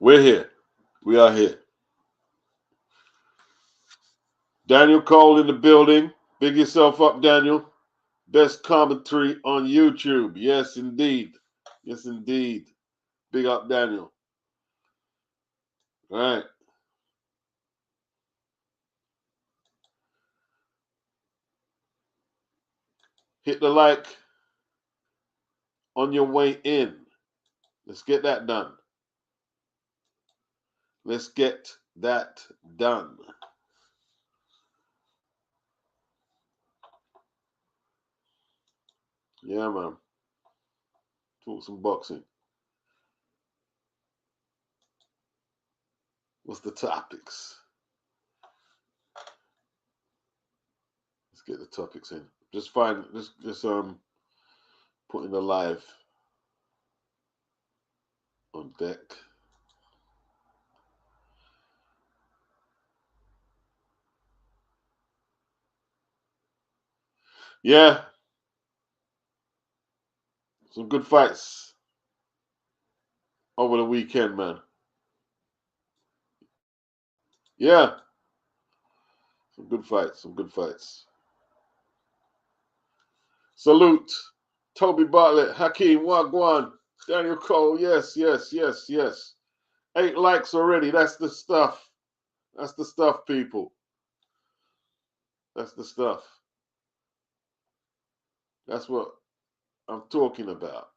We're here. We are here. Daniel Cole in the building. Big yourself up, Daniel. Best commentary on YouTube. Yes, indeed. Yes, indeed. Big up, Daniel. All right. Hit the like on your way in. Let's get that done. Let's get that done. Yeah, man. Talk some boxing. What's the topics? Let's get the topics in. Just putting the live on deck. Yeah. Some good fights over the weekend, man. Yeah. Some good fights. Some good fights. Salute. Toby Bartlett, Hakeem Wagwan, Daniel Cole. Yes, yes, yes, yes. 8 likes already. That's the stuff. That's the stuff, people. That's the stuff. That's what I'm talking about.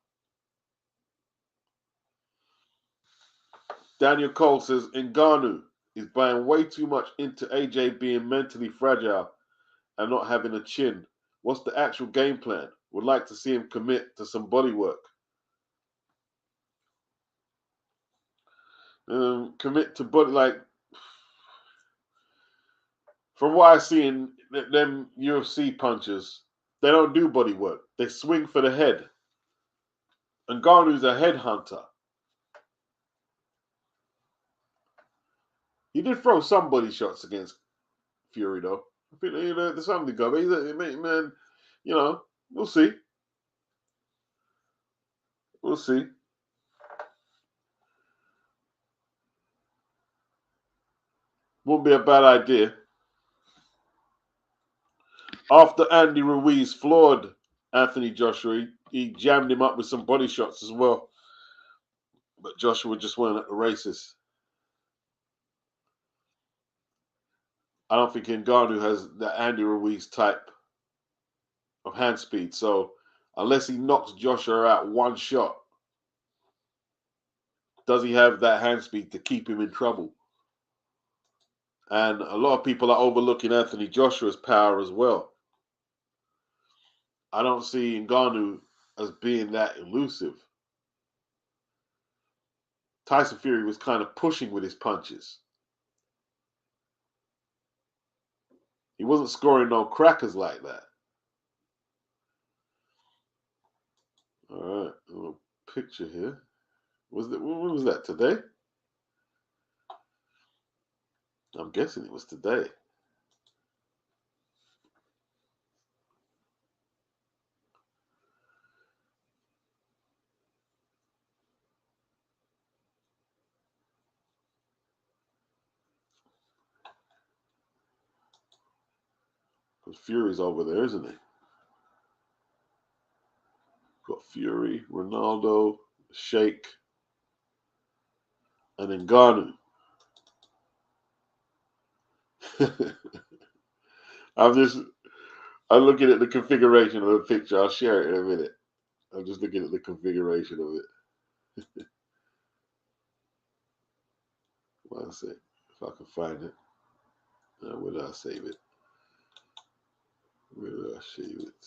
Daniel Cole says, Ngannou is buying way too much into AJ being mentally fragile and not having a chin. What's the actual game plan? Would like to see him commit to some body work. Commit to body, like, from what I see in them UFC punchers, they don't do body work. They swing for the head. Ngannou's a headhunter. He did throw some body shots against Fury, though. I think there's something to go. But he's a man. You know, we'll see. We'll see. Won't be a bad idea. After Andy Ruiz floored Anthony Joshua, he jammed him up with some body shots as well. But Joshua just weren't at the races. I don't think Ngannou has the Andy Ruiz type of hand speed. So unless he knocks Joshua out one shot, does he have that hand speed to keep him in trouble? And a lot of people are overlooking Anthony Joshua's power as well. I don't see Ngannou as being that elusive. Tyson Fury was kind of pushing with his punches. He wasn't scoring no crackers like that. All right, a little picture here. When was that, today? I'm guessing it was today. Because Fury's over there, isn't he? Got Fury, Ronaldo, Sheik, and Ngannou. I'm looking at the configuration of the picture. I'll share it in a minute. I'm just looking at the configuration of it. One sec, if I can find it. Where did I save it? Where did I save it?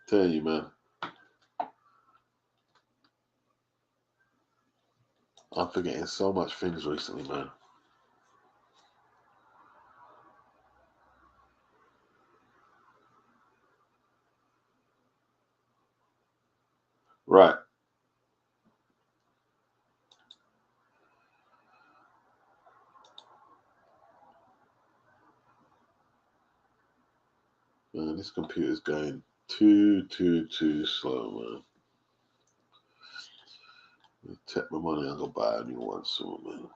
Tell you, man. I'm forgetting so much things recently, man. Right. Man, this computer's going too slow, man. Take my money and go buy a new one soon, man.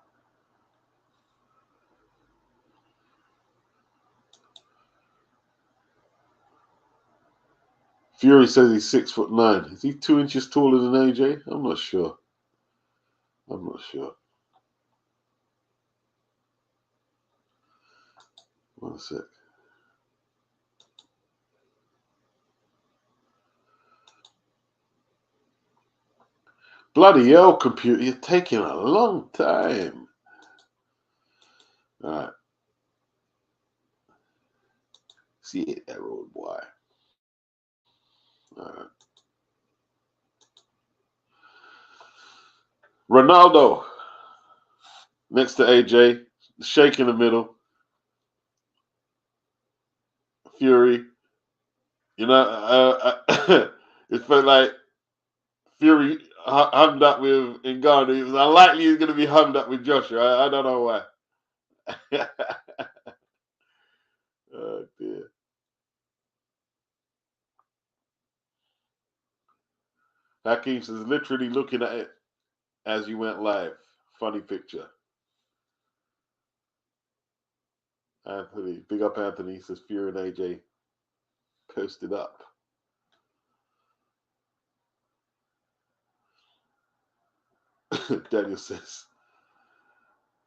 Fury says he's 6'9". Is he 2 inches taller than AJ? I'm not sure. I'm not sure. One sec. Bloody hell, computer, you're taking a long time. All right. See it, that road boy. All right. Ronaldo next to AJ, shake in the middle. Fury, you know, it felt like Fury hung up with Ngannou. It was unlikely he's going to be hung up with Joshua. I don't know why. Oh dear. Hakeem says literally looking at it as you went live. Funny picture. Anthony, big up Anthony, says Fury and AJ posted up. Daniel says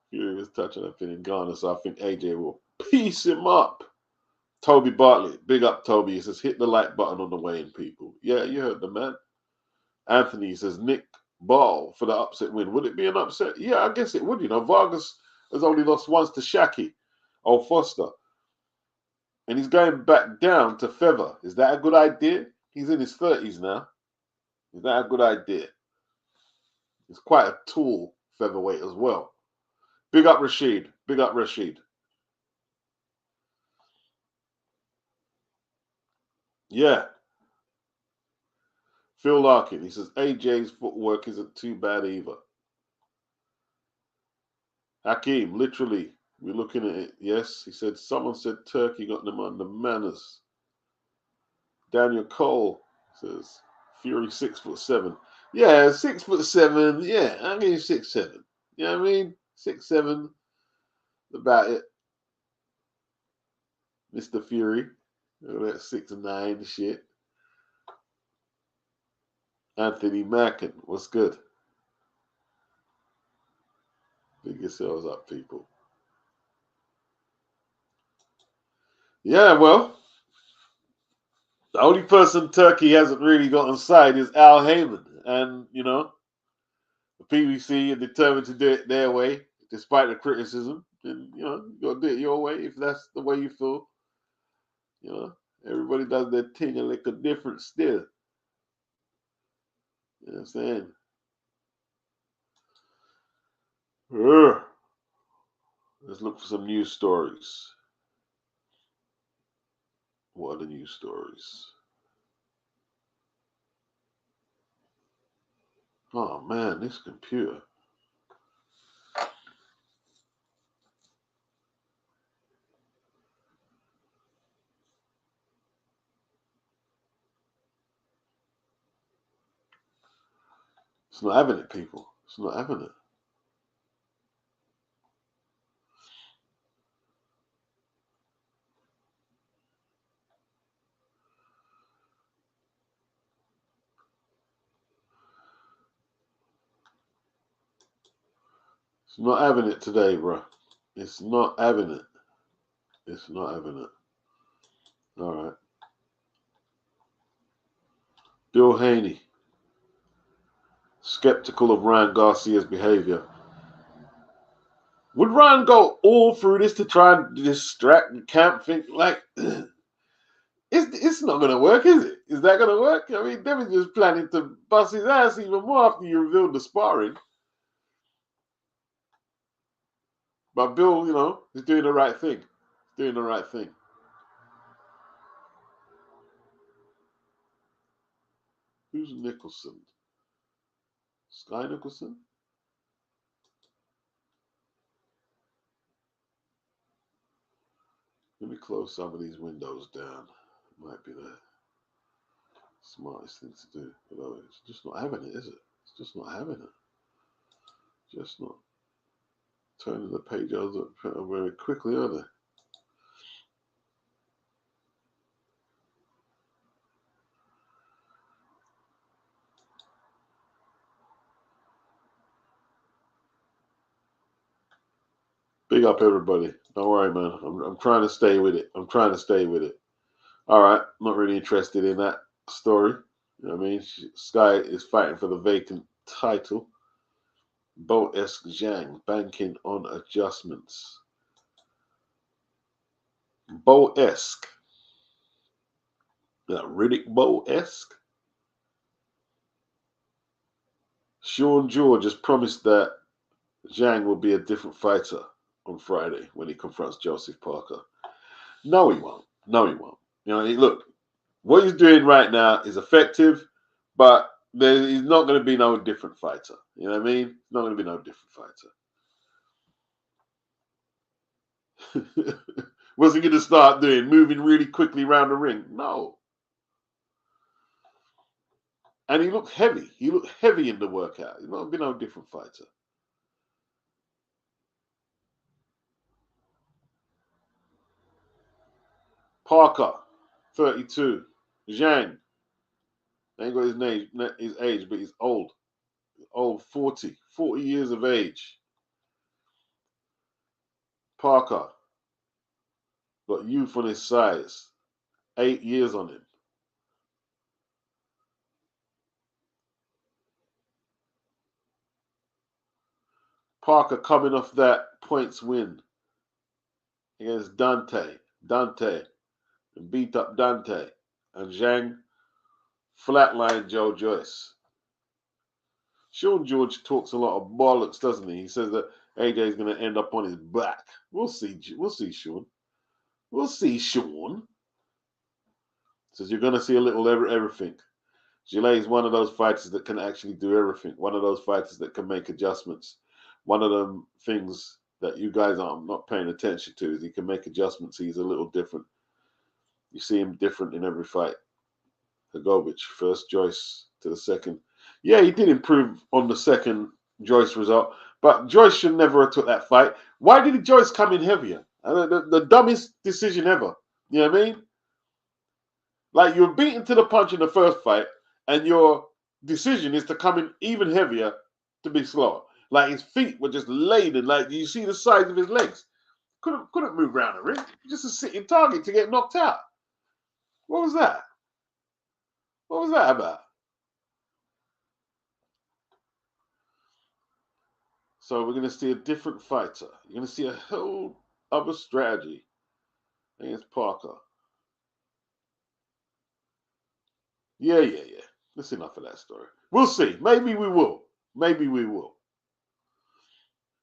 Fury was touching up in Ghana, so I think AJ will piece him up. Toby Bartlett, big up Toby. He says hit the like button on the way in, people. Yeah, you heard the man. Anthony says Nick Ball for the upset win. Would it be an upset? Yeah, I guess it would. You know, Vargas has only lost once to Shaki, old Foster. And he's going back down to Feather. Is that a good idea? He's in his 30s now. Is that a good idea? He's quite a tall featherweight as well. Big up Rashid. Big up Rashid. Yeah. Phil Larkin. He says AJ's footwork isn't too bad either. Hakeem, literally, we're looking at it. Yes, he said, someone said Turkey got them under manners. Daniel Cole says, Fury 6'7". Yeah, 6'7". Yeah, I'll give you 6'7". You know what I mean? 6'7". About it. Mr. Fury. All that 6'9" shit. Anthony Mackin, what's good? Big yourselves up, people. Yeah, well, the only person Turkey hasn't really got on side is Al Heyman. And, you know, the PBC are determined to do it their way, despite the criticism. And, you know, you got to do it your way if that's the way you feel. You know, everybody does their thing a little different still. You know what I'm saying? Urgh. Let's look for some news stories. What are the news stories? Oh, man, this computer. It's not having it, people. It's not having it. It's not having it today, bro. It's not having it. It's not having it. All right. Bill Haney. Skeptical of Ryan Garcia's behavior. Would Ryan go all through this to try and distract the camp? Think like it's not going to work, is it? Is that going to work? I mean, they were just planning to bust his ass even more after you revealed the sparring. But Bill, you know, is doing the right thing. Doing the right thing. Who's Nicholson? Sky Nicholson? Let me close some of these windows down. Might be the smartest thing to do. But it's just not having it, is it? It's just not having it. Just not turning the page over very quickly, are they? Big up everybody. Don't worry, man. I'm trying to stay with it. I'm trying to stay with it. All right. Not really interested in that story. You know what I mean? Sky is fighting for the vacant title. Bo-esque Zhang banking on adjustments. Bo-esque. Riddick Bowe-esque. Sean George has promised that Zhang will be a different fighter on Friday when he confronts Joseph Parker. No, he won't. No, he won't. You know, look, what he's doing right now is effective, but he's not going to be no different fighter. You know what I mean? Not going to be no different fighter. What's he going to start doing? Moving really quickly around the ring? No. And he looked heavy. He looked heavy in the workout. He's not going to be no different fighter. Parker, 32. Zhang, I ain't got his age, but he's old. Old, 40 years of age. Parker, got youth on his size. 8 years on him. Parker coming off that points win against Dante, and beat up Dante. And Zhang flatlined Joe Joyce. Sean George talks a lot of bollocks, doesn't he? He says that AJ is going to end up on his back. We'll see. We'll see, Sean. We'll see, Sean. Says you're going to see a little everything. Gillet is one of those fighters that can actually do everything. One of those fighters that can make adjustments. One of them things that you guys are not paying attention to is he can make adjustments. He's a little different. You see him different in every fight. Hrgovic, first Joyce to the second. Yeah, he did improve on the second Joyce result, but Joyce should never have took that fight. Why did Joyce come in heavier? The dumbest decision ever. You know what I mean? Like, you were beaten to the punch in the first fight, and your decision is to come in even heavier to be slower. Like, his feet were just laden. Like, you see the size of his legs. Couldn't move around the ring. Just a sitting target to get knocked out. What was that? What was that about? So we're going to see a different fighter. You're going to see a whole other strategy against Parker. Yeah. That's enough of that story. We'll see. Maybe we will. Maybe we will.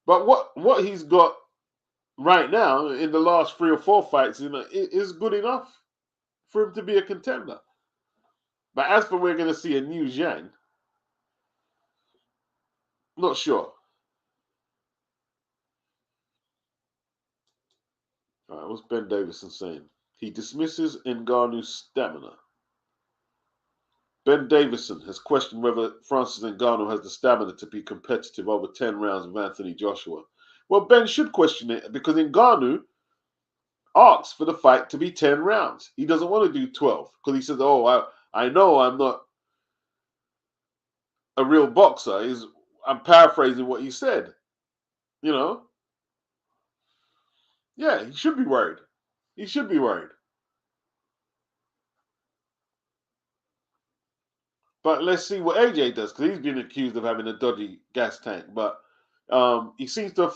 But what he's got right now in the last 3 or 4 fights, is good enough for him to be a contender. But as for we're going to see a new Zhang, not sure. All right, what's Ben Davison saying? He dismisses Ngannou's stamina. Ben Davison has questioned whether Francis Ngannou has the stamina to be competitive over 10 rounds with Anthony Joshua. Well, Ben should question it because Ngannou asked for the fight to be 10 rounds. He doesn't want to do 12 because he says, oh, I know I'm not a real boxer. I'm paraphrasing what he said. You know? Yeah, he should be worried. He should be worried. But let's see what AJ does because he's been accused of having a dodgy gas tank. But he seems to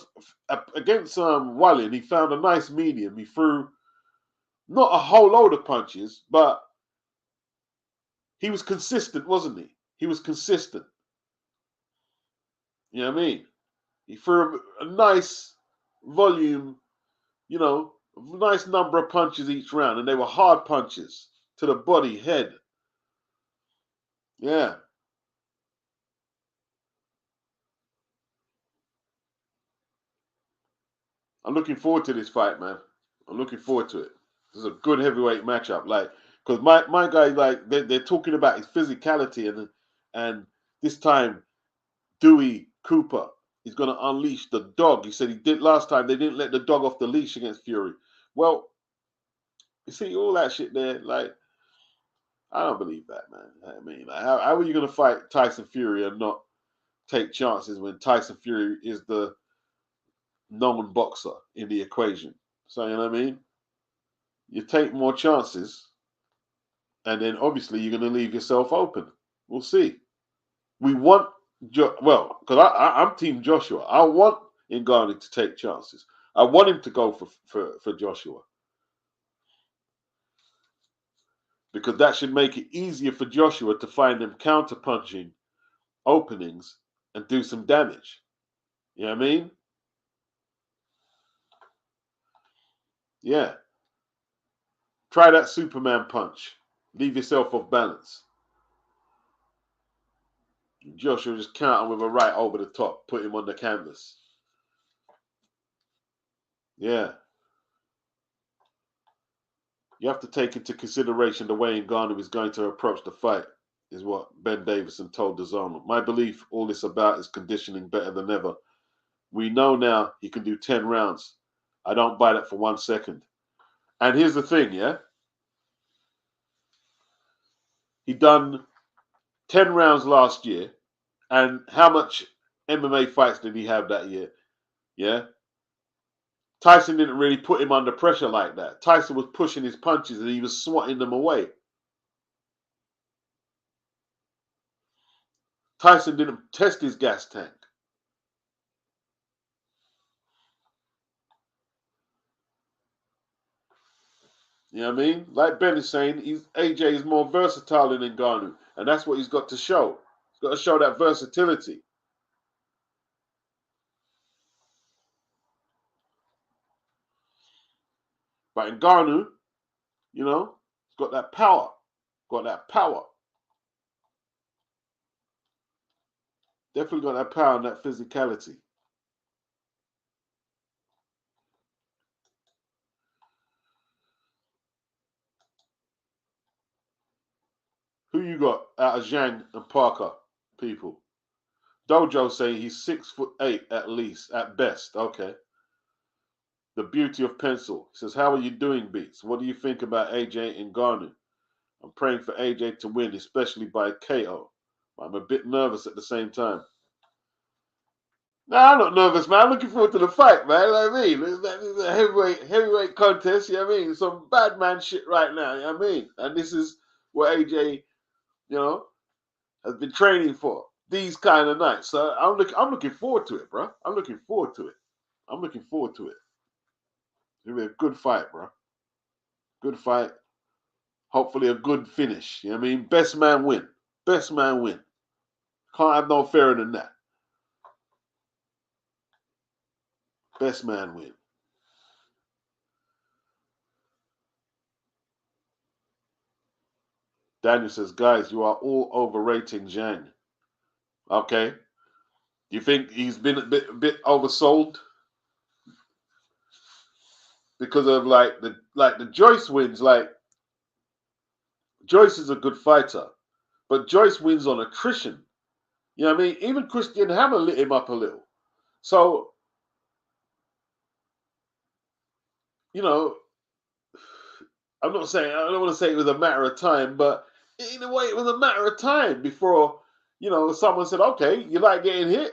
have, against Wallin, he found a nice medium. He threw not a whole load of punches, but he was consistent, wasn't he? He was consistent. You know what I mean? He threw a nice volume, a nice number of punches each round, and they were hard punches to the body, head. Yeah. I'm looking forward to this fight, man. I'm looking forward to it. This is a good heavyweight matchup. Like, because my guy, like, they're talking about his physicality and this time Dewey Cooper. He's going to unleash the dog. He said he did last time. They didn't let the dog off the leash against Fury. Well, you see all that shit there. Like, I don't believe that, man. I mean, like, how are you going to fight Tyson Fury and not take chances when Tyson Fury is the known boxer in the equation? So, you know what I mean? You take more chances, and then obviously you're going to leave yourself open. We'll see. We want, well, because I'm Team Joshua. I want Ngannou to take chances. I want him to go for Joshua. Because that should make it easier for Joshua to find them counter-punching openings and do some damage. You know what I mean? Yeah. Try that Superman punch. Leave yourself off balance. Joshua just counter with a right over the top. Put him on the canvas. Yeah. You have to take into consideration the way Ngannou is going to approach the fight, is what Ben Davison told DAZN. My belief all this about is conditioning better than ever. We know now he can do 10 rounds. I don't buy that for 1 second. And here's the thing, yeah? He done 10 rounds last year. And how much MMA fights did he have that year? Yeah? Tyson didn't really put him under pressure like that. Tyson was pushing his punches and he was swatting them away. Tyson didn't test his gas tank. You know what I mean? Like Ben is saying, AJ is more versatile than Ngannou. And that's what he's got to show. He's got to show that versatility. But Ngannou, you know, he's got that power. Got that power. Definitely got that power and that physicality. Who you got out of Zhang and Parker, people? Dojo saying he's 6'8" at least, at best. Okay. The beauty of pencil. He says, how are you doing, Beats? What do you think about AJ and Ngannou? I'm praying for AJ to win, especially by KO. I'm a bit nervous at the same time. No, I'm not nervous, man. I'm looking forward to the fight, man. You know what I mean? It's a heavyweight contest, you know what I mean? Some bad man shit right now, you know what I mean? And this is what AJ, you know, has been training for. These kind of nights. So I'm looking forward to it, bro. I'm looking forward to it. I'm looking forward to it. It'll be a good fight, bro. Good fight. Hopefully a good finish. You know what I mean? Best man win. Best man win. Can't have no fairer than that. Best man win. Daniel says, guys, you are all overrating Zhang. Okay. You think he's been a bit oversold? Because of like the Joyce wins, like Joyce is a good fighter, but Joyce wins on attrition. You know what I mean? Even Christian Hammer lit him up a little. So, you know, I'm not saying, I don't want to say it was a matter of time, but in a way it was a matter of time before, you know, someone said, okay, you like getting hit?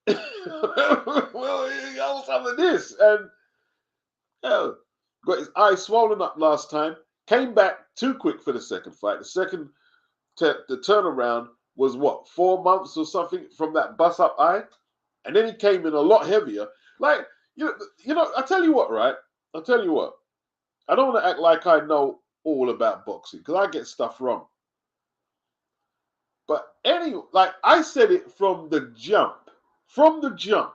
Well, you got some of this. And, you know, got his eyes swollen up last time, came back too quick for the second fight. The turnaround was what, 4 months or something from that bust up eye? And then he came in a lot heavier. Like, you know, I tell you what, right? I'll tell you what. I don't want to act like I know all about boxing because I get stuff wrong. But anyway, like I said it from the jump. From the jump.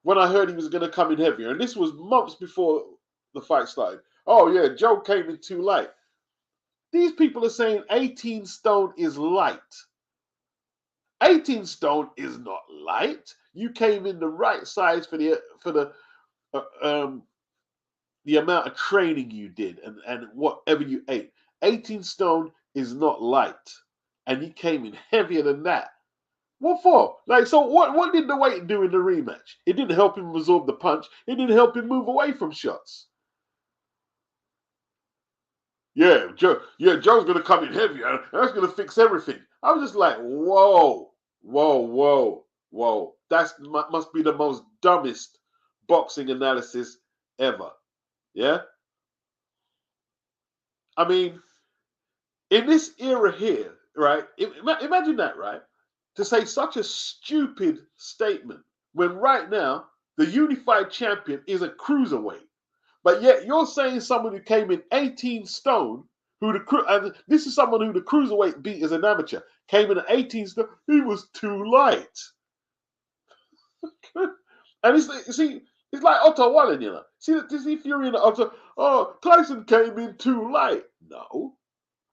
When I heard he was going to come in heavier. And this was months before the fight started. Oh, yeah, Joe came in too light. These people are saying 18 stone is light. 18 stone is not light. You came in the right size for the amount of training you did and whatever you ate. 18 stone is not light. And you came in heavier than that. What for? Like, so what did the weight do in the rematch? It didn't help him absorb the punch. It didn't help him move away from shots. Yeah, Joe's gonna come in heavy, and that's gonna fix everything. I was just like, whoa, whoa, whoa, whoa. That must be the most dumbest boxing analysis ever. Yeah? I mean, in this era here, right? Imagine that, right? To say such a stupid statement when right now the unified champion is a cruiserweight. But yet you're saying someone who came in 18 stone, and this is someone who the cruiserweight beat as an amateur, came in at 18 stone, he was too light. And it's like Otto Wallen, you know. See Fury and Otto, oh, Tyson came in too light. No.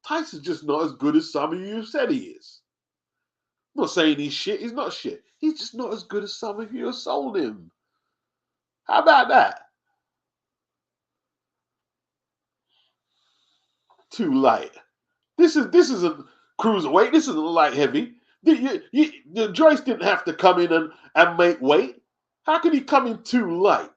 Tyson's just not as good as some of you said he is. I'm not saying he's shit. He's not shit. He's just not as good as some of you have sold him. How about that? Too light. This isn't cruiserweight. This isn't light heavy. The Joyce didn't have to come in and make weight. How could he come in too light?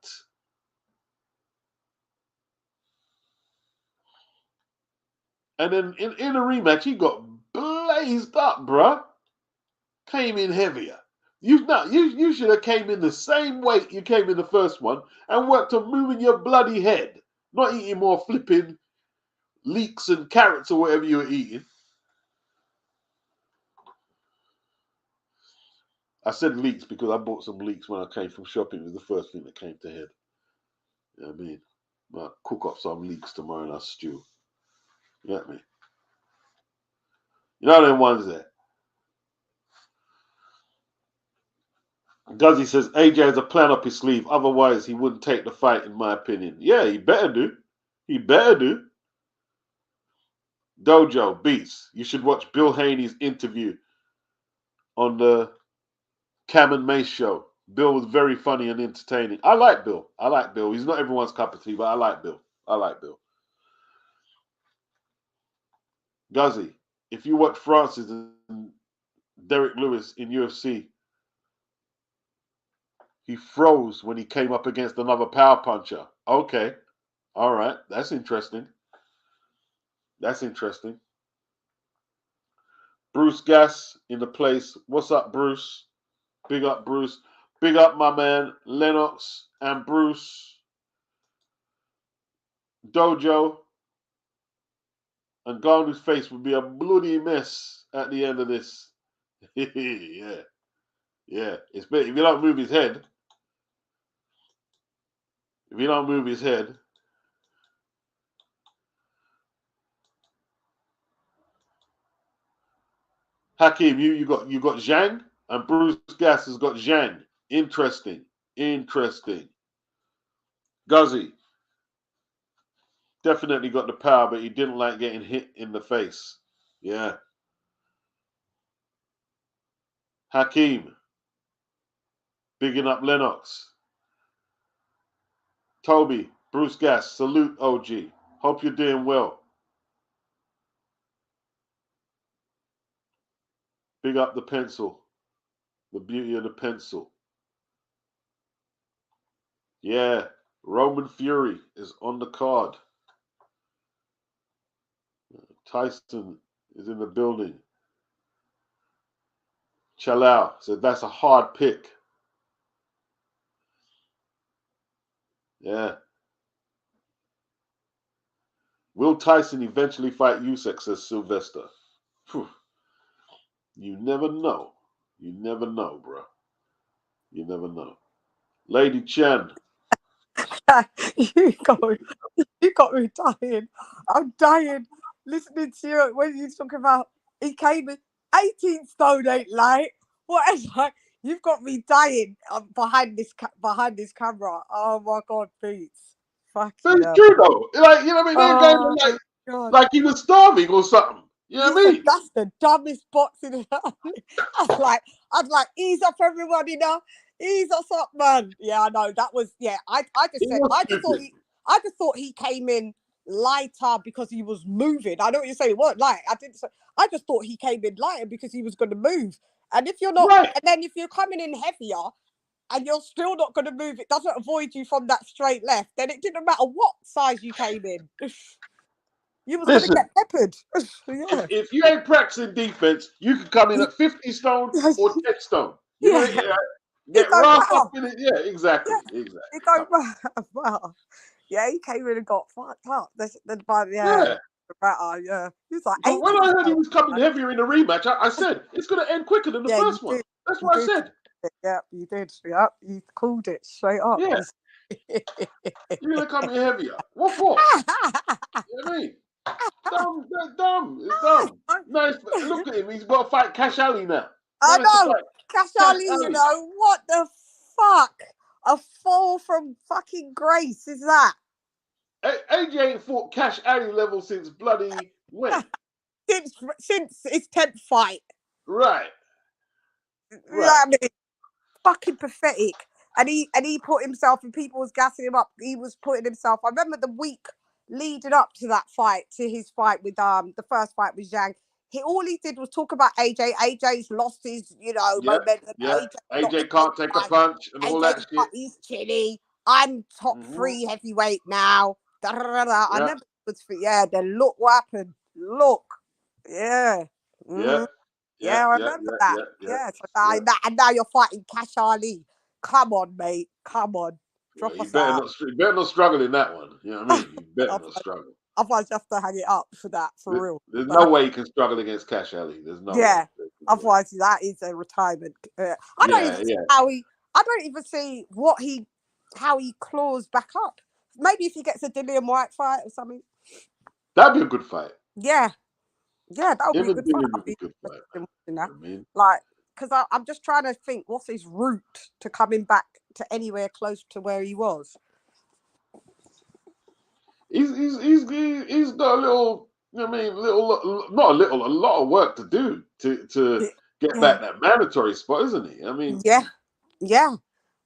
And then in a rematch, he got blazed up, bruh. Came in heavier. You should have came in the same weight you came in the first one and worked on moving your bloody head, not eating more flipping leeks and carrots or whatever you were eating. I said leeks because I bought some leeks when I came from shopping. It was the first thing that came to head. You know what I mean? Might cook up some leeks tomorrow and I'll stew. You know what I mean? You know them ones there. Guzzy says AJ has a plan up his sleeve. Otherwise, he wouldn't take the fight, in my opinion. Yeah, he better do. He better do. Dojo Beats. You should watch Bill Haney's interview on the Cam and Mace show. Bill was very funny and entertaining. I like Bill. He's not everyone's cup of tea, but I like Bill. Guzzy, if you watch Francis and Derek Lewis in UFC, he froze when he came up against another power puncher. Okay. All right. That's interesting. Bruce Gass in the place. What's up, Bruce? Big up, Bruce. Big up, my man, Lennox and Bruce. Dojo. And Ngannou's face would be a bloody mess at the end of this. Yeah. If you don't move his head. Hakeem, you got Zhang, and Bruce Gass has got Zhang. Interesting. Guzzy definitely got the power, but he didn't like getting hit in the face. Yeah. Hakeem, bigging up Lennox. Toby, Bruce Gass, salute OG. Hope you're doing well. Big up the pencil. The beauty of the pencil. Yeah, Roman Fury is on the card. Tyson is in the building. Chalao said that's a hard pick. Yeah. Will Tyson eventually fight Usyk, says Sylvester. Whew. You never know. Bro. You never know. Lady Chen. You got me dying. I'm dying listening to you when you talk about he came in 18 stone ain't light. What is like? You've got me dying behind this camera. Oh my god, Beats. Fuck That's yeah. true though. Like, you know what I mean? They're going like he was starving or something. You know what I mean? That's the dumbest boxing. I'd like ease up everybody now. Ease us up, man. Yeah, I know. That was I just thought he came in lighter because he was moving. I know what you're saying. What light? I just thought he came in lighter because he was going to move. And if you're not, Right. and then if you're coming in heavier and you're still not going to move, it doesn't avoid you from that straight left. Then it didn't matter what size you came in. You was going to Listen, get peppered. Yeah. if you ain't practicing defense, you can come in at 50 stone or 10 stone. You know, Yeah. It get don't roughed matter. up in it. Yeah, exactly. Yeah. Exactly. It don't matter. Yeah, he came in and got fucked up. Yeah. Yeah. He was like But 80 when I heard he stone. was coming heavier in the rematch, I said it's going to end quicker than the Yeah, you first one. did. That's You what I did. said. Yeah, you did. Yeah, you called it straight up. Yeah, you're going to come in heavier. What for? You know what I mean? Dumb. That's dumb. It's dumb. Nice. Look at him. He's got to fight Cash Ali now. I Man has to know. fight Cash Cash Ali, you Ali. know, what the fuck? A fall from fucking grace is that? AJ ain't fought Cash Ali level since bloody when? Since his 10th fight. Right. You know Right. what I mean? Fucking pathetic. And he put himself, and people was gassing him up. He was putting himself. I remember the week leading up to that fight, to his fight with the first fight with Zhang. All he did was talk about AJ. AJ's lost his, Yeah. momentum. Yeah. Not the AJ can't take a guy. punch and all that AJ shit. he's chilly. I'm top Mm-hmm. 3 heavyweight now. Da, da, da, da. I Yeah. never was for then look what happened. Look. Yeah. Yeah. Yeah, I remember that. Yeah, so Yeah. now you're fighting Cash Ali. Come on, mate. Come on. Drop You us out. better not struggle in that one. You know what I mean? You better not struggle. Otherwise, you have to hang it up for that, for real. There's no way you can struggle against Cash Ali. There's no Yeah. way. Otherwise, that is a retirement. I don't even see I don't even see how he claws back up. Maybe if he gets a Dillian White fight or something. That'd be a good fight. Yeah. Yeah, that would be a good fight. Would be a good fight. You know? I mean, Like, because I'm just trying to think, what's his route to coming back to anywhere close to where he was? he's got a little. I mean, not a little, a lot of work to do to get back that mandatory spot, isn't he? I mean, yeah,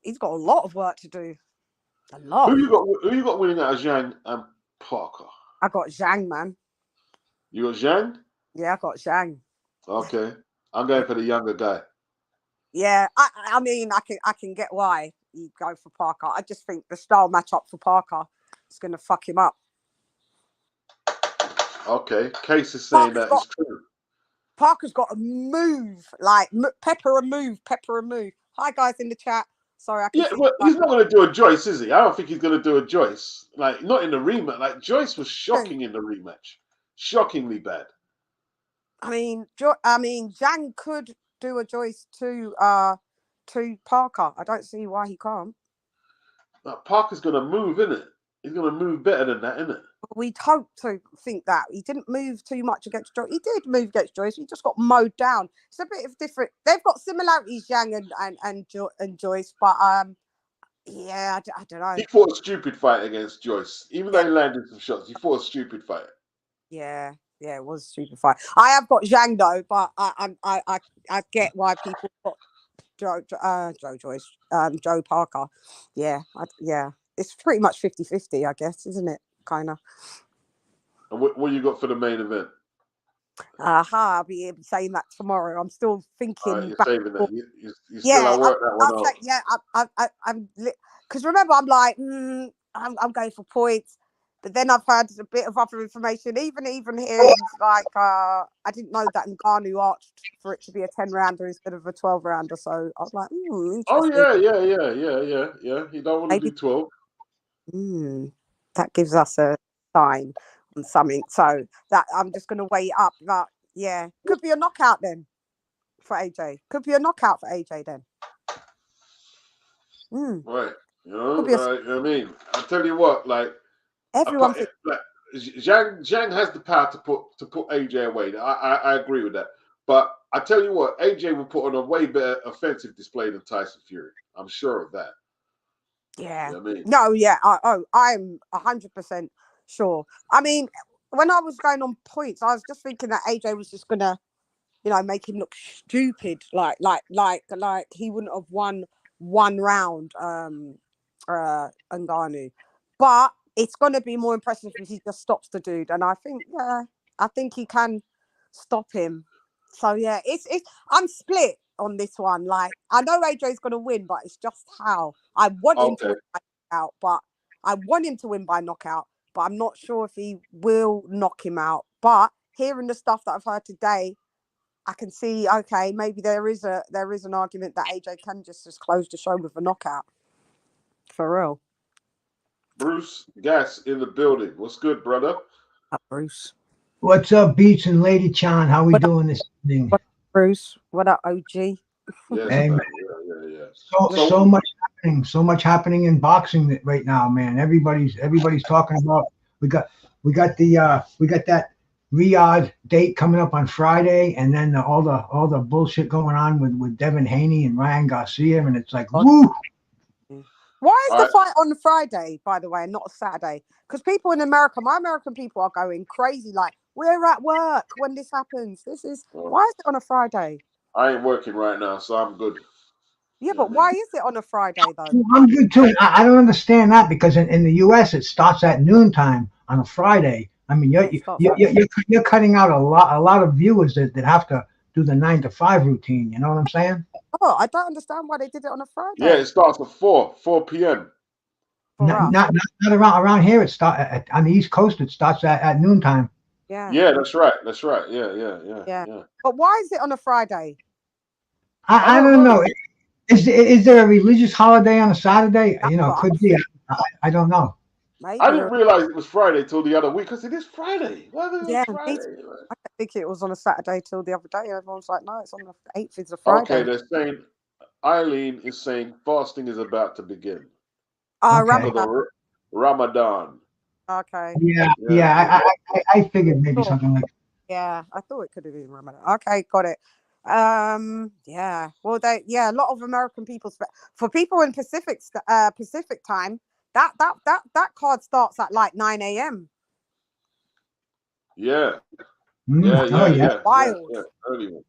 he's got a lot of work to do. A lot. Who you got winning out of Zhang and Parker? I got Zhang, man. You got Zhang? Yeah, I got Zhang. Okay, I'm going for the younger guy. Yeah, I mean, I can get why you go for Parker. I just think the style matchup for Parker is going to fuck him up. Okay, Case is saying that it's true. Parker's got to move, like pepper and move. Hi guys in the chat. Sorry, I can see. Well, he's not going to do a Joyce, is he? I don't think he's going to do a Joyce. Like, not in the rematch. Like, Joyce was shocking in the rematch, shockingly bad. I mean, Zhang could do a Joyce to Parker. I don't see why he can't. Parker's going to move, isn't it? He's going to move better than that, isn't it? We'd hope to think that. He didn't move too much against Joyce. He did move against Joyce. He just got mowed down. It's a bit of different. They've got similarities, Zhang and Joyce, but yeah, I don't know. He fought a stupid fight against Joyce. Even though he landed some shots, he fought a stupid fight. Yeah, it was a stupid fight. I have got Zhang though, but I get why people got Joe Parker. Yeah, it's pretty much 50-50, I guess, isn't it? Kind of. And what you got for the main event? I'll be saying that tomorrow. I'm still thinking. You're saving that. You still work that one out. Yeah, I'm because remember, I'm like, I'm going for points. But then I've had a bit of other information. Even here, like I didn't know that Ngannou asked for it to be a 10-rounder instead of a 12-rounder. So I was like, interesting. Oh yeah. He don't want to do 12. That gives us a sign on something. So that I'm just going to weigh it up. But yeah, could be a knockout then for AJ. Could be a knockout for AJ then. Right. I mean, I tell you what, like. Everyone like, Zhang has the power to put AJ away. I agree with that. But I tell you what, AJ will put on a way better offensive display than Tyson Fury. I'm sure of that. Yeah. You know what I mean? No, yeah. I'm 100% sure. I mean, when I was going on points, I was just thinking that AJ was just gonna, make him look stupid, like he wouldn't have won one round, Ngannou. But it's going to be more impressive if he just stops the dude. And I think, I think he can stop him. So yeah, it's I'm split on this one. Like, I know AJ's going to win, but it's just how I want him to win by knockout. But I want him to win by knockout. But I'm not sure if he will knock him out. But hearing the stuff that I've heard today, I can see, okay, maybe there is an argument that AJ can just close the show with a knockout. For real. Bruce Gas in the building. What's good, brother? Bruce. What's up, Beats and Lady Chan? How we doing this evening? What up, Bruce? What up, OG? Yes, Hey, man. Yeah. So much happening in boxing right now, man. Everybody's talking about. We got that Riyadh date coming up on Friday, and then all the bullshit going on with Devin Haney and Ryan Garcia, and it's like, woo. Why is the fight on Friday, by the way, and not a Saturday? Because people in America, my American people are going crazy. Like, we're at work when this happens. Why is it on a Friday? I ain't working right now, so I'm good. Yeah, but why is it on a Friday, though? I'm good, too. I don't understand that, because in the U.S., it starts at noontime on a Friday. I mean, you're cutting out a lot of viewers that have to do the 9 to 5 routine. You know what I'm saying? Oh, I don't understand why they did it on a Friday. Yeah, it starts at 4 p.m. Not around here. It starts on the East Coast. It starts at noontime. Yeah, that's right. Yeah. But why is it on a Friday? I don't know. Is there a religious holiday on a Saturday? You know, it could be. I don't know. Maybe. I didn't realize it was Friday till the other week, because it is Friday. Yeah, Friday. I didn't think it was on a Saturday till the other day. Everyone's like, no, it's on the 8th. It's a Friday. Okay, they're saying, Eileen is saying fasting is about to begin. Ramadan. Okay. Yeah. I figured maybe something like that. Yeah, I thought it could have been Ramadan. Okay, got it. Yeah. Well, a lot of American people, for people in Pacific time, that card starts at like 9 a.m. Yeah. Wild. Yeah. Early one.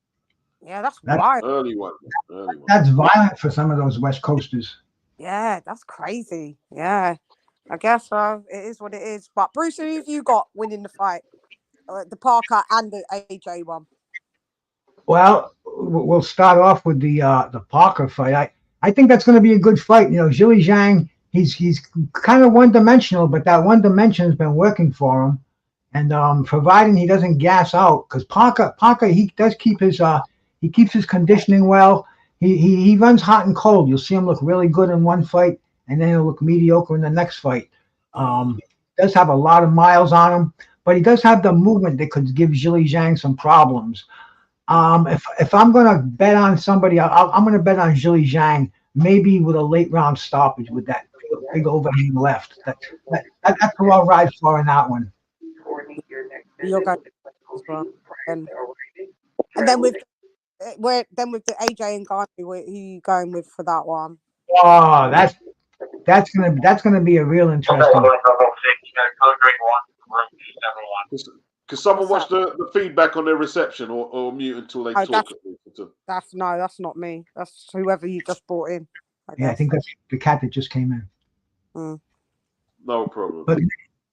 Yeah, that's wild. Early one. That's violent for some of those West Coasters. Yeah, that's crazy. Yeah, I guess so. It is what it is. But Bruce, who have you got winning the fight? The Parker and the AJ one. Well, we'll start off with the Parker fight. I think that's going to be a good fight. You know, Zhang, he's kind of one-dimensional, but that one dimension has been working for him. And providing he doesn't gas out, because Parker he does keep his he keeps his conditioning well. He runs hot and cold. You'll see him look really good in one fight, and then he'll look mediocre in the next fight. Does have a lot of miles on him, but he does have the movement that could give Zhang some problems. If I'm gonna bet on somebody, I'm gonna bet on Zhang, maybe with a late round stoppage with that big overhand left. That's who I'll ride for in that one. You're going as well. And then with the AJ and Ngannou, who are you going with for that one? Oh, that's gonna be a real interesting. Can someone watch the feedback on their reception, or mute until they talk? That's not me. That's whoever you just brought in. I think that's the cat that just came in. No problem. But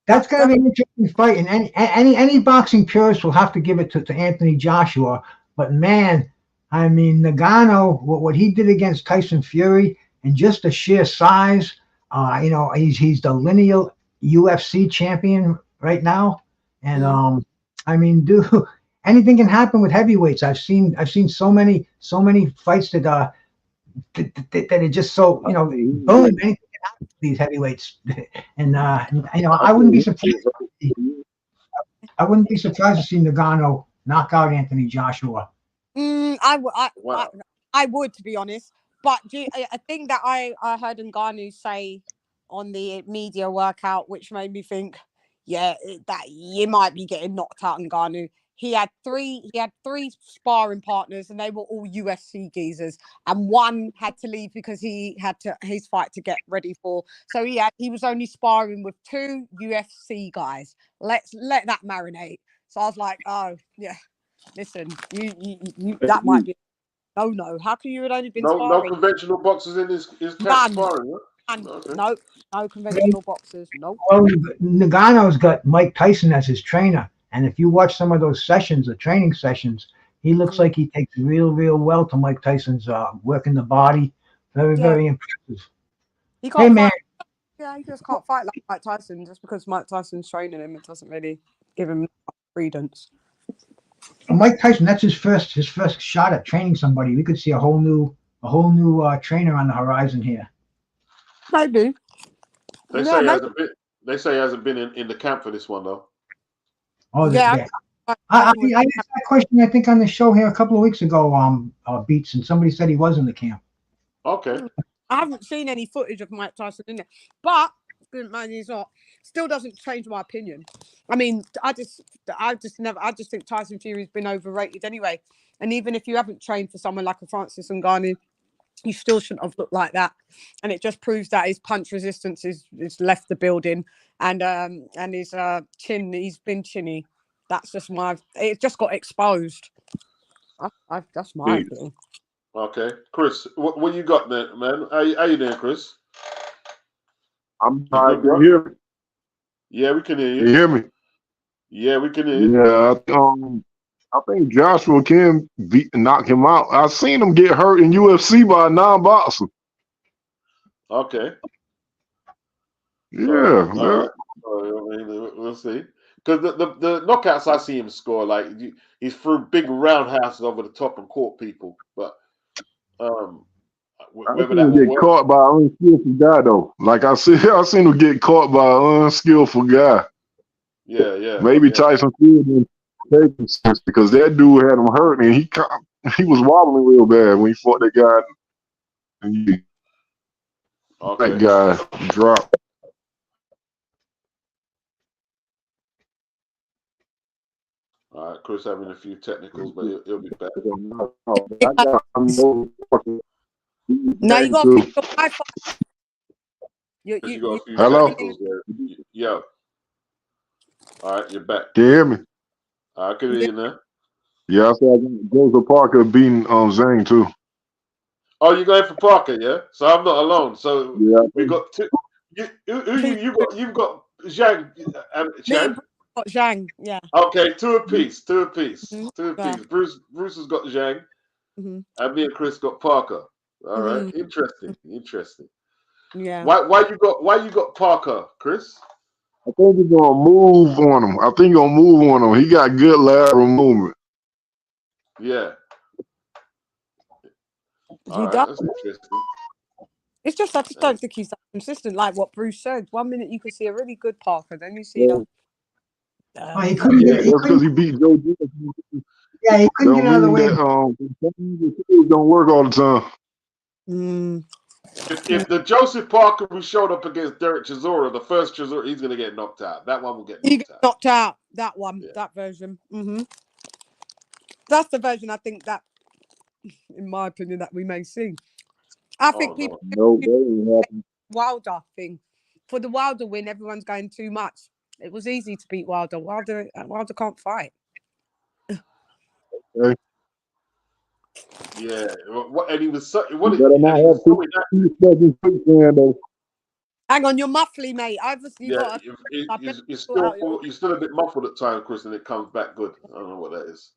that's going to be an interesting fight, and any boxing purist will have to give it to Anthony Joshua. But man, I mean, Ngannou, what he did against Tyson Fury, and just the sheer size. You know, he's the lineal UFC champion right now, and I mean, dude, anything can happen with heavyweights. I've seen so many fights that are just so, you know, boom, anything can happen with these heavyweights, and you know, I wouldn't be surprised. I wouldn't be surprised to see Ngannou knock out Anthony Joshua. I would, to be honest. But a thing that I heard Ngannou say on the media workout, which made me think, that you might be getting knocked out, Ngannou. He had three sparring partners, and they were all UFC geezers, and one had to leave because he had his fight to get ready for. So he was only sparring with 2 UFC guys. Let that marinate. So I was like, oh yeah, listen, you that might be no. How can you have only been sparring? No conventional boxers in his camp sparring? And Okay. no conventional boxers. Nope. Well, Nagano's got Mike Tyson as his trainer, and if you watch some of those sessions, the training sessions, he looks like he takes real well to Mike Tyson's working the body. Very, Yeah. very impressive. He Hey, can't man, fight. Yeah, he just can't fight like Mike Tyson. Just because Mike Tyson's training him, it doesn't really give him credence. Mike Tyson, that's his first shot at training somebody. We could see a whole new trainer on the horizon here. Maybe. They say he hasn't been. They say he hasn't been in the camp for this one though. Oh, Yeah. I asked that question, I think, on the show here a couple of weeks ago, Beats, and somebody said he was in the camp. Okay. I haven't seen any footage of Mike Tyson in there, but he's not. Still doesn't change my opinion. I mean, I just think Tyson Fury's been overrated anyway. And even if you haven't trained for someone like a Francis Ngannou, you still shouldn't have looked like that. And it just proves that his punch resistance is left the building, and his chin, he's been chinny. That's just it just got exposed. That's my opinion. Okay, Chris, what you got there, man? How you doing, Chris? I'm You trying good, bro? to hear me. Yeah, we can hear you. Can you hear me? Yeah, we can hear you. Yeah, I think Joshua can knock him out. I seen him get hurt in UFC by a non-boxer. Okay. Yeah, man. I mean, we'll see. Because the knockouts I see him score, like he's threw big roundhouses over the top and caught people, but whether that him will get work. caught by an unskillful guy though. Like I seen him get caught by an unskillful guy. Yeah. Maybe Tyson Fury didn't take him serious because that dude had him hurt and he was wobbling real bad when he fought that guy. And that guy dropped. All right, Chris having a few technicals, but he'll be back. No, you got to pick your Wi-Fi. You got a few Hello? technicals there. Yo. All right, you're back. Can you hear me? I can hear you now. Yeah, I saw Joseph Parker beating Zhang too. Oh, you're going for Parker, yeah? So I'm not alone. So yeah, we got two. You've got Zhang. Zhang? Got Zhang, yeah. Okay, two apiece. Mm-hmm. Two apiece. Bruce has got Zhang, mm-hmm. and me and Chris got Parker. All right, Mm-hmm. interesting. Yeah. Why you got Parker, Chris? I think he's gonna move on him. He got good lateral movement. Yeah. He does. That's interesting. It's just I just don't think he's that consistent. Like what Bruce said, 1 minute you could see a really good Parker, then you see he couldn't that's because he beat Joe Diaz. Yeah, he couldn't get out of the way. Don't work all the time. If the Joseph Parker who showed up against Derek Chisora, the first Chisora, he's gonna get knocked out. That one will get knocked out. He gets knocked out. That one, that version. That's the version I think that, in my opinion, that we may see. I think people Wilder thing. For the Wilder win, everyone's going too much. It was easy to beat Wilder. Wilder can't fight. Okay. Yeah, and he was so. Hang on, you're muffly, mate. You're still a bit muffled at times, Chris, and it comes back good. I don't know what that is.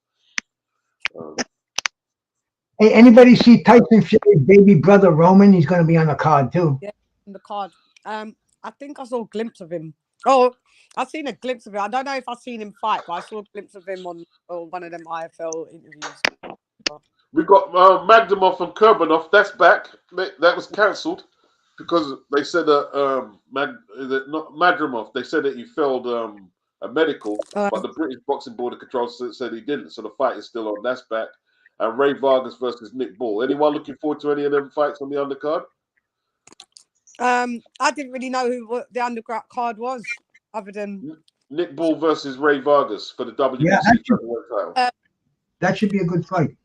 Hey, anybody see Tyson Fury's baby brother Roman? He's going to be on the card too. Yeah, on the card. I think I saw a glimpse of him. Oh, I've seen a glimpse of him. I don't know if I've seen him fight, but I saw a glimpse of him on one of them IFL interviews. We got Magdamov and Kurbanov. That's back. That was cancelled because they said Magdamov. They said that he failed a medical, but the British Boxing Board of Control said he didn't. So the fight is still on. That's back. And Ray Vargas versus Nick Bull. Anyone looking forward to any of them fights on the undercard? I didn't really know what the undercard was, other than Nick Bull versus Ray Vargas for the WBC title. That should be a good fight.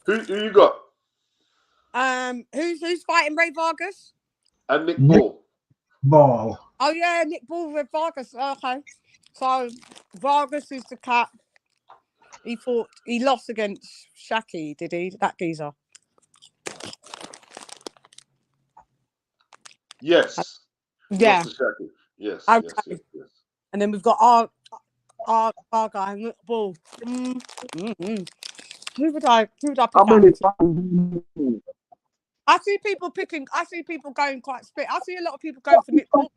Who you got? Who's fighting Ray Vargas? And Nick Bull. Ball. Oh yeah, Nick Bull with Vargas. Okay, so Vargas is the cat. He lost against Shaki, did he? That geezer. Yes. Yeah. Dr. Shaki. Yes, Okay. yes. And then we've got our guy, Bull. Who would I pick How many out? I see people going quite split. I see a lot of people going for Nick Bull.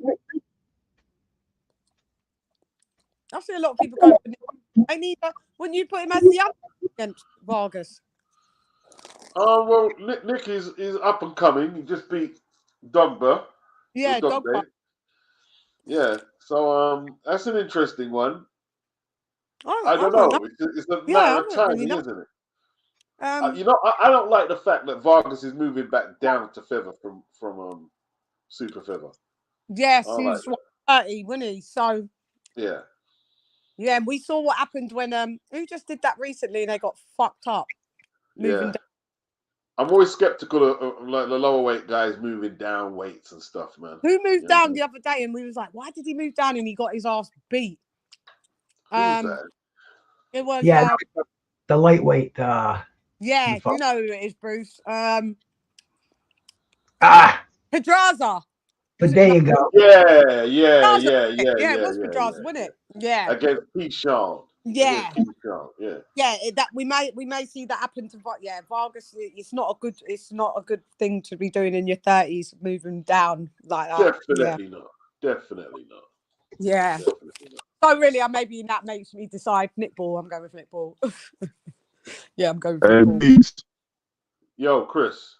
I see a lot of people going for Nick. Wouldn't you put him as the against Vargas? Well, Nick is up and coming. He just beat Dogba. Yeah, Dogba. Yeah. So that's an interesting one. I don't know. know. It's a matter of timing, really isn't it? I don't like the fact that Vargas is moving back down to feather from super feather. Yes, he was 30, wasn't he? So yeah. Yeah, and we saw what happened when who just did that recently and they got fucked up. Moving down. I'm always skeptical of like the lower weight guys moving down weights and stuff, man. Who moved down the other day and we was like, why did he move down and he got his ass beat? Who's that? It was the lightweight. Yeah, you know who it is, Bruce. Pedraza. But there you go. Yeah. It was Pedraza, wasn't it? Yeah. Against Pichon. Yeah. Yeah. That we may see that happen to Vargas. It's not a good thing to be doing in your 30s, moving down like that. Definitely not. Yeah. Definitely not. So really, maybe that makes me decide Nick Ball. I'm going with Nick Ball. Yeah, I'm going with Nick Ball. Yo, Chris.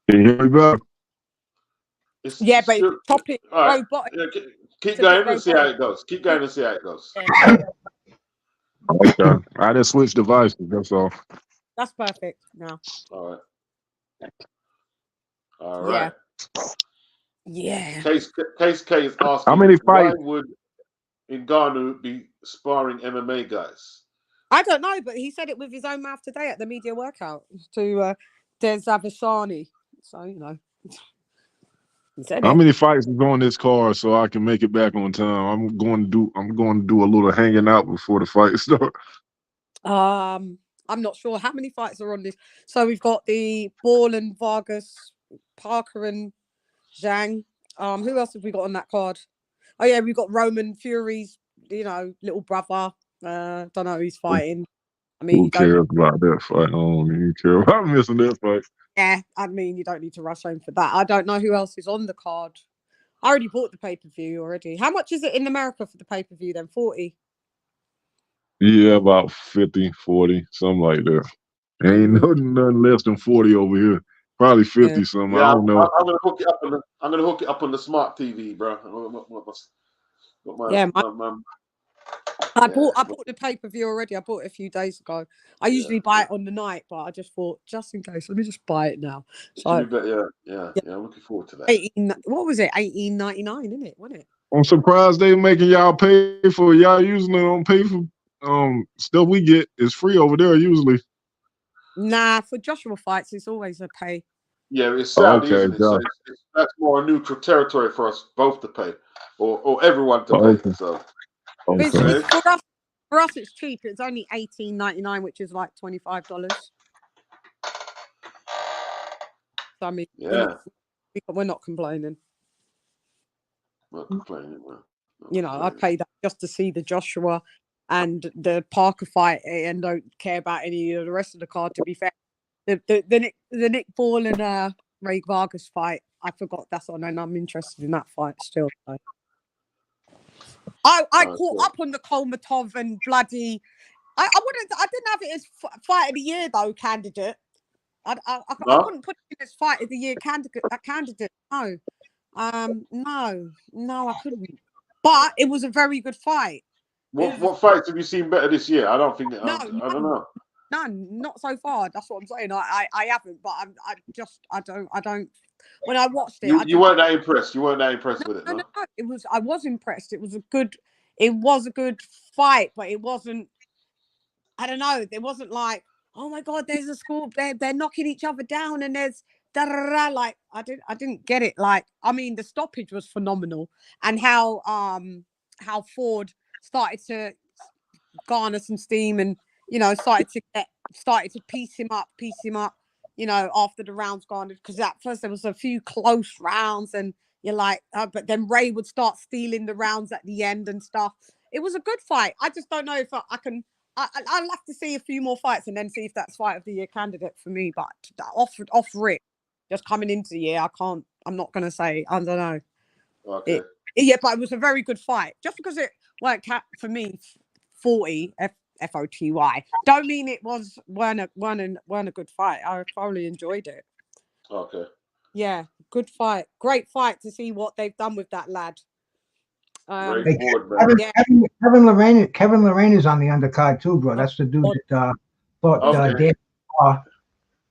Can you hear me back? Yeah, but topic robotic. Yeah, keep going and see how it goes. Okay. I just switched devices, that's all. That's perfect now. All right. Yeah. Case K is asking, how many fights? Why would Ngannou be sparring MMA guys? I don't know, but he said it with his own mouth today at the media workout to Des Avashani. So, you know. How many fights is on this card so I can make it back on time? I'm going to do a little hanging out before the fight starts. I'm not sure how many fights are on this. So we've got the Ball and Vargas, Parker and Zhang. Who else have we got on that card? Oh yeah, we've got Roman Fury's, little brother. Don't know who's fighting. I mean, who cares about that fight? I don't even care about missing that fight. Yeah, I mean, you don't need to rush home for that. I don't know who else is on the card. I already bought the pay-per-view already. How much is it in America for the pay-per-view then? 40? Yeah, about 50, 40, something like that. Ain't nothing less than 40 over here. Probably 50 something. Yeah, I don't know. I'm gonna hook it up on the smart TV, bro. I bought the pay-per-view already. I bought it a few days ago. I usually buy it on the night, but I just thought, just in case, let me just buy it now. So I'm looking forward to that. What was it? $18.99, isn't it? Wasn't it? I'm surprised they making y'all pay for y'all usually don't pay for stuff we get. It's free over there usually. Nah, for Joshua fights, it's always a pay. Yeah, it's Saudi, isn't it? So that's more a neutral territory for us both to pay, or everyone to pay. So. Okay. For us, it's cheap. It's only $18.99, which is like $25. So I mean, we're not complaining. Not complaining, man. I paid that just to see the Joshua and the Parker fight, and don't care about any of the rest of the card. To be fair, the Nick Ball and Ray Vargas fight, I forgot that's on, and I'm interested in that fight still. So. I caught up on the Kolmatov and bloody. I didn't have it as fight of the year though, candidate. I couldn't put it as fight of the year candidate. No, no, I couldn't. But it was a very good fight. What fights have you seen better this year? I don't think. I don't know. None, not so far. That's what I'm saying. I haven't, but I don't. When I watched it, you weren't that impressed. You weren't that impressed with it. No. I was impressed. It was a good fight, but it wasn't. I don't know. It wasn't like, oh my God, there's a score. They're knocking each other down, and there's da-da-da-da. Like I didn't get it. Like, I mean, the stoppage was phenomenal, and how Ford started to garner some steam, and started to piece him up. you know, after the rounds gone, because at first there was a few close rounds, and you're like, but then Ray would start stealing the rounds at the end and stuff. It was a good fight. I just don't know if I can. I'll have to see a few more fights and then see if that's fight of the year candidate for me. But off rip, just coming into the year, I can't. I'm not gonna say. I don't know. Okay. Yeah, but it was a very good fight. Just because it weren't for me 40 FOTY don't mean it weren't a good fight. I thoroughly enjoyed it. Okay. Yeah, good fight. Great fight to see what they've done with that lad. Great board, man. Kevin Lorraine is on the undercard too, bro. That's the dude that fought Dave.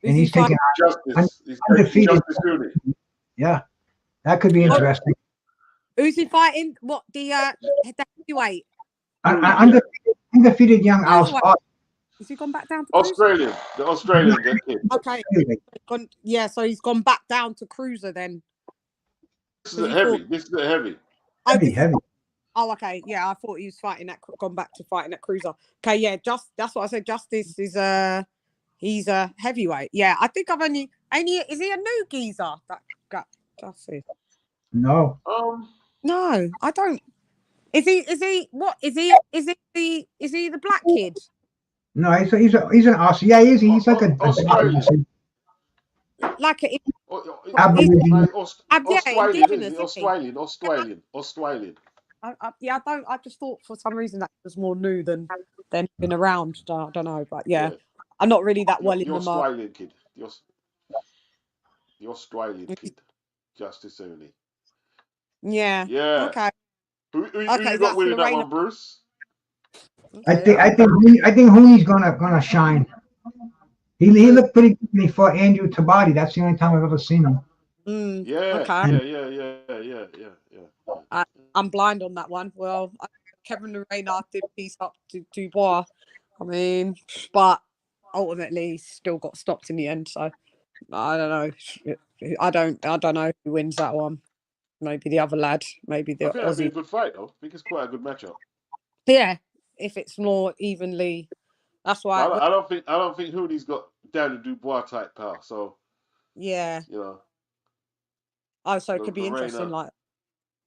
And he's taking Justice. He's undefeated. Justice. Yeah, that could be interesting. Who's he fighting? What the heavyweight? Undefeated young Austin. Has he gone back down to Australian? The Australian kid. Okay. Yeah, so he's gone back down to cruiser then. This is a heavy. This is a heavy. Heavy. Oh, okay. Yeah, I thought he was fighting that. Gone back to fighting at cruiser. Okay, yeah. That's what I said. Justice is he's a heavyweight. Yeah, I think I've only is he a new geezer that got Justice? No. No, I don't. Is he what? Is he the black kid? No, he's an Aussie. Yeah, he's like a Australian. Like a Australian. Yeah, I just thought for some reason that was more new than been around. I don't know, but yeah. I'm not really that well in the market. Australian kid. The Australian kid. Justice only. Yeah. Yeah. Okay. Who you got winning that one, Bruce? Okay. I think Haney's gonna shine. He looked pretty good when he fought Andrew Tabati. That's the only time I've ever seen him. Yeah. I'm blind on that one. Well, Kevin Lorraine did piece up to Dubois. I mean, but ultimately still got stopped in the end. So I don't know. I don't know who wins that one. Maybe the other lad. Maybe the I think Aussie. that'd be a good fight, though. I think it's quite a good matchup. Yeah, if it's more evenly. That's why I don't think Hooney's got Daniel Dubois type power. So yeah, you know. Oh, so it could be interesting. Like,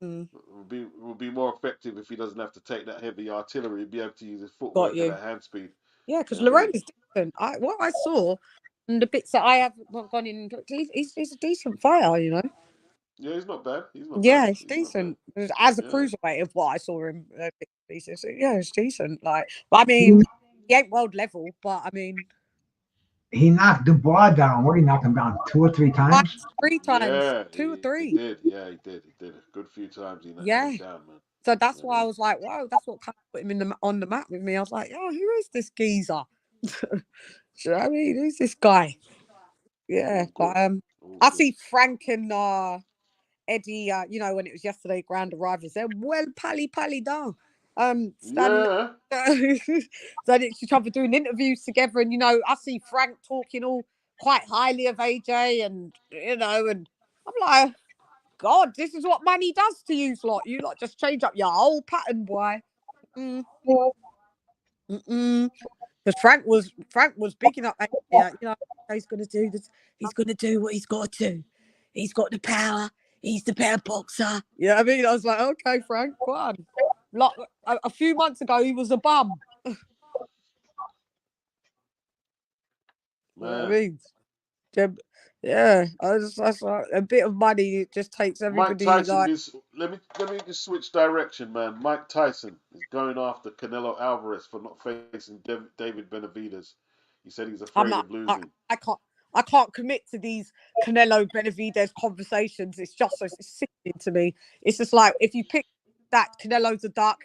will be more effective if he doesn't have to take that heavy artillery. Be able to use his footwork and that hand speed. Yeah, because Lorraine is decent. What I saw and the bits that I have gone in, he's a decent fighter, you know. Yeah, he's not bad. He's decent. As a cruiserweight of what I saw him pieces. Yeah, it's decent. Like, but I mean, he ain't world level, but I mean, he knocked Dubois down. What did he knock him down? 2 or 3 times? 3 times. Yeah, 2 or 3. He did. Yeah, he did. A good few times he knocked him down, man. So that's why I was like, wow, that's what kind of put him on the map with me. I was like, oh, who is this geezer? You know what I mean? Who's this guy? Yeah, but I see Frank and Eddie, you know, when it was yesterday, Grand Arrivals, they're well pally down. So it's each other doing interviews together, and you know, I see Frank talking all quite highly of AJ, and you know, and I'm like, God, this is what money does to you lot. You lot just change up your whole pattern, boy. Because Frank was bigging up AJ, you know, he's gonna do this, he's gonna do what he's got to do. He's got the power. He's the better boxer. You know what I mean? I was like, okay, Frank, go on. Like, a few months ago, he was a bum. You know what I mean? Yeah, that's like a bit of money. It just takes everybody. Mike Tyson let me just switch direction, man. Mike Tyson is going after Canelo Alvarez for not facing David Benavidez. He said he's afraid of losing. I can't commit to these Canelo Benavidez conversations. It's just so sickening to me. It's just like, if you pick that Canelo's a duck,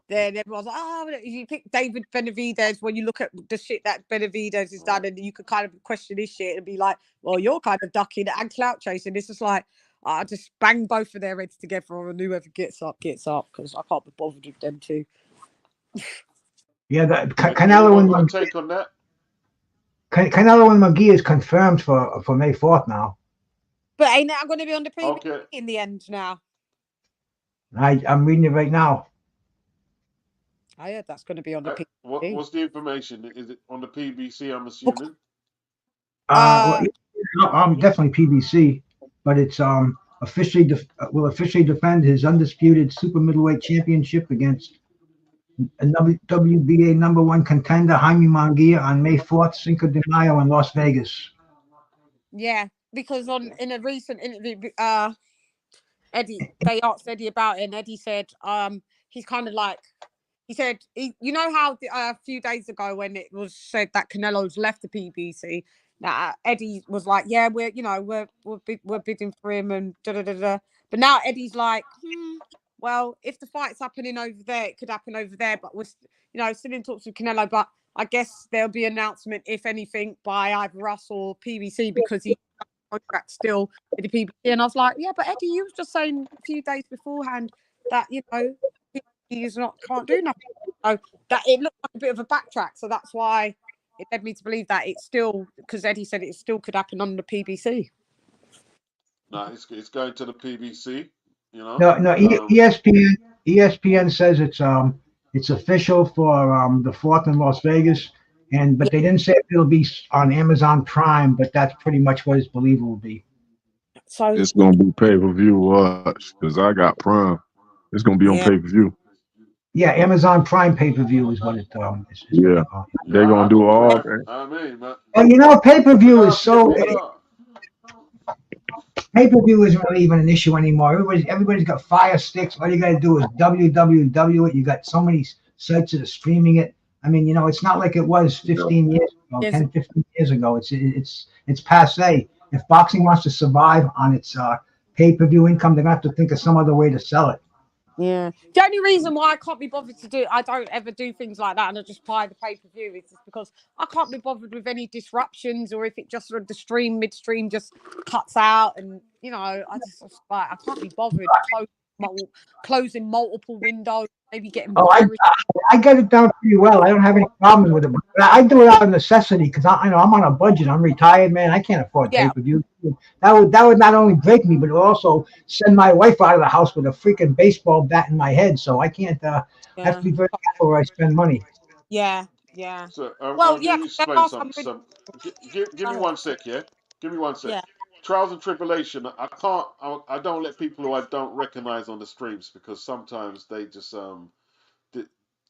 then everyone's like, oh, if you pick David Benavidez, when you look at the shit that Benavidez has done, and you could kind of question his shit and be like, well, you're kind of ducking and clout chasing. It's just like, I just bang both of their heads together, and whoever gets up, because I can't be bothered with them too. Yeah, Canelo and take on that. Canelo and McGee is confirmed for May 4th now. But ain't that going to be on the PBC in the end now? I'm reading it right now. I heard that's going to be on the PBC. What's the information? Is it on the PBC, I'm assuming? Definitely PBC, but it's officially will officially defend his undisputed super middleweight championship against a WBA #1 contender Jaime Munguia on May 4th, Cinco de Mayo in Las Vegas. Yeah, because in a recent interview, Eddie, they asked Eddie about it, and Eddie said, he's kind of like, he said, you know how a few days ago when it was said that Canelo's left the PBC, that Eddie was like, yeah, we're bidding for him and da da da da. But now Eddie's like, well, if the fight's happening over there, it could happen over there. But we're, still in talks with Canelo. But I guess there'll be an announcement, if anything, by either us or PBC because he contract still with the PBC. And I was like, yeah, but Eddie, you was just saying a few days beforehand that he's can't do nothing. So that it looked like a bit of a backtrack. So that's why it led me to believe that it's still, because Eddie said it still could happen on the PBC. No, it's going to the PBC. No, ESPN says it's official for the 4th in Las Vegas, but they didn't say if it'll be on Amazon Prime, but that's pretty much what it's believed will be. So it's gonna be pay-per-view watch because I got Prime. It's gonna be on pay-per-view. Yeah, Amazon Prime pay-per-view is what it is. Yeah, they're gonna do all that. I mean, but pay-per-view is so. Pay-per-view isn't really even an issue anymore. Everybody's got Fire Sticks. All you got to do is www it. You got so many sites that are streaming it. I mean, it's not like it was 15 years ago, 10, 15 years ago. It's passe. If boxing wants to survive on its pay-per-view income, they're going to have to think of some other way to sell it. Yeah. The only reason why I can't be bothered to do, I don't ever do things like that and I just buy the pay-per-view is just because I can't be bothered with any disruptions or if it just sort of the midstream just cuts out and, I just like, I can't be bothered closing multiple windows, maybe getting I get it down pretty well. I don't have any problems with it. But I do it out of necessity because I'm on a budget. I'm retired, man. I can't afford pay-per-view. That would not only break me, but it would also send my wife out of the house with a freaking baseball bat in my head. So I can't. I have to be very careful where I spend money. Yeah. So I'll explain something. Give me 1 sec, yeah. Give me 1 sec. Yeah. Trials and tribulation. I don't let people who I don't recognize on the streams because sometimes they just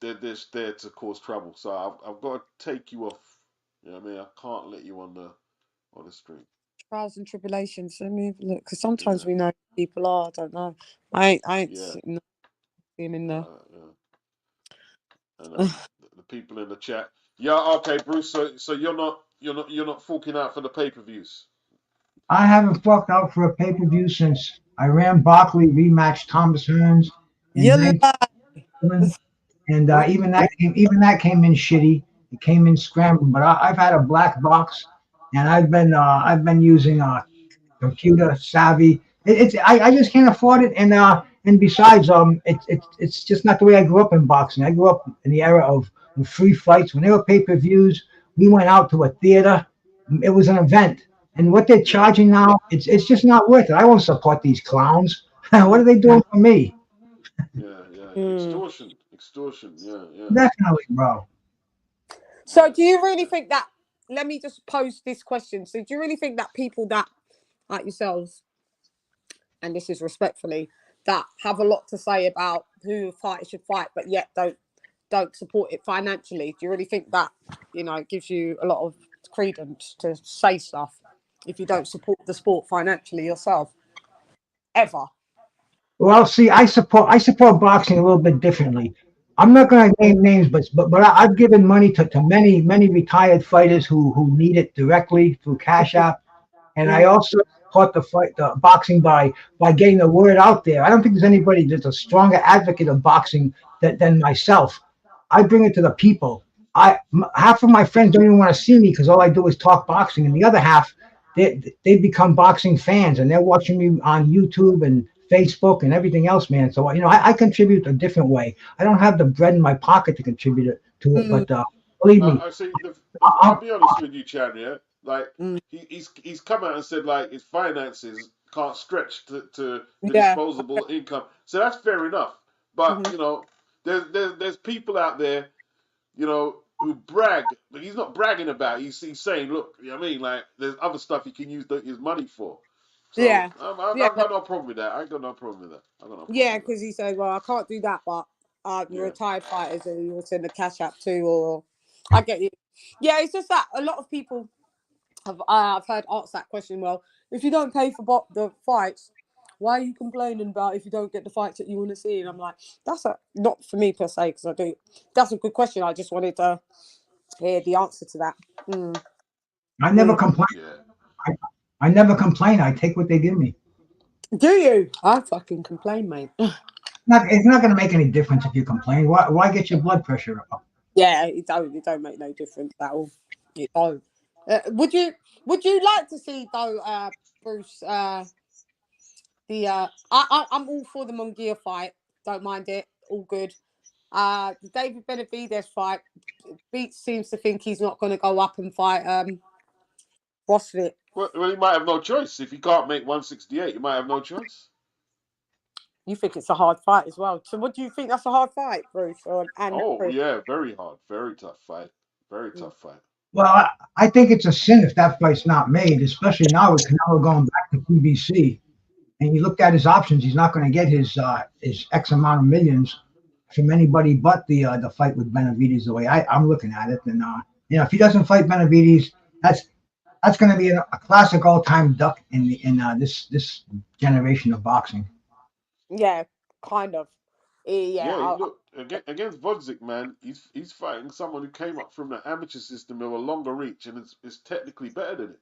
they're just there to cause trouble. So I've got to take you off. You know what I mean? I can't let you on the stream. Trials and tribulations. Let me look because sometimes we know who people are. I don't know. I ain't seen them in there. And the people in the chat. Yeah, okay, Bruce. So you're not forking out for the pay-per-views. I haven't forked out for a pay-per-view since Iran Barkley rematched Thomas Hearns. And even that came in shitty. It came in scrambled. But I've had a black box, and I've been using computer savvy. I just can't afford it. And besides, it's just not the way I grew up in boxing. I grew up in the era of free fights. When they were pay-per-views, we went out to a theater. It was an event. And what they're charging now, it's just not worth it. I won't support these clowns. What are they doing for me? Extortion. Yeah. Definitely, bro. So do you really think that, let me just pose this question. So do you really think that people that, like yourselves, and this is respectfully, that have a lot to say about who a fighter should fight, but yet don't support it financially, do you really think that, it gives you a lot of credence to say stuff if you don't support the sport financially yourself? Ever? Well, see, I support boxing a little bit differently. I'm not going to name names, but I've given money to many retired fighters who need it directly through Cash App, and I also support the boxing by getting the word out there. I don't think there's anybody that's a stronger advocate of boxing than myself. I bring it to the people. Half of my friends don't even want to see me because all I do is talk boxing, and the other half they become boxing fans and they're watching me on YouTube and Facebook and everything else, man. So I contribute a different way. I don't have the bread in my pocket to contribute to it, but believe me. I'll be honest with you, Chan. Yeah, like he's come out and said like his finances can't stretch to the disposable income. So that's fair enough. But there's people out there, who brag, but he's not bragging about it. He's saying, look, you know what I mean? Like, there's other stuff he can use his money for. So I've got no problem with that. I ain't got no problem with that. I got no problem with because he said, well, I can't do that, but retired fighters and you'll send the cash app too, or I get you. Yeah, it's just that a lot of people have I've heard ask that question. Well, if you don't pay for the fights, why are you complaining about if you don't get the fights that you want to see? And I'm like, that's not for me per se, because I do. That's a good question. I just wanted to hear the answer to that. I never complain. Yeah. I never complain. I take what they give me. Do you? I fucking complain, mate. It's not going to make any difference if you complain. Why get your blood pressure up? Yeah, it don't make no difference at all. It don't. Would you like to see though, Bruce? I'm all for the Munguia fight. Don't mind it. All good. The David Benavidez fight. Beats seems to think he's not going to go up and fight CrossFit. Well, he might have no choice. If he can't make 168, he might have no choice. You think it's a hard fight as well. So what do you think? That's a hard fight, Bruce? Yeah, very hard. Very tough fight. Very tough fight. Well, I think it's a sin if that fight's not made, especially now with Canelo going back to PBC. And you looked at his options; he's not going to get his X amount of millions from anybody but the fight with Benavidez. The way I'm looking at it, and if he doesn't fight Benavidez, that's going to be a classic all-time duck in this generation of boxing. Yeah, kind of. Look, against Vodzik, man, he's fighting someone who came up from the amateur system with a longer reach and is technically better than it.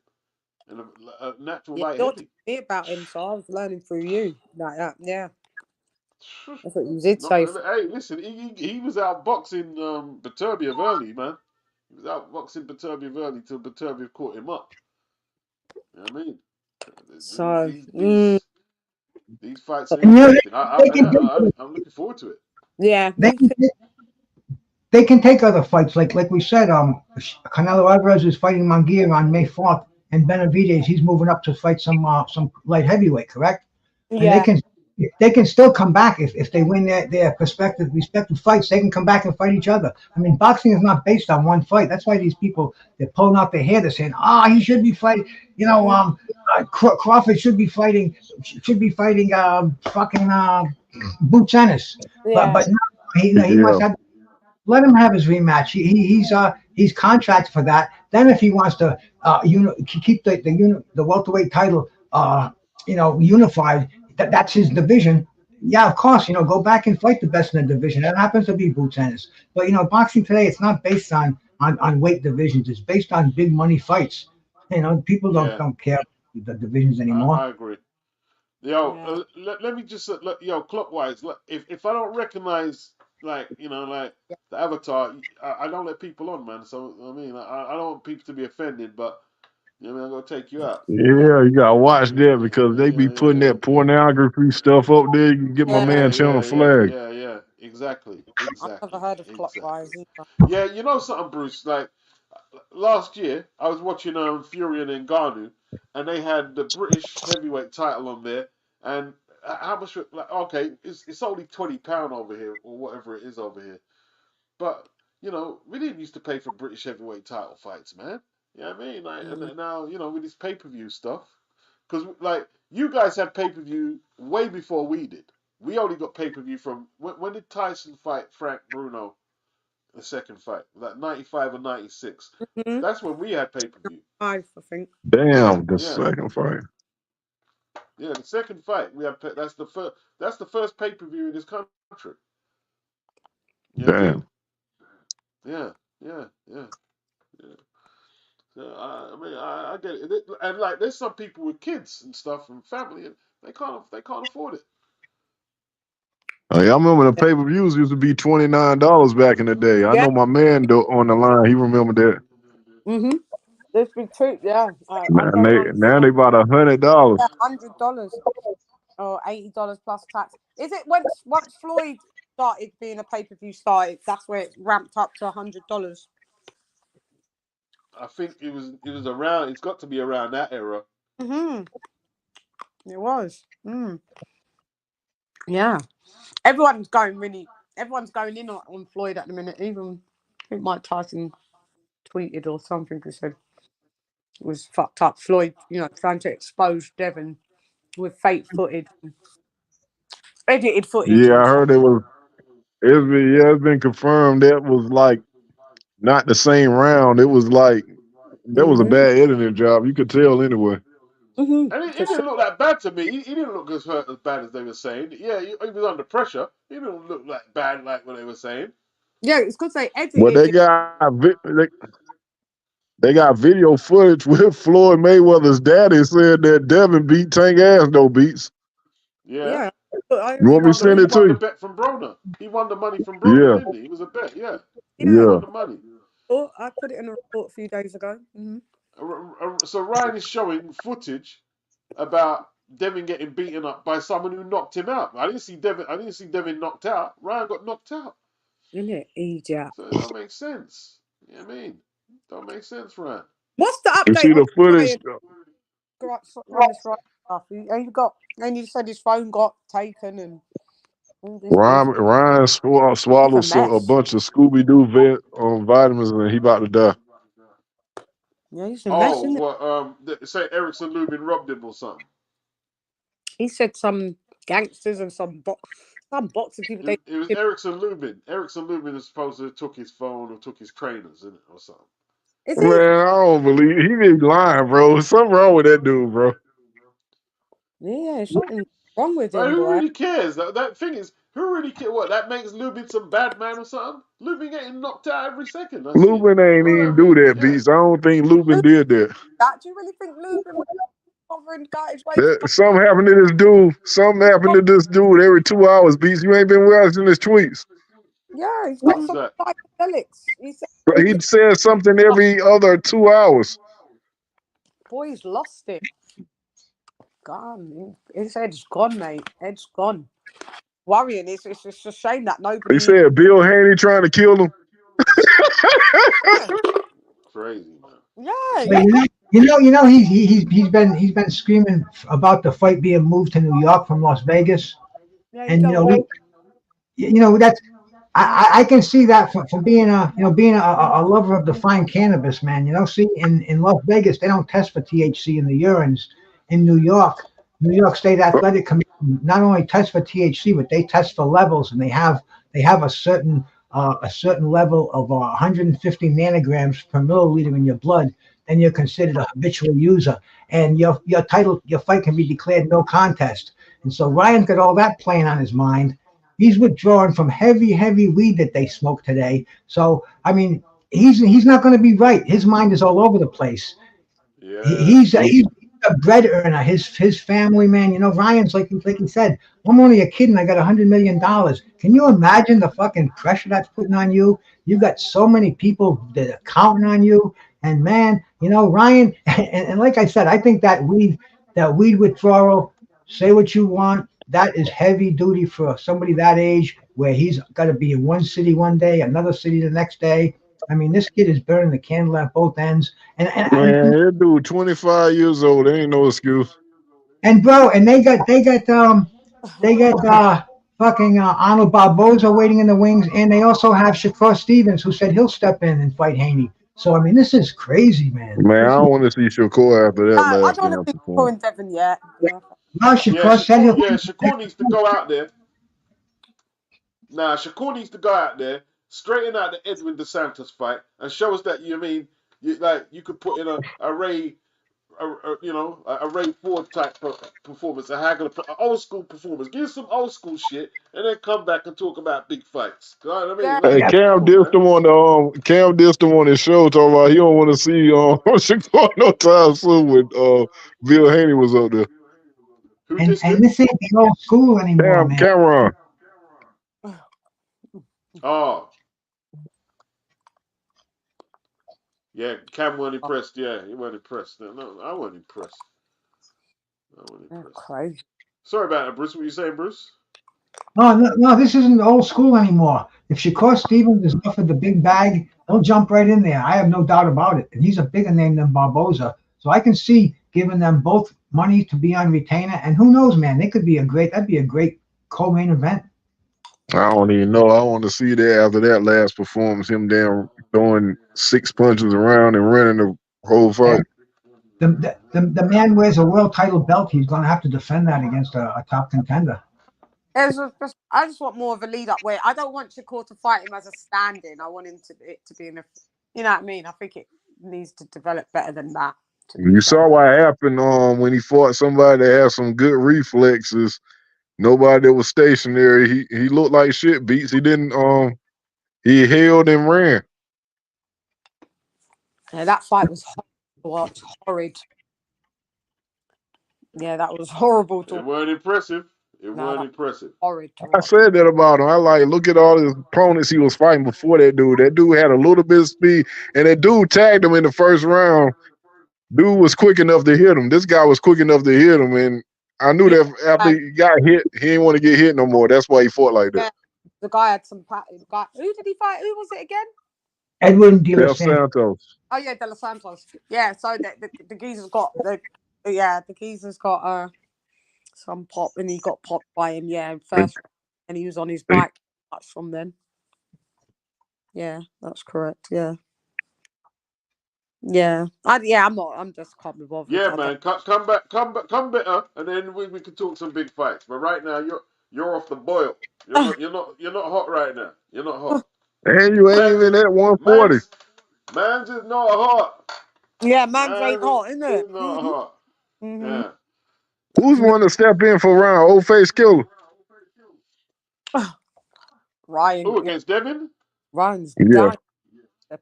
And a natural light heavy. Me about him, so I was learning through you like that. Yeah, that's what you did say. Hey, listen, he was out boxing Beterbiev early, man. He was out boxing Beterbiev early till Beterbiev caught him up. You know what I mean? So these fights are interesting. I'm looking forward to it. Yeah, they can take other fights, like we said. Canelo Alvarez is fighting Munguia on May 4th, and Benavidez he's moving up to fight some light heavyweight, correct? Yeah. And they can still come back if they win their respective fights. They can come back and fight each other. I mean, boxing is not based on one fight. That's why these people, they're pulling out their hair. They're saying, he should be fighting. Crawford should be fighting. Fucking Boots Ennis. Yeah. But no, he must have. Let him have his rematch. He's contracted for that. Then if he wants to keep the welterweight title unified, that's his division. Yeah, of course, go back and fight the best in the division. That happens to be Boots Ennis. But boxing today, it's not based on weight divisions. It's based on big money fights. People don't care the divisions anymore. I agree. Let me just clockwise. If I don't recognize the avatar, I don't let people on, man. So I mean, I don't want people to be offended, but I'm gonna take you out. Yeah, you gotta watch that because they be putting that pornography stuff up there. You can get my man channel flag. Yeah, exactly. I've never heard of clockwise. Yeah, you know something, Bruce? Like last year, I was watching Fury and Ngannou, and they had the British heavyweight title on there, and how much? Okay, it's only £20 over here or whatever it is over here, but we didn't used to pay for British heavyweight title fights, man. You know what I mean? And now with this pay-per-view stuff, because you guys had pay-per-view way before we did. We only got pay-per-view from when did Tyson fight Frank Bruno? The second fight, 95 or 96. Mm-hmm. That's when we had pay-per-view. I think. Damn, the second fight. Yeah, the second fight we had. That's the first pay-per-view in this country. Damn. Yeah. So, I mean, I get it, and there's some people with kids and stuff and family, and they can't afford it. I remember the pay-per-views used to be $29 back in the day. I know my man on the line. He remembered that. Mm-hmm. This big treat, yeah. Now they about $100. $100 or $80 plus tax. Is it once Floyd started being a pay-per-view started? That's where it ramped up to $100. I think it was around. It's got to be around that era. Mm-hmm. It was. Yeah. Everyone's going in on Floyd at the minute. Even think Mike Tyson tweeted or something and said it was fucked up. Floyd, trying to expose Devon with fake footage, edited footage Yeah, I and stuff. heard it was. It's been confirmed that was like not the same round. It was like that was a bad editing job. You could tell anyway. Mm-hmm. And he didn't look that bad to me. He didn't look as hurt as bad as they were saying. Yeah, he was under pressure. He didn't look like bad like what they were saying. Yeah, it's because they But edited it. they got video footage with Floyd Mayweather's daddy said that Devin beat Tank ass no beats. Yeah. Yeah. But I You only want me to got send He it to won the you? bet from Broner. He won the money from Broner, Yeah, didn't he? It was a bet, yeah. He yeah. yeah. won the money. Oh, I put it in a report a few days ago. Mm-hmm. So Ryan is showing footage about Devin getting beaten up by someone who knocked him out. I didn't see Devin knocked out. Ryan got knocked out. Isn't it idiot? So it don't make sense. You know what I mean? Don't make sense, Ryan. What's the You see update on the footage? Ryan's right stuff? And you said his phone got taken and all this bullshit. Ryan He's a swallowed a mess. bunch of Scooby Doo vitamins and he about to die. Yeah, he's a mess, Oh, isn't it? what? Say Erickson Lubin robbed him or something. He said some gangsters and some boxing people. It was Erickson Lubin. Erickson Lubin is supposed to have took his phone or took his trainers in it or something. Is Man, he? I don't believe he be lying, bro. Something wrong with that dude, bro. Yeah, something wrong with But him, who boy. really cares? That thing is, who really cares? What, that makes Lubin some bad man or something? Lubin getting knocked out every second. I see. Lubin ain't Well, I even do mean, that, yeah. Beats. I don't think Lubin did that. Do you really think Lubin was covering guy's way to Something happened to this dude. Something happened to this dude every 2 hours, Beats. You ain't been watching his tweets. Yeah, he's got Who's some that? psychedelics. He said, He said something every other 2 hours. boy's lost it. Gone. His head's gone, mate. Head's gone. Worrying. It's a shame that He nobody. said Bill Haney trying to kill him. Crazy, man. Yeah, But he's been screaming about the fight being moved to New York from Las Vegas, yeah. and that's I can see that for being a lover of the fine cannabis, man. See in Las Vegas they don't test for THC in the urines. In New York State Athletic Commission not only tests for THC but they test for levels, and they have a certain level of 150 nanograms per milliliter in your blood, then you're considered a habitual user, and your fight can be declared no contest. And so Ryan's got all that playing on his mind. He's withdrawing from heavy weed that they smoke today. So I mean, he's not going to be right. His mind is all over the place. Yeah. He's a bread earner. His family, man. Ryan's like he said, I'm only a kid and I got $100 million. Can you imagine the fucking pressure that's putting on you? You got so many people that are counting on you. And man, Ryan, and like I said, I think that weed withdrawal, say what you want, that is heavy duty for somebody that age, where he's got to be in one city one day, another city the next day. I mean, this kid is burning the candle at both ends. And Man, that dude 25 years old. There ain't no excuse. And bro, and they got fucking Arnold Barboza waiting in the wings, and they also have Shakur Stevens, who said he'll step in and fight Haney. So I mean, this is crazy, man. Man, I don't want to see Shakur after that I last don't damn want to be performance. pouring Devon yet. Now Shakur said Shakur needs to go out there. Nah, Shakur needs to go out there, straighten out the Edwin DeSantis fight, and show us that you could put in a Ray 4 type performance, an old school performance. Give us some old school shit, and then come back and talk about big fights. You know what I mean? Yeah. Hey, Cam dissed him on his show, talking about he don't want to see Shakur no time soon when Bill Haney was up there. Who and dissed him? this ain't the old school anymore, man. Cameron. Oh. Yeah, Cam wasn't impressed. Yeah, he wasn't impressed. No, I wasn't impressed. Crazy. Sorry about that, Bruce. What were you saying, Bruce? No, this isn't old school anymore. If Shakur Stevens is offered the big bag, he'll jump right in there. I have no doubt about it. And he's a bigger name than Barboza. So I can see giving them both money to be on retainer. And who knows, man, that'd be a great co-main event. I don't even know. I want to see that after that last performance. Him down throwing 6 punches around and running the whole fight. The man wears a world title belt. He's going to have to defend that against a top contender. I just want more of a lead up where I don't want Shakur to fight him as a stand-in. I want him to be in a, you know what I mean? I think it needs to develop better than that. You saw what happened when he fought somebody that had some good reflexes. Nobody that was stationary. He looked like shit beats. He didn't he held and ran. Yeah, that fight was horrid. Yeah, that was horrible. It weren't impressive. It No, weren't that impressive. horrid. I said that about him. I like look at all his opponents he was fighting before that dude. That dude had a little bit of speed, and that dude tagged him in the first round. Dude was quick enough to hit him. This guy was quick enough to hit him, and I knew that after he got hit, he didn't want to get hit no more. That's why he fought like that. Yeah, the guy had some. Who did he fight? Who was it again? Edwin De Del Los Santos. Santos. Oh yeah, De Los Santos. Yeah, so the geezer's got the geezer's got some pop, and he got popped by him. Yeah, first, and he was on his bike. That's from then. Yeah, that's correct. Yeah. Yeah, I'm not. I'm just can't be bothered. Yeah, man, come better, and then we can talk some big fights. But right now, you're off the boil. You're not hot right now. You're not hot. And you ain't even at 140. Man's just not hot. Yeah, man's ain't hot, isn't it? Not hot. Mm-hmm. Yeah. Who's one to step in for round? Old face killer. Ryan. Who against Devin? Ryan's Yeah. dying.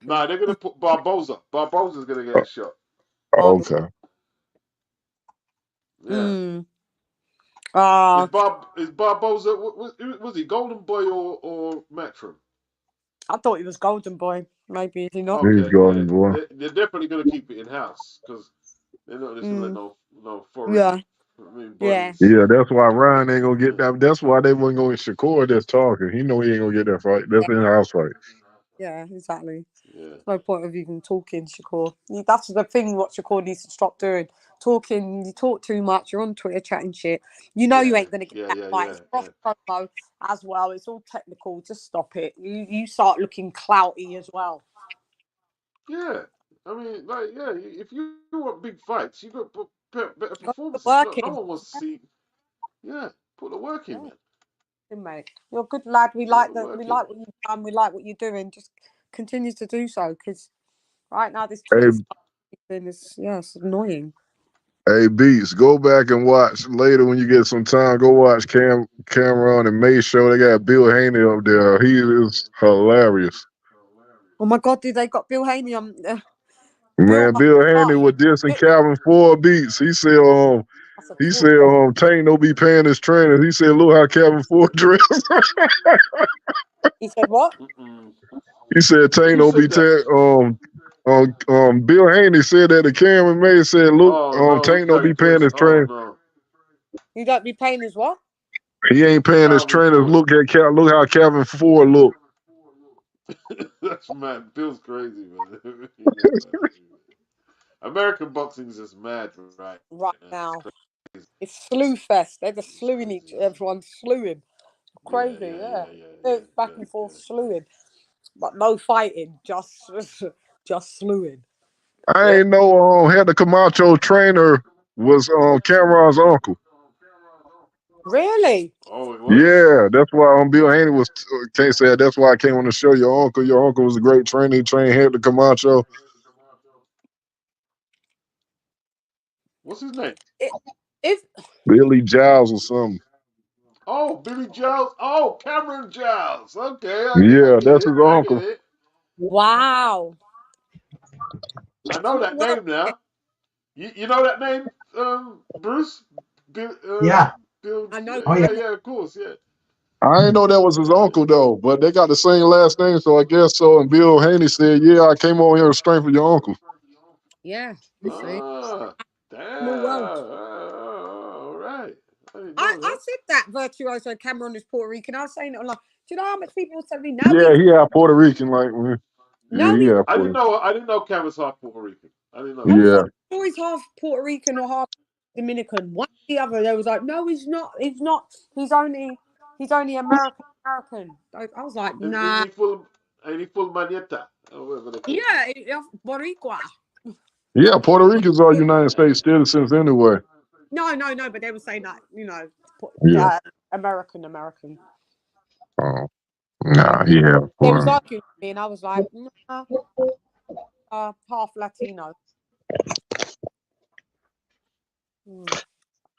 Nah, they're gonna put Barboza. Barboza's gonna get a shot. Oh, okay. Yeah. Is Barboza? Was he Golden Boy or Matchroom? I thought he was Golden Boy. Maybe is he not? He's Golden Boy. They're definitely gonna keep it in house because they're not just gonna let no foreign. Yeah. Yeah. Yeah, that's why Ryan ain't gonna get that. That's why they wasn't going to Shakur that's talking. He know he ain't gonna get that fight. That's in house fight. Yeah, exactly. Yeah. There's no point of even talking, Shakur. That's the thing what Shakur needs to stop doing. Talking, you talk too much, you're on Twitter chatting shit. You know you ain't gonna get that fight. It's cross promo as well. It's all technical. Just stop it. You start looking clouty as well. Yeah. I mean, if you want big fights, you got better performances. No one wants to see. Yeah, put the work in, man. Mate, you're a good lad. We like that. We like what you've done. We like what you're doing. Just continue to do so, because right now this Twitter thing is it's annoying. Hey, Beats, go back and watch later when you get some time. Go watch Cameron and May show. They got Bill Haney up there. He is hilarious. Oh my God, did they got Bill Haney on? Man, Bill Haney was dissing Calvin Ford Beats. He said, Tank no be paying his trainers. He said, look how Calvin Ford dressed. He said what? He said Tank no be Bill Haney said that to Cameron May said, look, Tank no be paying his trainers. No. You don't be paying his what? He ain't paying his trainers. Look how Calvin Ford look. That's mad. Bill's crazy, man. American boxing is just mad right now. It's slew fest. They're just slewing everyone's slewing. Crazy, yeah. It's back and forth slewing. But no fighting, just slewing. I ain't know Hector Camacho trainer was Cameron's uncle. Really? Oh, it was? Yeah, that's why Bill Haney was can't say that's why I came on the show. Your uncle was a great trainer. He trained Hector Camacho. What's his name? Billy Giles or something. Oh, Billy Giles. Oh, Cameron Giles. Okay. That's his uncle. Wow. I know that name now. You know that name, Bruce? Yeah. Bill, I know. Yeah, of course, yeah. I didn't know that was his uncle though, but they got the same last name, so I guess so. And Bill Haney said, "Yeah, I came on here to strength for your uncle." Yeah. Damn. All right. I said that Virtuoso Cameron is Puerto Rican. I was saying it online. Do you know how much people said me? Yeah, he had Puerto Rican like. I didn't know Cameron's half Puerto Rican. I didn't know. Yeah. He's half Puerto Rican or half Dominican. One or the other. They was like, no, he's not. He's not. He's only American American. I was like, Isn't nah. he full Manieta? Or whatever they call it. Yeah, Boricua. Yeah, Puerto Ricans are United States citizens anyway. No, but they were saying that, Yeah. American. Oh, nah, he had They was fun. arguing with me, and I was like, nah, half Latino.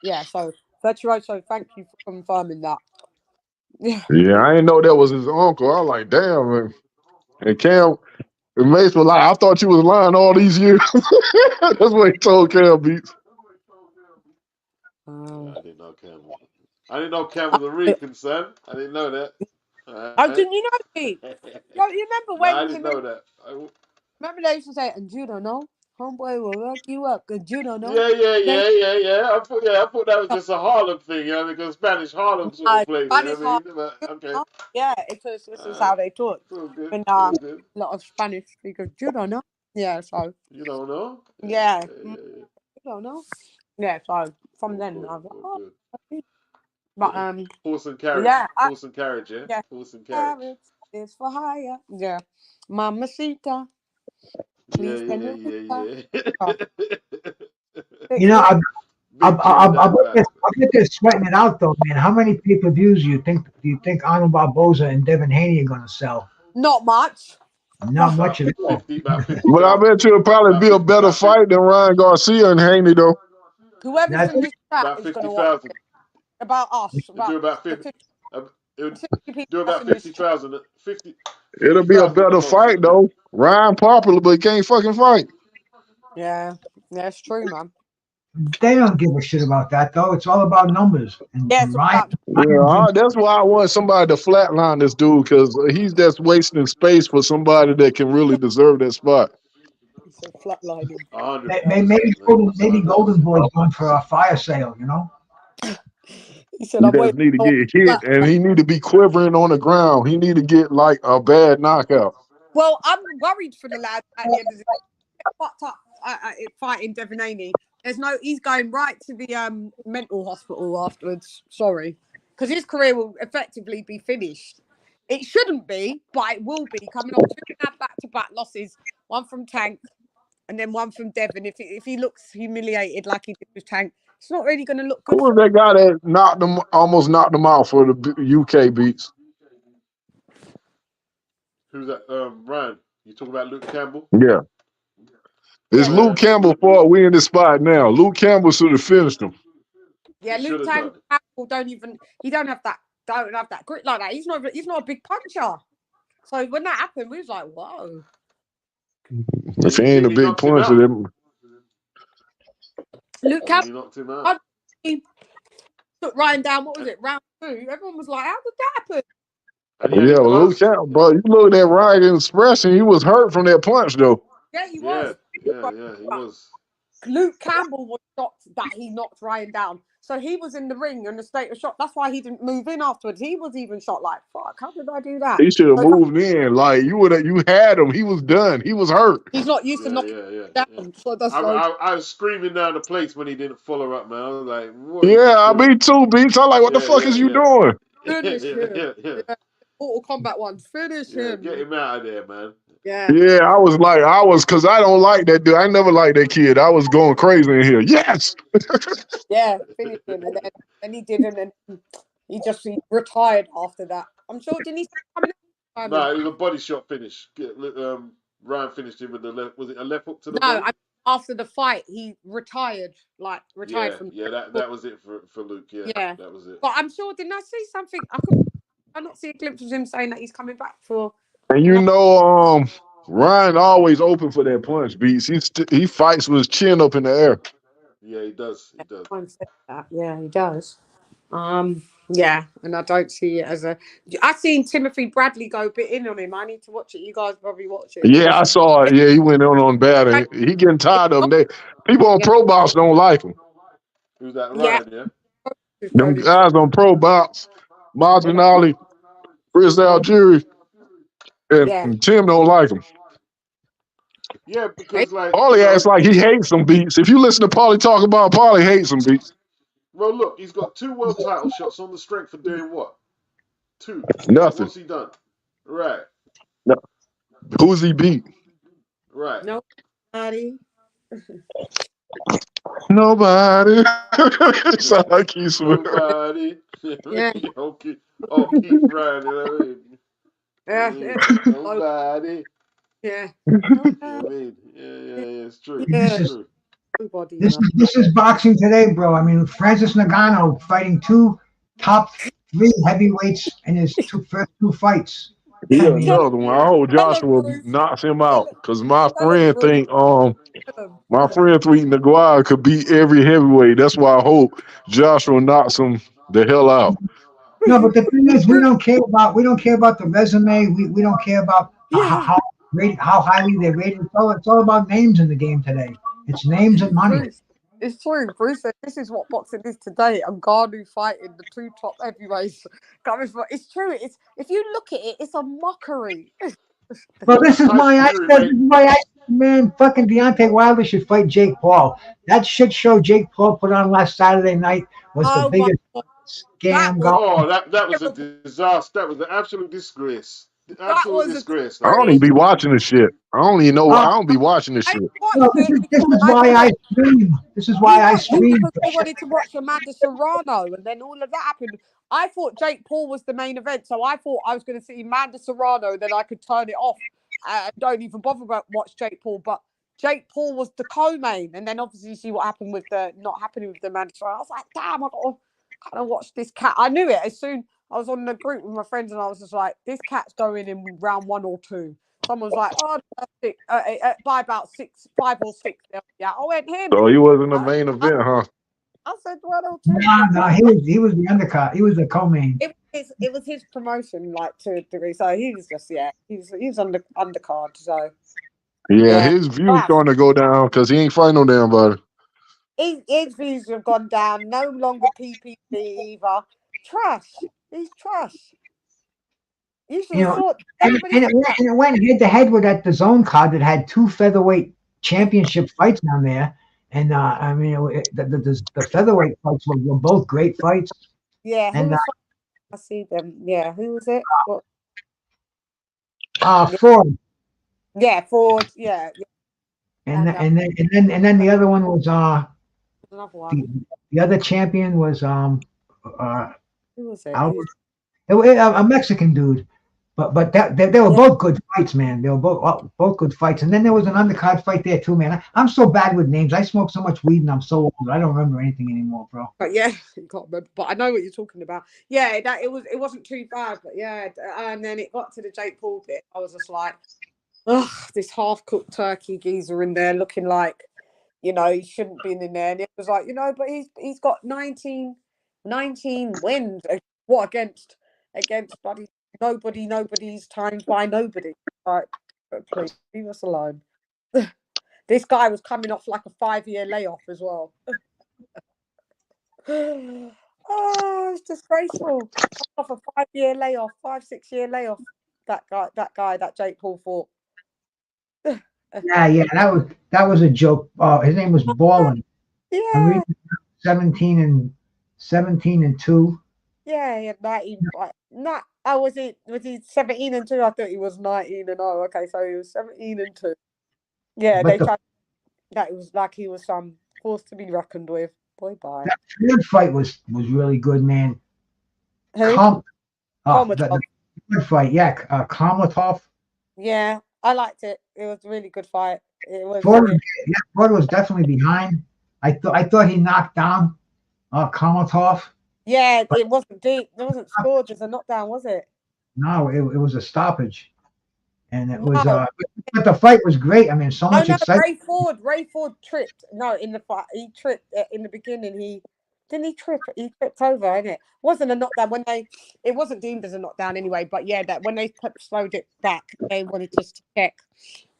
Yeah, so Virtuoso, thank you for confirming that. Yeah. Yeah, I didn't know that was his uncle. I was like, damn, man. And Cam, it makes me like, I thought you was lying all these years. That's what he told Cam Beats. I didn't know Cam. I didn't know Cam was a Rican, son. I didn't know that. Oh, didn't you know me? You remember when I didn't know that. Remember they used to say, and you don't know? Homeboy will lock you up because you don't know. Yeah. I thought that was just a Harlem thing, because Spanish Harlem sort of flavor. Spanish Okay. Yeah, this is how they talk. Good. And a lot of Spanish speakers, you don't know? Yeah, so. You don't know? Yeah. You don't know? Yeah, so from then I was like, good. But horse and carriage. Yeah, horse and carriage, yeah? Yeah. Horse and carriage. Carriage is for hire. Yeah. Mamacita. Please I bet they're sweating it out though, man. How many pay-per-views do you think Arnold Barboza and Devin Haney are gonna sell? Not much. Not much at all. 50, but I bet you it'll probably be a better fight than Ryan Garcia and Haney though. Whoever's in this chat is going to watch it. About us. Do about 50. Do about 50,000. 50. It'll be a better fight though. Ryan popular, but he can't fucking fight. Yeah, that's true, man. They don't give a shit about that though. It's all about numbers. And Ryan, that's why I want somebody to flatline this dude, because he's just wasting space for somebody that can really deserve that spot. So flatlining. Maybe Golden Boy's going for a fire sale, He just need to get hit, and he need to be quivering on the ground. He need to get like a bad knockout. Well, I'm worried for the lad at the end of the day. Fucked up fighting Devin Haney. He's going right to the mental hospital afterwards. Sorry, because his career will effectively be finished. It shouldn't be, but it will be. Coming off 2 back-to-back losses, one from Tank, and then one from Devin. If he looks humiliated like he did with Tank, it's not really going to look good. Who was that guy that almost knocked him out for the UK beats? Who's that? Ryan, you talking about Luke Campbell? Yeah. It's Luke Campbell for we in this spot now. Luke Campbell should have finished him. Yeah, Luke Campbell don't have that grit like that. He's not a big puncher. So when that happened, we was like, whoa. If he ain't a big puncher, then Luke Campbell took Ryan down. What was it? Round 2. Everyone was like, how did that happen? Yeah, Luke Campbell, bro. You look at that Ryan expression. He was hurt from that punch, though. Yeah, he was. Yeah, he was. Luke Campbell was shocked that he knocked Ryan down. So he was in the ring in a state of shock. That's why he didn't move in afterwards. He was even shocked, like, fuck, how did I do that? He should have moved in. Like, you had him. He was done. He was hurt. He's not used to knocking down. So that's I was screaming down the place when he didn't follow up, man. I was like, what? Yeah, me too, Beats. I'm like, what the fuck is you doing? Finish him. Yeah. Mortal Kombat ones. Finish him. Get him out of there, man. Yeah. Yeah, because I don't like that dude. I never liked that kid. I was going crazy in here. Yes. Yeah, finish him, and then he didn't, and he retired after that. I'm sure. Didn't he? No, it was a body shot finish. Ryan finished him with the left. Was it a left hook to the body? No, after the fight, he retired. From. Yeah, that was it for Luke. Yeah, that was it. But I'm sure. Didn't I see something? I not see a glimpse of him saying that he's coming back for. And Ryan always open for that punch, Beats. He fights with his chin up in the air. Yeah, he does. Yeah, he does. Yeah, and I don't see it as a. I've seen Timothy Bradley go a bit in on him. I need to watch it. You guys probably watch it. Yeah, I saw it. Yeah, he went on bad. And he getting tired of him. People on Pro Box don't like him. Who's that? Ryan, yeah. Them guys on Pro Box, Martinelli, Chris Algieri. And Tim don't like him. Yeah, because Paulie acts like he hates some Beats. If you listen to Paulie talk about Paulie hates some Beats. Well, look, he's got 2 world title shots on the strength for doing what? 2. Nothing. What's he done? Right. No. Who's he beat? Right. Nobody. Nobody. Sound like he's Nobody. Yeah. Okay. Oh, keep Ryan. You know what I mean? Yeah. Nobody. Yeah. You know what I mean? Yeah. It's true. Yeah. It's true. Nobody. This is boxing today, bro. I mean, Francis Ngannou fighting 2 top 3 heavyweights in his first 2 fights. He I mean, another one. I hope Tell him, Joshua Bruce. knocks him out because my Tell him, friend Bruce. think Tell him. Ngannou could beat every heavyweight. That's why I hope Joshua knocks him the hell out. no, but the thing is, we don't care about the resume. We don't care about how highly they're rated. It's all about names in the game today. It's names and money. Bruce, it's true. Bruce said this is what boxing is today. Ngannou fighting the 2 top heavyweights. It's true. It's if you look at it, it's a mockery. Well, this is why I Fury, said, mate. man, fucking Deontay Wilder should fight Jake Paul. That shit show Jake Paul put on last Saturday night was the Oh my biggest God. scam was- going. Oh, that was a disaster. That was an absolute disgrace. Absolute disgrace. I don't even be watching this shit. I don't even know. I don't be watching this I shit. watched No, it this is why I stream. This is why I stream. because I wanted to watch Amanda Serrano, and then all of that happened. I thought Jake Paul was the main event, so I thought I was going to see Amanda Serrano, then I could turn it off and don't even bother about watch Jake Paul. But Jake Paul was the co-main, and then obviously you see what happened with the not happening with the Amanda Serrano. I was like, damn, I got to kind of watch this cat. I knew it as soon. I was on the group with my friends, and I was just like, this cat's going in round 1 or 2. Someone was like, oh, by about 5 or 6. Yeah, I went him. So he wasn't the main event, huh? I said 1 or 2. No, he was the undercard. He was the co-main. It was his promotion, like, to a degree. So he was just he's on the undercard. So Yeah, his views starting to go down because he ain't fighting no damn body. his views have gone down. No longer PPP either. Trash. He's trash. You should have thought. And it went head to head with the zone card that had 2 featherweight championship fights down there. And I mean, the featherweight fights were both great fights. Yeah, and I see them. Yeah, who was it? Ford. Yeah, Ford. Yeah. And then the other one was another one. The other champion was who was it? a Mexican dude. But they were both good fights, man. They were both good fights. And then there was an undercard fight there too, man. I'm so bad with names. I smoke so much weed and I'm so old. I don't remember anything anymore, bro. But yeah, you can't remember. But I know what you're talking about. Yeah, it wasn't too bad. But yeah, and then it got to the Jake Paul bit. I was just like, ugh, this half-cooked turkey geezer in there looking like, he shouldn't be in there. And it was like, but he's got 19 wins. What against buddy? Nobody's timed by nobody. Like, please leave us alone. This guy was coming off like a 5-year layoff as well. Oh, it's disgraceful. Off a 5-year layoff, 5-6-year layoff. That Jake Paul fought. Yeah, that was a joke. His name was Ballin. Yeah. I'm reading 17 and 2. Yeah, he had 19. Was he 17 and 2? I thought he was 19 and 0. Okay, so he was 17 and 2. Yeah, But they tried that. It was like he was some force to be reckoned with. Boy, bye. That third fight was really good, man. Who? The third fight, yeah, Komatov. Yeah, I liked it. It was a really good fight. It was. Ford was definitely behind. I thought he knocked down Komatov. Yeah, it wasn't deep. It wasn't scored as a knockdown, was it? No, it was a stoppage, and it was. But the fight was great. I mean, so much excitement. Ray Ford tripped. No, in the fight, he tripped in the beginning. He tripped. He tripped over, innit? It wasn't a knockdown it wasn't deemed as a knockdown anyway. But yeah, that when they slowed it back, they wanted just to check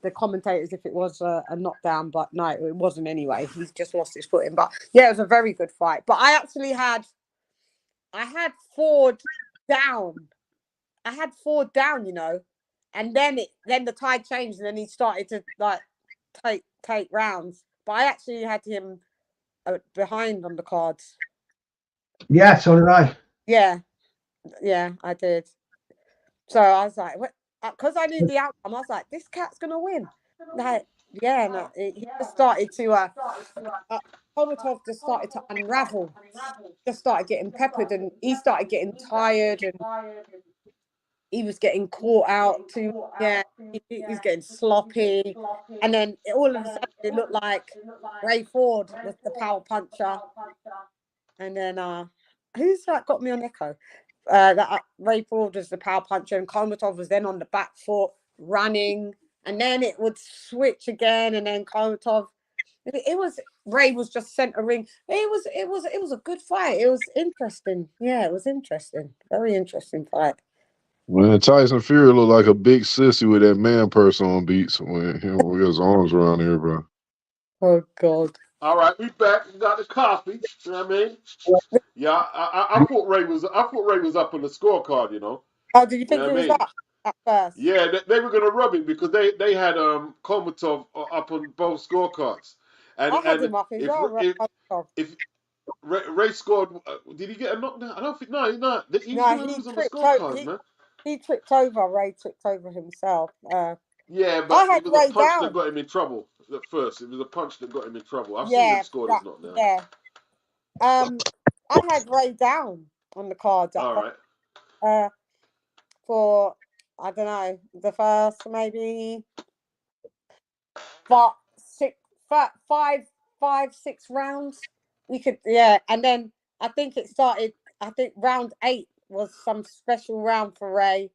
the commentators if it was a knockdown. But no, it wasn't anyway. He's just lost his footing. But yeah, it was a very good fight. But I actually had Ford down. I had Ford down, and then the tide changed, and then he started to like take rounds. But I actually had him behind on the cards. Yeah, so did I. Yeah, Yeah, I did. So I was like, because I knew the outcome, I was like, this cat's gonna win. Like, yeah, no, he just started to Komatov just started to unravel, just started getting peppered, and he started getting tired, and he was getting caught out too. Yeah, he was getting sloppy, and then all of a sudden it looked like Ray Ford was the power puncher, and then who's that got me on echo? That Ray Ford was the power puncher, and Komatov was then on the back foot running, and then it would switch again, and then Komatov. It was Ray was just centering. It was a good fight. It was interesting. Yeah, it was interesting. Very interesting fight. Man, Tyson Fury looked like a big sissy with that man purse on beats when with his arms around everybody. Oh God. All right, we back. We got the coffee. You know what I mean? Yeah, I thought Ray was up on the scorecard. You know. Oh, did you think You know he what I was mean? up at first? Yeah, they were gonna rub him because they had Komatov up on both scorecards, I had and him up as if well. if Ray scored, did he get a knockdown? I don't think no, he's not. He was No, gonna lose on the scorecards, man. he tripped over. Ray tripped over himself. Yeah, I but had it was a Ray punch that down. got him in trouble at first. It was a punch that got him in trouble. I've seen him Yeah, score his knockdown. yeah. I had Ray down on the cards All right. for I don't know the first maybe but five, 6 rounds. We could and then I think it started. I think round 8 was some special round for Ray.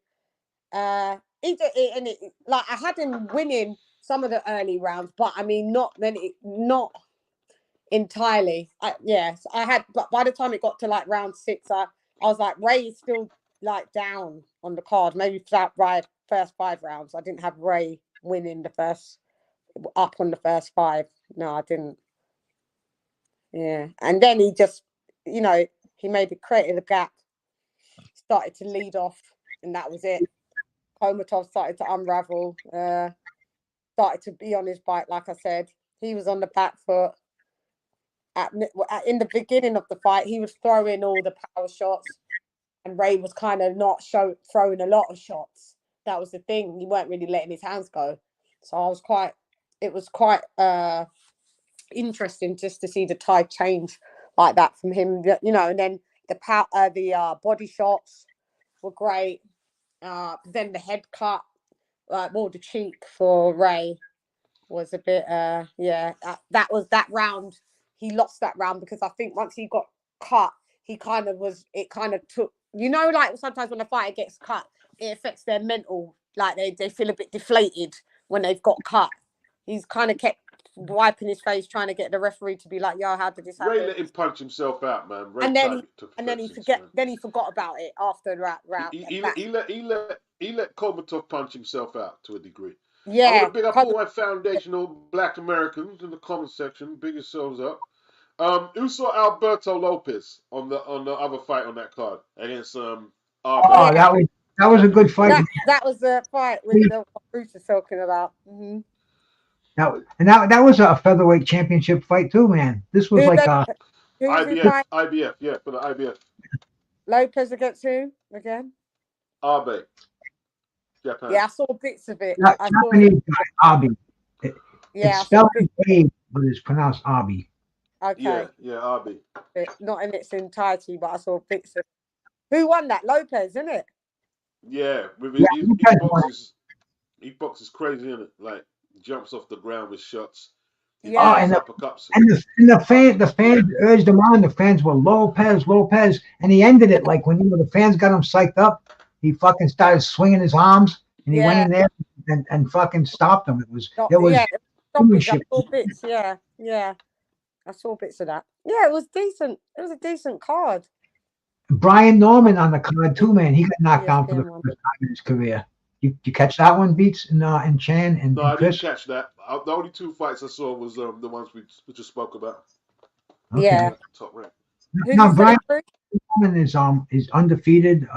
Like I had him winning some of the early rounds, but I mean not entirely. Yes, I had, but by the time it got to like round 6, I was like, Ray is still like down on the card. Maybe that first 5 rounds. I didn't have Ray winning up on the first 5. No, I didn't. Yeah, and then he just, he created a gap, started to lead off, and that was it. Komatov started to unravel, started to be on his bike, like I said. He was on the back foot. In the beginning of the fight, he was throwing all the power shots, and Ray was kind of not throwing a lot of shots. That was the thing. He weren't really letting his hands go. So it was quite interesting just to see the tide change like that from him, and then the body shots were great. Then the head cut, the cheek for Ray was a bit, that was that round. He lost that round because I think once he got cut, it kind of took, like sometimes when a fighter gets cut, it affects their mental, like they feel a bit deflated when they've got cut. He's kind of kept wiping his face, trying to get the referee to be like, yo, how did this happen? Ray let him punch himself out, man. And then he forgot about it after that round. He let Komatov punch himself out to a degree. Yeah. I want to big up all my foundational Black Americans in the comment section. Big yourselves up. Who saw Alberto Lopez on the other fight on that card against Oh, that was a good fight. That was the fight with the Bruce is talking about. Mm-hmm. That was a featherweight championship fight too, man. This was IBF, yeah, for the IBF. Lopez against who again? Abe. Japan. Yeah, I saw bits of it. Japanese guy, Abe. It's spelled Abe, but it's pronounced Abe. Okay. Yeah, Abe. Not in its entirety, but I saw bits of. Who won that? Lopez, isn't it? Yeah, he boxes crazy, in it. Like jumps off the ground with shots. And the fans urged him on. The fans were Lopez, and he ended it like when the fans got him psyched up. He fucking started swinging his arms, and he went in there and fucking stopped him. I saw bits. Yeah. I saw bits of that. Yeah, it was decent. It was a decent card. Brian Norman on the card too, man. He got knocked down for the first time in his career. You catch that one, Beats, and Chan and No, Chris? I didn't catch that. The only 2 fights I saw was the ones we just spoke about. Okay. Yeah. Top rank. Now Brian Norman is undefeated.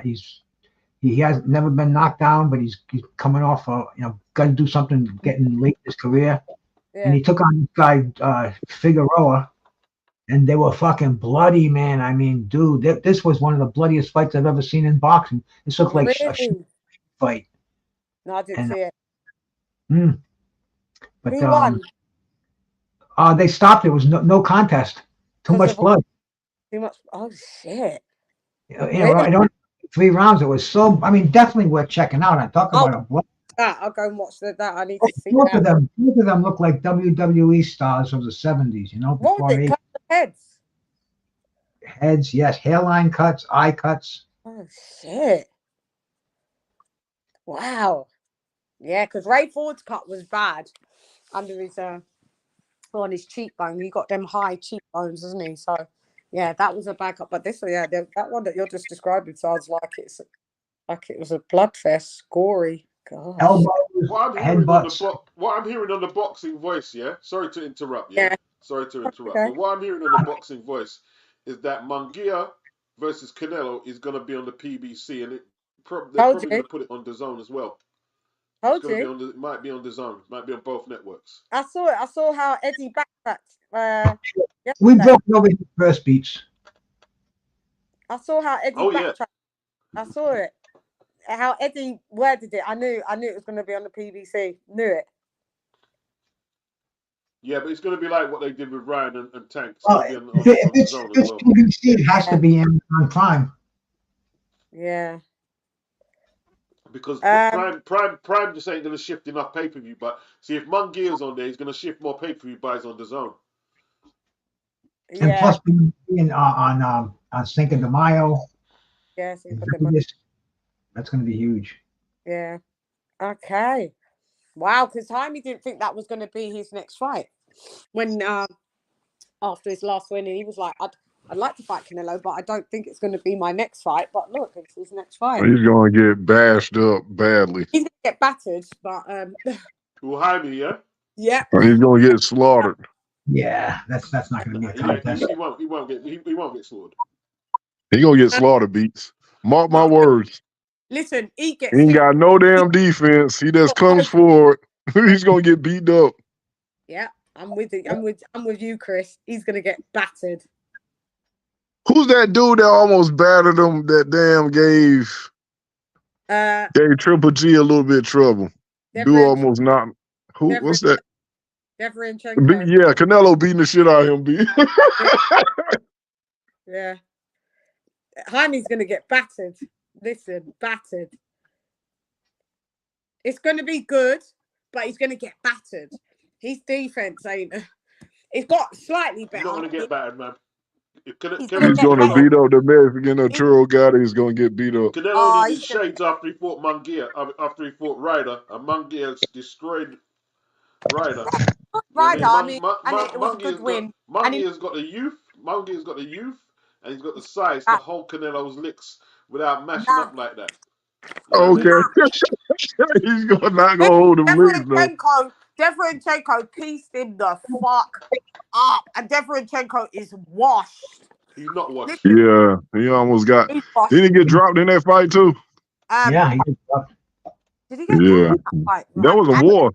He has never been knocked down, but he's coming off. Got to do something getting late in his career. Yeah. And he took on this guy Figueroa, and they were fucking bloody, man. I mean, dude, this was one of the bloodiest fights I've ever seen in boxing. This looked Oh, like a really? fight. No, I didn't And see it. but Who won? they stopped. It was no contest. Too much blood. Too much. Oh shit! You know, I don't. 3 rounds. It was so. I mean, definitely worth checking out. I talk about a blood. I'll go and watch that. I need to see Both that. of them look like WWE stars of the 70s. You know, What was it? Cut the heads. Heads, yes. Hairline cuts, eye cuts. Oh shit! Wow. Yeah, because Ray Ford's cut was bad under his on his cheekbone. He got them high cheekbones, doesn't he? So yeah, that was a bad cut. But this, yeah, that one that you're just describing sounds like it was a bloodfest, gory. Gosh. Elbows, what I'm hearing on the boxing voice, yeah. Sorry to interrupt, yeah. Sorry to interrupt, Okay. but what I'm hearing on the boxing voice is that Munguia versus Canelo is going to be on the PBC, and they're probably going to put it on DAZN as well. It might be on DAZN. It might be on both networks. I saw it. I saw how Eddie backtracked. We broke over his first beats. I saw how Eddie backtracked. I saw it. How Eddie worded it. I knew it was going to be on the PBC. Knew it. Yeah, but it's going to be like what they did with Ryan and Tank. If it's PBC, it has to be Amazon Prime. Yeah. Because Prime just ain't going to shift enough pay-per-view. But see, if Munguia's on there, he's going to shift more pay-per-view buys on DAZN. Yeah. And plus being on Cinco de Mayo. Yeah, that's going to be huge. Yeah. Okay. Wow, because Haney didn't think that was going to be his next fight. When after his last win, he was like, I'd like to fight Canelo, but I don't think it's going to be my next fight. But look, it's his next fight. He's going to get bashed up badly. He's going to get battered, but well, Haney, yeah. Yeah. He's going to get slaughtered. Yeah, that's not going to be a contest. He won't get slaughtered. He going to get slaughtered, beats. Mark my words. Listen, he ain't got no damn defense. He just comes forward. He's going to get beat up. Yeah, I'm with you. I'm with you, Chris. He's going to get battered. Who's that dude that almost battered him? That damn gave Triple G a little bit of trouble. Dude almost not. What's that? Deverenchenko. Yeah, Canelo beating the shit out of him. Yeah. Haney's going to get battered. Listen, battered. It's going to be good, but he's going to get battered. His defense ain't. It's got slightly better. He's not going to get battered, man. He's going to beat up the Mexican Arturo Gatti. He's going to get beat up. Canelo needed shades after he fought Munguia, after he fought Ryder, and Munguia destroyed Ryder. Ryder, and it was a good win. Munguia's got the youth. Munguia's got the youth, and he's got the size to hold Canelo's licks without mashing up like that. Okay. He's not going to hold him licks, though. Deverenchenko pieced him the fuck up, and Deverenchenko is washed. He's not washed. Yeah, he almost got. Didn't he get dropped in that fight too? Yeah, he got dropped. Did he get dropped in that fight? That was a war.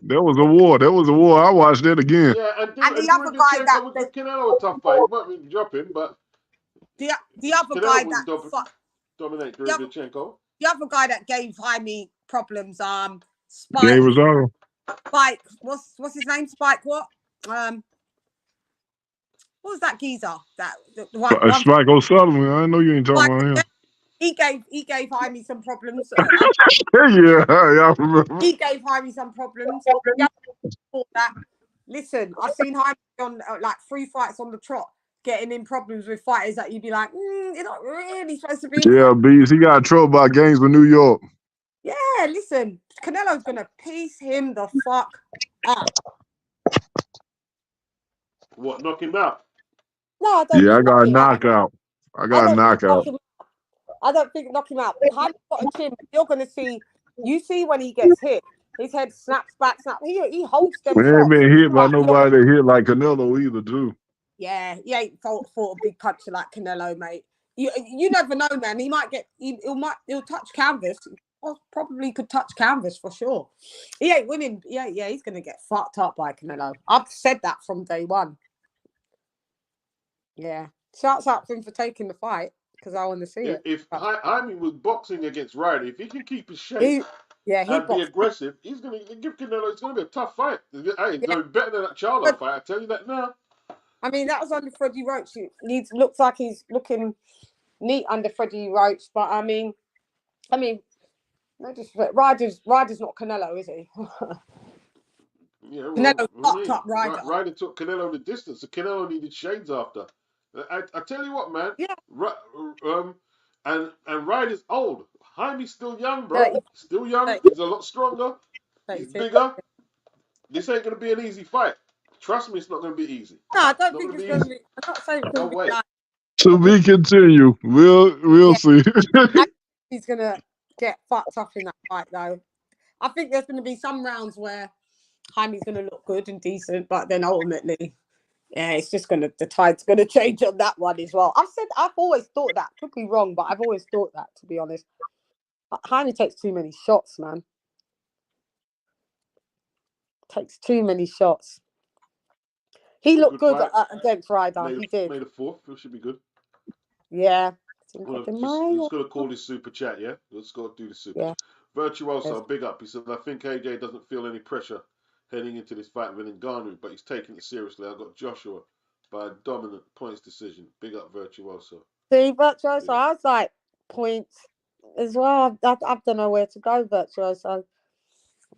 That was a war. I watched it again. Yeah, and the other guy that was Canelo a tough fight. He might be dropping, but the other guy that dominate Deverenchenko. The other guy that gave Haney problems, Spike. Jay Rosado. Spike, what's his name? Spike what? What was that geezer? Spike O'Sullivan. I know you ain't talking about him. He gave Haney some problems. Yeah, I remember. He gave Haney some problems. Listen, I've seen Haney on like 3 fights on the trot, getting in problems with fighters that you'd be like, you're not really supposed to be. Yeah, Beast. He got in trouble by gangs with New York. Yeah, listen, Canelo's gonna piece him the fuck up. What, knock him out? No, I don't. Yeah, I got knocked out. I got knocked out. I don't think knock him out. Haney's got a chin. You're gonna see. You see when he gets hit, his head snaps back. He holds them. We ain't been hit by nobody that hit like Canelo either, too. Yeah, he ain't fought a big puncher like Canelo, mate. You never know, man. He might get. He'll touch canvas. Probably could touch canvas for sure. He ain't winning. Yeah, he's gonna get fucked up by Canelo. I've said that from day one. Yeah. Shouts out to him for taking the fight because I want to see it. If Haney was boxing against Ryder, if he can keep his shape He and be boxed. aggressive, he's gonna give Canelo. It's gonna be a tough fight. Hey, it's Yeah. gonna be better than that Charlo fight. I tell you that now. I mean, that was under Freddie Roach. He looks like he's looking neat under Freddie Roach, but I mean, no disrespect. Ryder's not Canelo, is he? Yeah, well, Canelo fucked up Ryder. Ryder took Canelo the distance. So Canelo needed shades after. I tell you what, man. Yeah. And Ryder's old. Jaime's still young, bro. 30, Still young. 30, He's a lot stronger. 32. He's bigger. This ain't gonna be an easy fight. Trust me, it's not gonna be easy. No, I don't think it's going to be. I'm not saying it's No going to be way. like, To be continued. We'll Yeah. see. he's going to get fucked up in that fight, though. I think there's going to be some rounds where Jaime's going to look good and decent, but then ultimately, yeah, it's just the tide's going to change on that one as well. I've always thought that. Could be wrong, but I've always thought that, to be honest. But Haney takes too many shots, man. Takes too many shots. He looked good against Ryder. He did. May the 4th. It should be good. Yeah. Well, just got to call this super chat, yeah? Let's go do the super. Yeah. Virtuoso, big up. He said, I think AJ doesn't feel any pressure heading into this fight with Ngannou, but he's taking it seriously. I got Joshua by a dominant points decision. Big up, Virtuoso. See, Virtuoso, I was like, points as well. I don't know where to go, Virtuoso.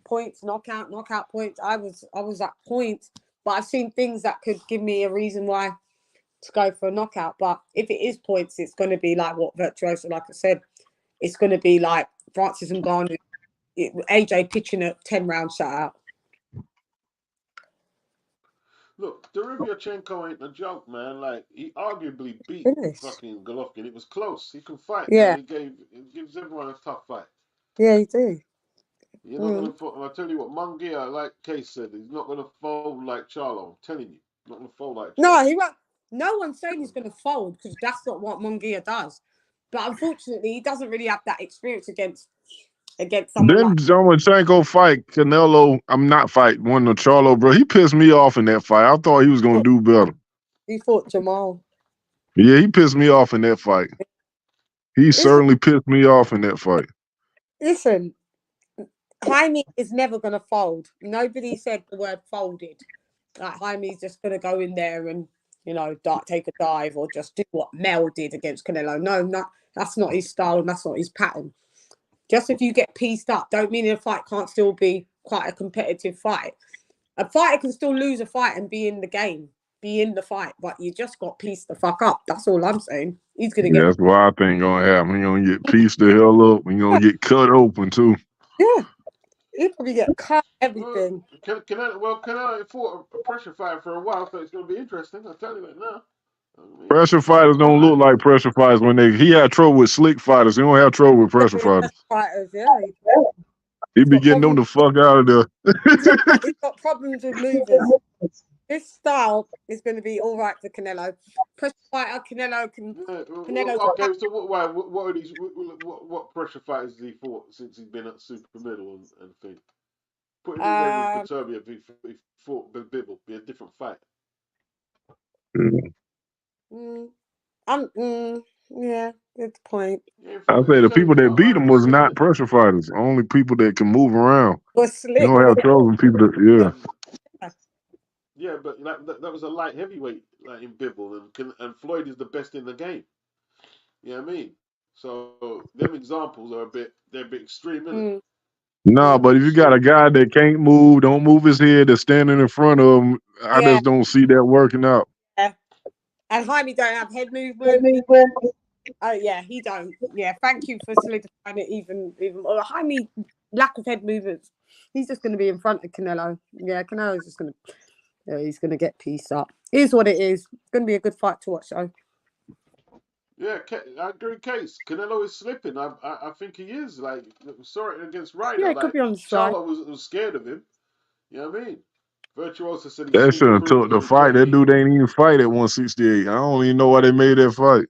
Points, knockout points. I was at points, but I've seen things that could give me a reason why to go for a knockout. But if it is points, it's going to be like what Virtuoso, like I said, it's going to be like Francis Ngannou, AJ pitching a 10-round shutout. Look, Derevyanchenko ain't a joke, man. Like, he arguably beat fucking Golovkin. It was close. He can fight. Yeah. He gives everyone a tough fight. Yeah, he do. You're not going to fold. I tell you what, Munguia, like Case said, he's not going to fold like Charlo. I'm telling you. Not going to fold like Charlo. No, he won't. No one's saying he's going to fold because that's not what Munguia does. But unfortunately, he doesn't really have that experience against someone. Then Lomachenko fight Canelo. I'm not fight one no Charlo, bro. He pissed me off in that fight. I thought he was gonna do better. He fought Jamal. Yeah, he pissed me off in that fight. He certainly pissed me off in that fight. Listen, Haney is never gonna fold. Nobody said the word folded. Like Haney's just gonna go in there and take a dive or just do what Mel did against Canelo. No, that's not his style and that's not his pattern. Just if you get pieced up, don't mean a fight can't still be quite a competitive fight. A fighter can still lose a fight and be in the game, be in the fight, but you just got pieced the fuck up. That's all I'm saying. He's gonna get. That's what I think gonna happen. He's gonna get pieced the hell up. He's gonna get cut open too. Yeah, he'll probably get cut. Everything. Canelo fought a pressure fight for a while, so it's gonna be interesting. I'll tell you that now. Pressure fighters don't look like pressure fighters when he had trouble with slick fighters. He don't have trouble with pressure fighters. Yeah. He be getting them the fuck out of there. He's got problems with movers. This style is going to be all right for Canelo. Pressure fighter, Canelo can. Okay, so what are these? What pressure fighters has he fought since he's been at super middle and thing? Put him in there with Katerbia if he fought Bibble, be a different fight. Yeah, good point. I say the people that beat him was not pressure fighters. Only people that can move around. You don't have trouble with people that, Yeah, but that was a light heavyweight, like in Bibble, and Floyd is the best in the game. You know what I mean? So them examples are they're a bit extreme, isn't it? No, but if you got a guy that can't move, don't move his head, that's standing in front of him, I just don't see that working out. Yeah. And Jaime don't have head movement. Oh yeah, he don't. Yeah, thank you for solidifying it even more. Jaime, lack of head movements. He's just going to be in front of Canelo. Yeah, Canelo's just going to. He's going to get pieced up. Here's what it is. It's going to be a good fight to watch, though. Yeah, I agree, Case. Canelo is slipping. I think he is. Like, sorry against Ryder. Yeah, it could be on the side. Charlo was scared of him. You know what I mean? Virtuoso said that should have took the fight. That dude ain't even fight at 168. I don't even know why they made that fight.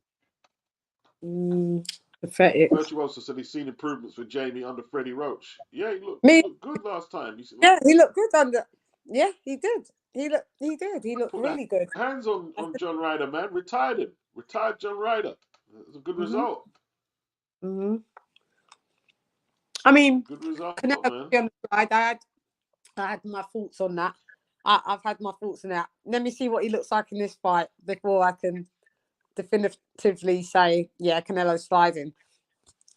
Pathetic. Virtuoso said he's seen improvements with Jamie under Freddie Roach. Yeah, he looked good last time. He looked good under. Yeah, he did. He looked really good. Hands on John Ryder, man. Retired him. Retired John Ryder. It was a good result. I mean, good result, Canelo man. I had my thoughts on that. I've had my thoughts on that. Let me see what he looks like in this fight before I can definitively say, yeah, Canelo's sliding.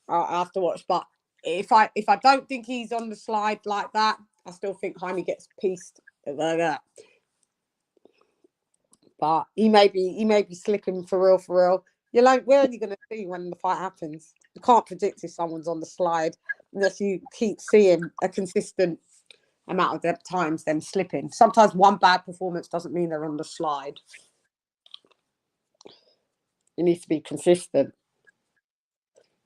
I have to watch. But if I don't think he's on the slide like that, I still think Haney gets pieced like that. But he may be slipping for real. You're like, where are you going to see when the fight happens? You can't predict if someone's on the slide unless you keep seeing a consistent amount of times them slipping. Sometimes one bad performance doesn't mean they're on the slide. You need to be consistent.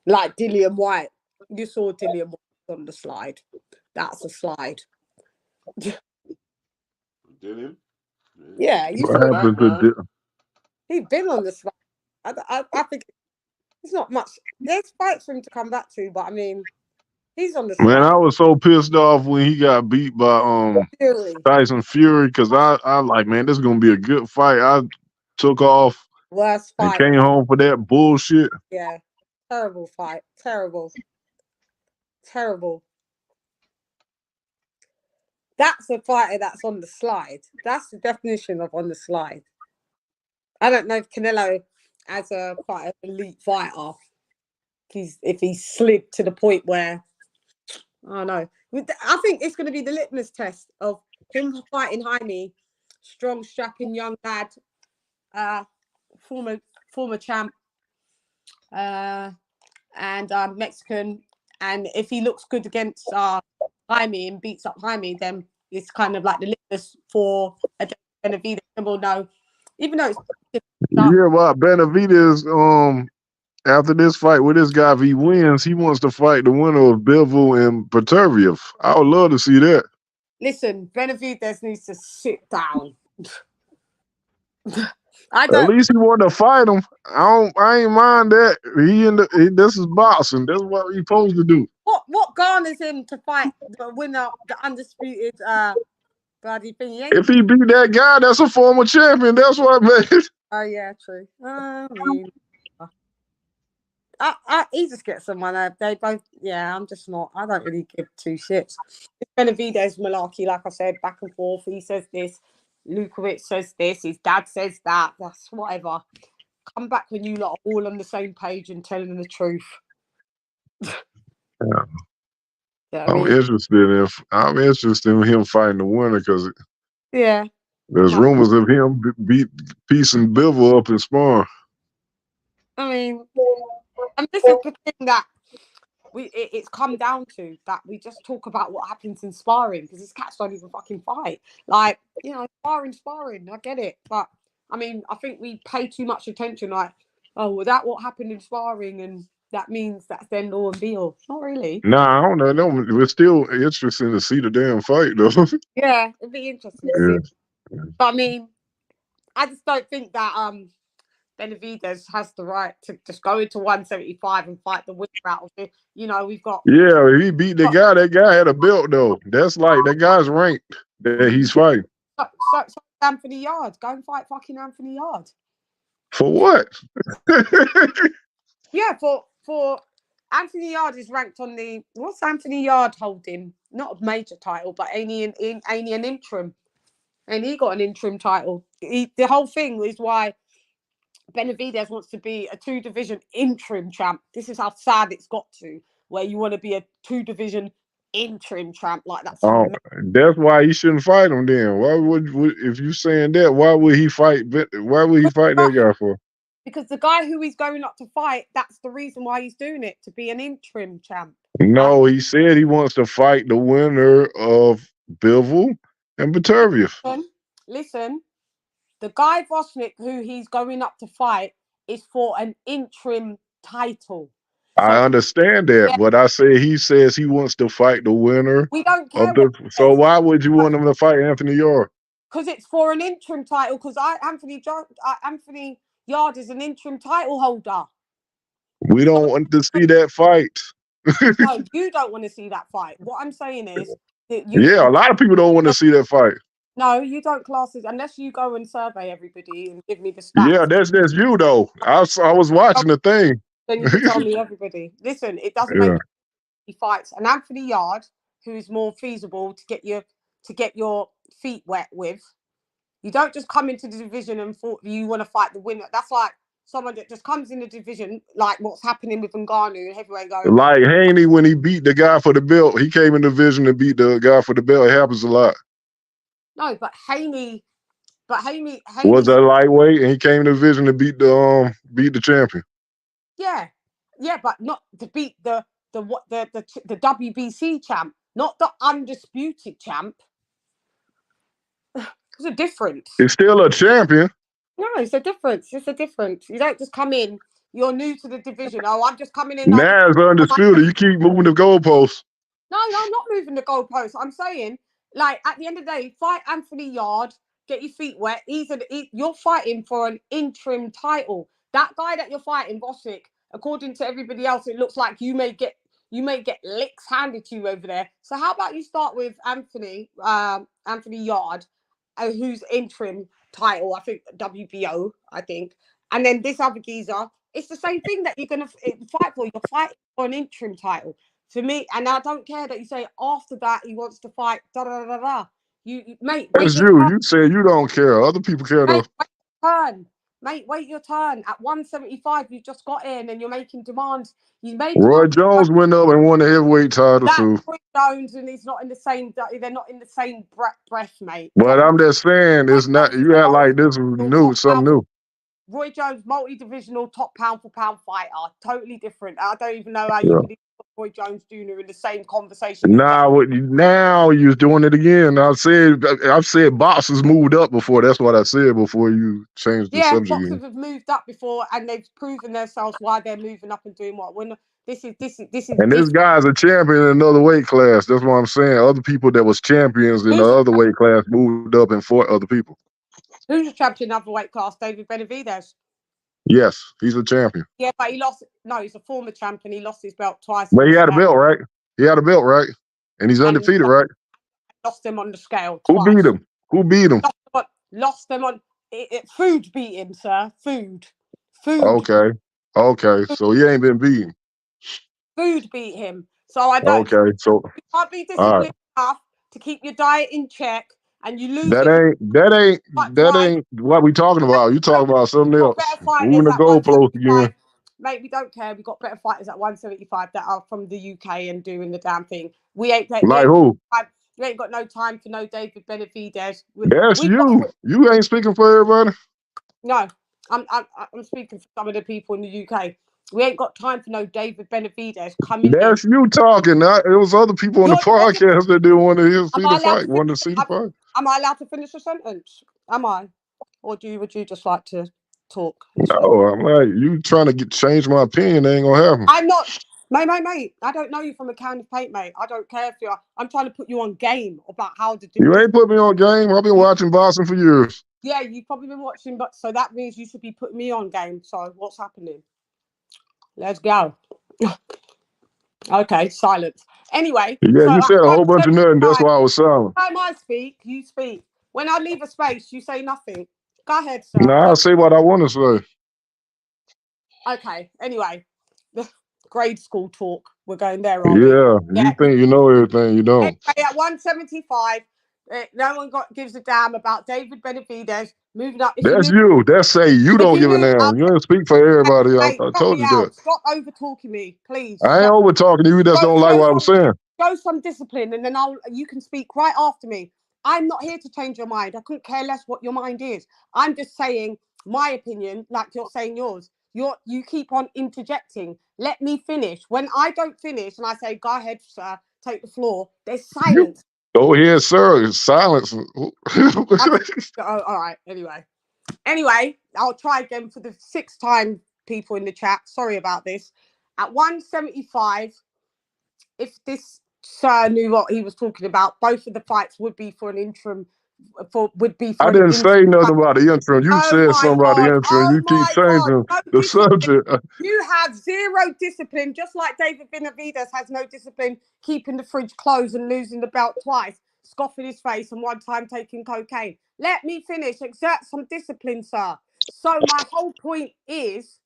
Like Dillian White. You saw Dillian White on the slide. That's a slide. Dillian? Yeah, you What saw happened to he's been on the slide. I think it's not much. There's fights for him to come back to, but I mean, he's on the slide. Man, I was so pissed off when he got beat by Tyson Fury because I like, man, this is gonna be a good fight. I took off Worst fight. and came home for that bullshit. Yeah. Terrible fight. Terrible. That's a fighter that's on the slide. That's the definition of on the slide. I don't know if Canelo, as a fighter, elite fighter, if he's slid to the point where, I don't know. I think it's going to be the litmus test of him fighting Haney, strong, strapping young lad, former champ, and Mexican. And if he looks good against Jaime and beats up Jaime, then it's kind of like the litmus for a Benavidez. And we'll know, even though it's Yeah, well, Benavidez, after this fight with this guy, if he wins, he wants to fight the winner of Bivol and Peterviev. I would love to see that. Listen, Benavidez needs to sit down. At least he wanted to fight him. I ain't mind that. This is boxing. That's what he's supposed to do. What garners him to fight the winner, the undisputed bloody thing? If he beat that guy, that's a former champion. That's what I made. Oh yeah, true. I mean, he just gets someone. They both. Yeah, I'm just not. I don't really give two shits. Benavidez malarkey, like I said, back and forth. He says this. Lukowicz says this. His dad says that. That's whatever. Come back when you lot are all on the same page and telling them the truth. Yeah. I'm interested in him fighting the winner because there's rumors of him piecing Bivol up in sparring. I mean, and this is the thing that it's come down to, that we just talk about what happens in sparring because these cats don't even fucking fight. Like, sparring. I get it, but I mean, I think we pay too much attention. Like, oh, well, that what happened in sparring, and that means that's the end all and be all. Not really. Nah, I don't know. No, it's still interesting to see the damn fight, though. Yeah, it'd be interesting to see. But I mean, I just don't think that Benavidez has the right to just go into 175 and fight the winner out of it. We've got. Yeah, he beat the guy. That guy had a belt, though. That's like that guy's ranked that he's fighting. So Anthony Yard, go and fight fucking Anthony Yard. For what? Yeah, for Anthony Yard is ranked on the. What's Anthony Yard holding? Not a major title, but Haney an interim. And he got an interim title. The whole thing is why Benavidez wants to be a 2-division interim champ. This is how sad it's got to, where you want to be a 2-division interim champ. Like that's. Oh, that's why he shouldn't fight him. Then why would if you saying that? Why would he fight? Why would he fight that guy for? Because the guy who he's going up to fight, that's the reason why he's doing it, to be an interim champ. No, he said he wants to fight the winner of Bivol and Peterviev. Listen, the guy Vosnik who he's going up to fight is for an interim title. I understand that, but I say he says he wants to fight the winner. We don't care. So why would you want him to fight Anthony Yard? Because it's for an interim title. Because Anthony Yard is an interim title holder. We don't want to see that fight. No, you don't want to see that fight. What I'm saying is, a lot of people don't want to see that fight. No, you don't class it unless you go and survey everybody and give me the stats. Yeah, that's you though. I was watching the thing. Then you can tell me everybody. Listen, it doesn't make he fights an Anthony Yard, who is more feasible to get your feet wet with. You don't just come into the division and you want to fight the winner. That's like someone that just comes in the division, like what's happening with Ngannou and heavyweight going. Like Haney, when he beat the guy for the belt, he came in the division and beat the guy for the belt. It happens a lot. No, but Haney was a lightweight, and he came in the division to beat the champion. Yeah, but not to beat the WBC champ, not the undisputed champ. There's a difference. It's still a champion. No, it's a difference. It's a difference. You don't just come in. You're new to the division. Oh, I'm just coming in. Now it's undisputed. You keep moving the goalposts. No, I'm not moving the goalposts. I'm saying, like, at the end of the day, fight Anthony Yard, get your feet wet. You're fighting for an interim title. That guy that you're fighting, Bosick, according to everybody else, it looks like you may get licks handed to you over there. So how about you start with Anthony Yard, who's interim title, I think WBO, and then this other geezer. It's the same thing that you're gonna fight for. You're fighting for an interim title. To me, and I don't care that you say after that he wants to fight. Mate. That's you. You say you don't care. Other people care though. Wait your turn. At 175, you've just got in and you're making demands. Roy Jones went up and won the heavyweight title too. Roy Jones, and he's not in the same. They're not in the same breath, mate. But I'm just saying, it's not. You act like this is new, something new. Roy Jones, multi-divisional, top pound for pound fighter, totally different. I don't even know how you could put Roy Jones Jr. in the same conversation. Now you're doing it again. I've said boxers moved up before. That's what I said before you changed the subject. Yeah, boxers have moved up before, and they've proven themselves why they're moving up and doing what. This guy's a champion in another weight class. That's what I'm saying. Other people that was champions in the other weight class moved up and fought other people. Who's a champion in other weight class? David Benavidez. Yes, he's a champion. Yeah, but he lost. No, he's a former champion. He lost his belt twice. But he had a belt, right? He had a belt, right? And he's undefeated, right? Lost him on the scale. Who beat him? Who beat him? Lost them on food beat him, sir. Food. Okay. So he ain't been beaten. Food beat him. So I don't. Okay. So you can't be disciplined enough to keep your diet in check, and you lose. That ain't what we talking about. You talking about something else. Moving the goalpost again. Mate, we don't care. We got better fighters at 175 that are from the UK and doing the damn thing. We ain't who? We ain't got no time for no David Benavidez. That's you. You ain't speaking for everybody. No, I'm speaking for some of the people in the UK. We ain't got time for no David Benavidez coming. That's you talking. It was other people on the podcast that didn't want to see the fight. Wanted to see the fight. Am I allowed to finish a sentence? Am I? Or would you just like to talk? No, I'm like, you trying to change my opinion. It ain't gonna happen. I'm not. Mate, I don't know you from a can of paint, mate. I don't care if you're. I'm trying to put you on game about how to do. You ain't put me on game. I've been watching boxing for years. Yeah, you've probably been watching, but so that means you should be putting me on game. So what's happening? Let's go. Okay, silence. Anyway. Yeah, you said a whole bunch of nothing. That's why I was silent. Time I speak, you speak. When I leave a space, you say nothing. Go ahead, sir. No, I'll say what I want to say. Okay. Anyway, grade school talk. We're going there, aren't we? You think you know everything. You don't. Anyway, at 175, no one gives a damn about David Benavidez moving up. That's you. That's say you don't give a damn. You don't speak for everybody. I told you that. Stop over talking me, please. I ain't over talking to you. Just don't like what I'm saying. Show some discipline, and then you can speak right after me. I'm not here to change your mind. I couldn't care less what your mind is. I'm just saying my opinion, like you're saying yours. You keep on interjecting. Let me finish. When I don't finish and I say, go ahead, sir, take the floor, there's silence. Go ahead, sir. It's silence. All right. Anyway, I'll try again for the 6th time, people in the chat. Sorry about this. At 175, if this sir knew what he was talking about, both of the fights would be for an interim. I didn't say nothing about the interim. You said something about the interim. You keep changing the subject. You have zero discipline, just like David Benavidez has no discipline keeping the fridge closed and losing the belt twice. scoff in his face and one time taking cocaine. Let me finish. Exert some discipline, sir. So my whole point is,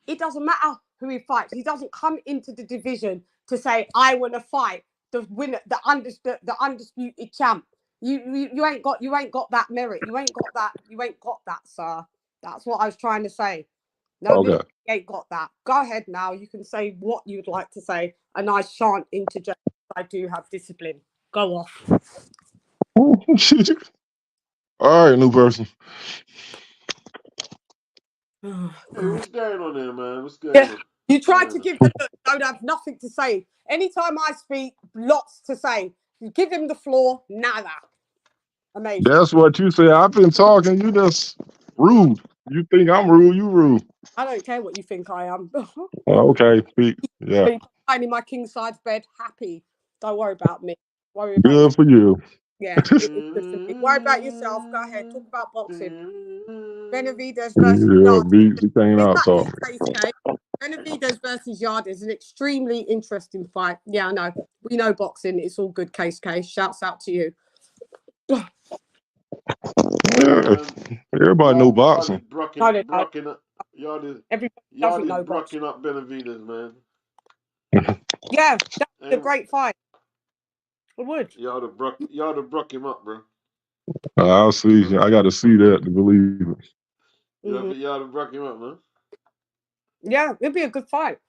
it doesn't matter who he fights. He doesn't come into the division to say, I want to fight the winner, the undisputed champ. You ain't got that merit. You ain't got that, sir. That's what I was trying to say. No, okay. You ain't got that. Go ahead now. You can say what you'd like to say, and I shan't interject. I do have discipline. Go off. All right, new person. Hey, what's going on there, man? What's going on? You tried to give the look. Don't have nothing to say. Anytime I speak, lots to say. You give him the floor, nada. Amazing. That's what you say. I've been talking. You just rude. You think I'm rude? You rude. I don't care what you think I am. Okay, speak. Yeah. I'm in my king size bed, happy. Don't worry about me. Worry about good for you. Yeah, good for me. Worry about yourself. Go ahead. Talk about boxing. Benavidez versus Yard. You came out talking. Benavidez versus Yard is an extremely interesting fight. Yeah, I know. We know boxing. It's all good. Case. Shouts out to you. Yeah, everybody know boxing. Y'all everybody know brocking up Benavidez, man. Yeah, that's a great fight. It would. Y'all to brock him up, bro. I'll see. I got to see that to believe it. Y'all to brock him up, man. Yeah, it'd be a good fight.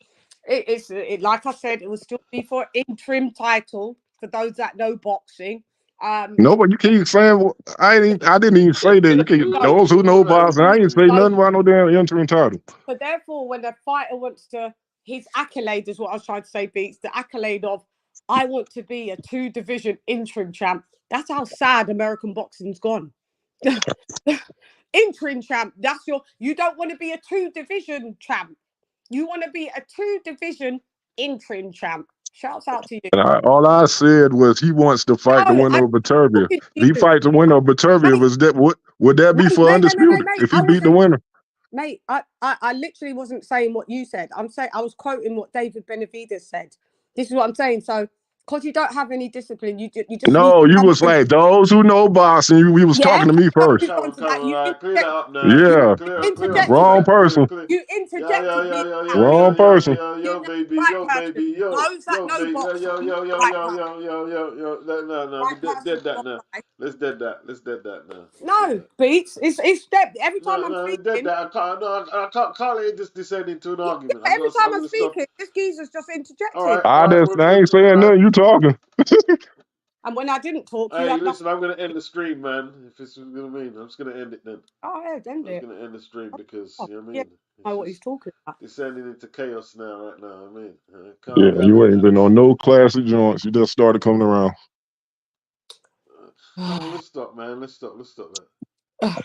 It's like I said, it will still be for interim title for those that know boxing. No, but you keep saying I didn't even say that. You can those who know boxing. I ain't say nothing about no damn interim title. So therefore, when the fighter wants to, his accolade is what I was trying to say. Beats the accolade of I want to be a 2-division interim champ. That's how sad American boxing's gone. Interim champ. That's you don't want to be a 2-division champ. You want to be a 2-division interim champ. Shouts out to you. And all I said was he wants to fight the winner of Baturbia. If he fights the winner of Baturbia, would that be for undisputed? If he beat the winner? Mate, I literally wasn't saying what you said. I was quoting what David Benavidez said. This is what I'm saying. So, because you don't have any discipline, you just no. You was like those who know boxing. You was talking to me first. Clear that up now. Yeah, wrong person. You interjected me. Wrong person. Yo, baby. Those that know boxing. No. We dead that now. Let's dead that now. No, Beats. It's dead. Every time I'm speaking. Dead that. I can't let it just descend into an argument. Every time I'm speaking, this geezer's just interjecting. I ain't saying nothing. You talking. And when I didn't talk, hey, listen, I'm going to end the stream, man. If it's what I mean, I'm just going to end it then. Oh, yeah, end it. I'm going to end the stream because, you know what I mean? Yeah, I know what he's talking about. Descending into chaos right now, I mean. Yeah, you ain't been on no classic joints. You just started coming around. Let's stop, man. Let's stop that.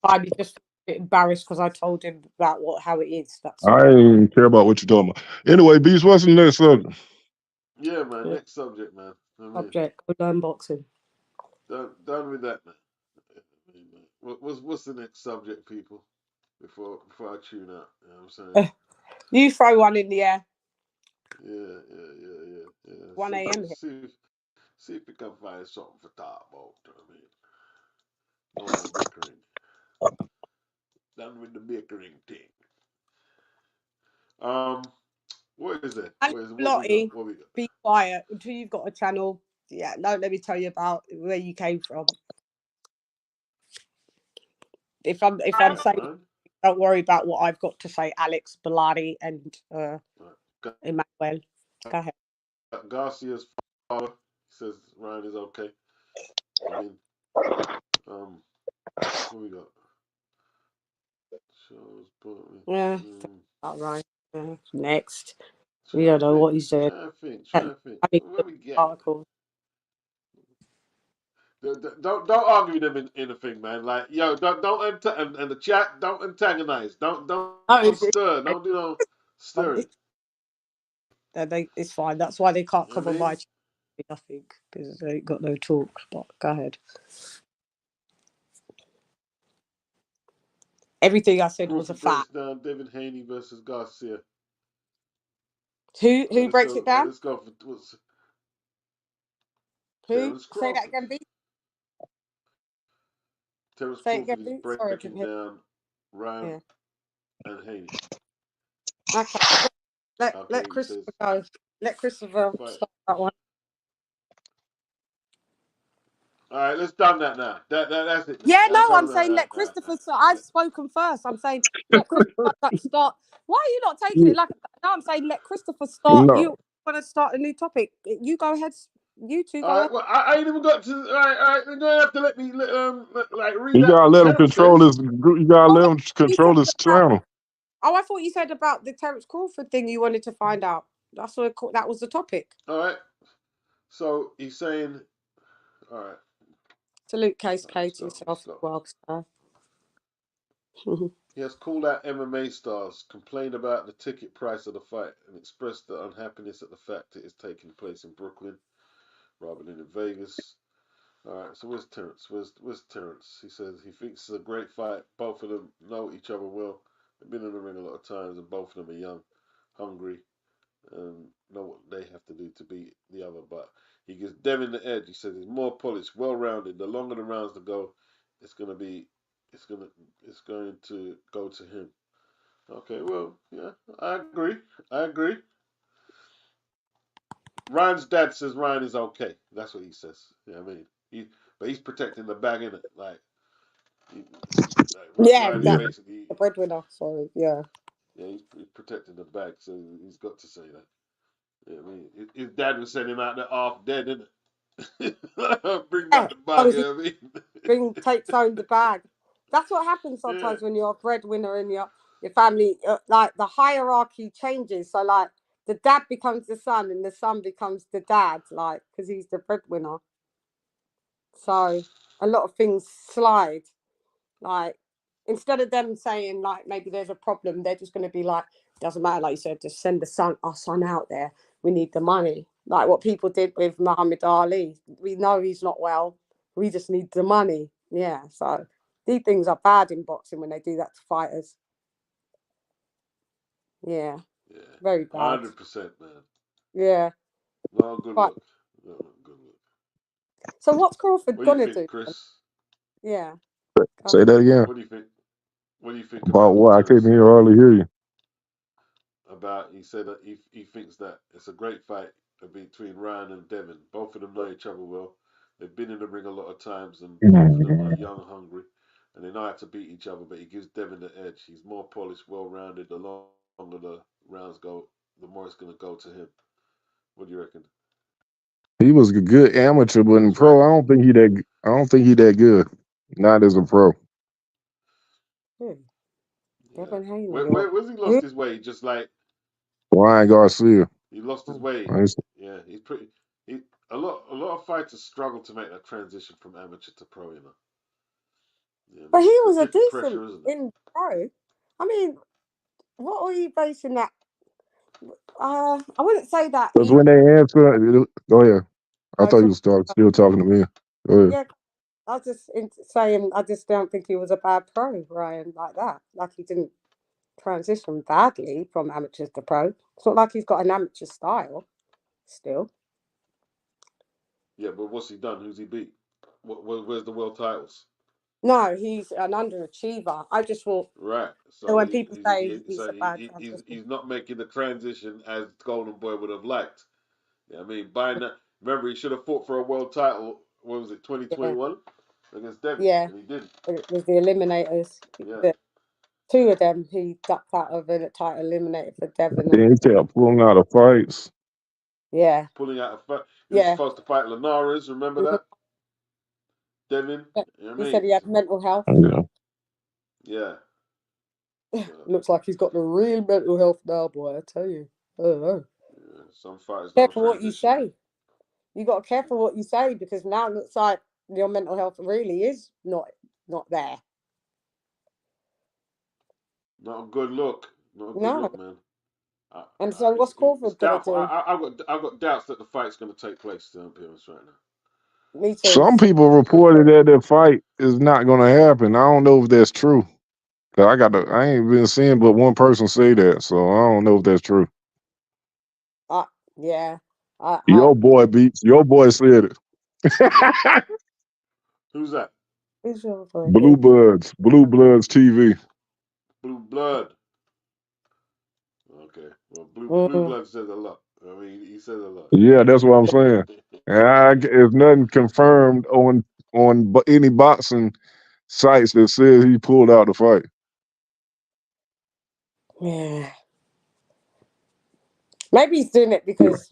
I'm just a bit embarrassed because I told him about how it is. That's I ain't care about what you're talking about. Anyway, Beast, what's the next subject? Yeah, man. Next subject, man. Subject. We're done boxing. Done with that, man. What's the next subject, people? Before I tune out, you know what I'm saying? You throw one in the air. Yeah. 1 a.m. See if we can find something for talk about. You know what I mean? No more bickering. Done with the bickering thing. What is it? What we got? Be quiet until you've got a channel. Yeah, no, let me tell you about where you came from. If I'm saying, don't worry about what I've got to say, Alex, Belari, and Emmanuel. Go ahead. Garcia's father says Ryan is okay. I mean, what we got? Yeah, all right. Next. We don't know what he said. Try to think. What we get? Don't argue with them in the thing, man. Like, yo, don't and the chat, don't antagonize. Don't stir. Don't do no stirring. It's fine. That's why they can't come on my channel. I think because they ain't got no talk. But go ahead. Everything I said was a fact. Down David Haney versus Garcia. Who breaks it down? Let's go for Who? Terence Say that Crawford. again, B. Terence Say it Crawford again, is B. Sorry, I didn't breaking hear. down Ryan Yeah. and Haney. Okay. Let Okay, he Christopher says go. Let Christopher fight. start that one. All right, let's done that now. That's it. Yeah, no, I'm All saying right, let Christopher start. I've spoken first. I'm saying let Christopher start. Why are you not taking it like no? I'm saying let Christopher start. No. You want to start a new topic? You go ahead. You two go All ahead. right, well, I ain't even got to. All right, you're gonna have to let me like read You out gotta what let him Terence control says. his. You gotta Oh, let no, him you control said his about. channel. Oh, I thought you said about the Terence Crawford thing. You wanted to find out. That's what that was the topic. All right. So he's saying, all right. Salute Case K Let's to go. yourself as well, sir. He has called out MMA stars, complained about the ticket price of the fight, and expressed the unhappiness at the fact it is taking place in Brooklyn rather than in Vegas. All right, so where's Terence? Where's Terence? He says he thinks it's a great fight. Both of them know each other well. They've been in the ring a lot of times, and both of them are young, hungry, and know what they have to do to beat the other. But he gives Devin the edge. He says he's more polished, well-rounded. The longer the rounds to go, it's going to go to him. Okay, well, yeah, I agree. Ryan's dad says Ryan is okay. That's what he says. Yeah, I mean, but he's protecting the bag, innit? Like, Yeah, Ryan is that basically, the breadwinner. Sorry, yeah. yeah, he's protecting the bag, so he's got to say that. Yeah, I mean, his dad was sending him out there half dead, innit? Bring back the bag, you know what I mean? Takes home the bag. That's what happens sometimes when you're a breadwinner in your family. Like the hierarchy changes. So like the dad becomes the son, and the son becomes the dad. Like because he's the breadwinner. So a lot of things slide. Like instead of them saying like maybe there's a problem, they're just going to be like, doesn't matter. Like you said, just send our son out there. We need the money. Like what people did with Muhammad Ali. We know he's not well. We just need the money. Yeah. So these things are bad in boxing when they do that to fighters. Yeah. Yeah, Very bad. 100%, man. Yeah. No good But look. No good look. so what's Crawford What do you gonna think, do? Chris? Yeah. Say that again. What do you think? What do you think About about what what? I Terence couldn't said? hardly hear you. He said that he thinks that it's a great fight between Ryan and Devin. Both of them know each other well. They've been in the ring a lot of times, and both of them are young, hungry, and they know how to beat each other. But he gives Devin the edge. He's more polished, well-rounded. The longer the rounds go, the more it's going to go to him. What do you reckon? He was a good amateur, but in That's pro, right. I don't think he that good. Not as a pro. Yeah. Yeah. Devin Haney. Where's he lost his way? Just like Ryan Garcia. he lost his way. Yeah, he's pretty. He a lot of fighters struggle to make that transition from amateur to pro. You know. Yeah, I But mean, he it's a was a different decent pressure, isn't it? in pro. I mean, what are you basing that? I wouldn't say that Because he. when they answer, go ahead. I thought you was still talking to me. Go ahead. Yeah, I was just saying. I just don't think he was a bad pro, Ryan, like that. Like he didn't transition badly from amateurs to pro. It's not like he's got an amateur style. Still, Yeah, but what's he done? Who's he beat? Where's the world titles? no, he's an underachiever. I just thought Right. so So when people say he's a bad he's not making the transition as Golden Boy would have liked. Yeah, I mean, by now, remember he should have fought for a world title. What was it, yeah, 2021 against Devin, yeah. and he didn't. It was the eliminators. Yeah. The two of them he ducked out of a title eliminated for Devon Then and he kept pulling out of fights. yeah, Pulling out a fight. He was yeah. supposed to fight Linares. Remember Mhm. that? Devin. You know what I He said mean? he had mental health. Yeah. Yeah. So, Looks like he's got the real mental health now, boy. I tell you. I don't know. yeah, some fighters don't Careful what you transition, man. say. You got to careful what you say because now it looks like your mental health really is not there. Not a good look. Not a good No. look, man. And so what's It's Crawford gonna doubtful. do? I've got doubts that the fight's going to take place. To be honest, right now. Me too. Some people reported that the fight is not going to happen. I don't know if that's true. I ain't been seeing but one person say that, so I don't know if that's true. Yeah. Your boy said it. Who's that? Who's your boy? Blue Bloods TV. Blue Blood. Okay. Well, Blue Blood says a lot. I mean, he says a lot. Yeah, that's what I'm saying. And if nothing confirmed on any boxing sites that says he pulled out the fight. Yeah. Maybe he's doing it because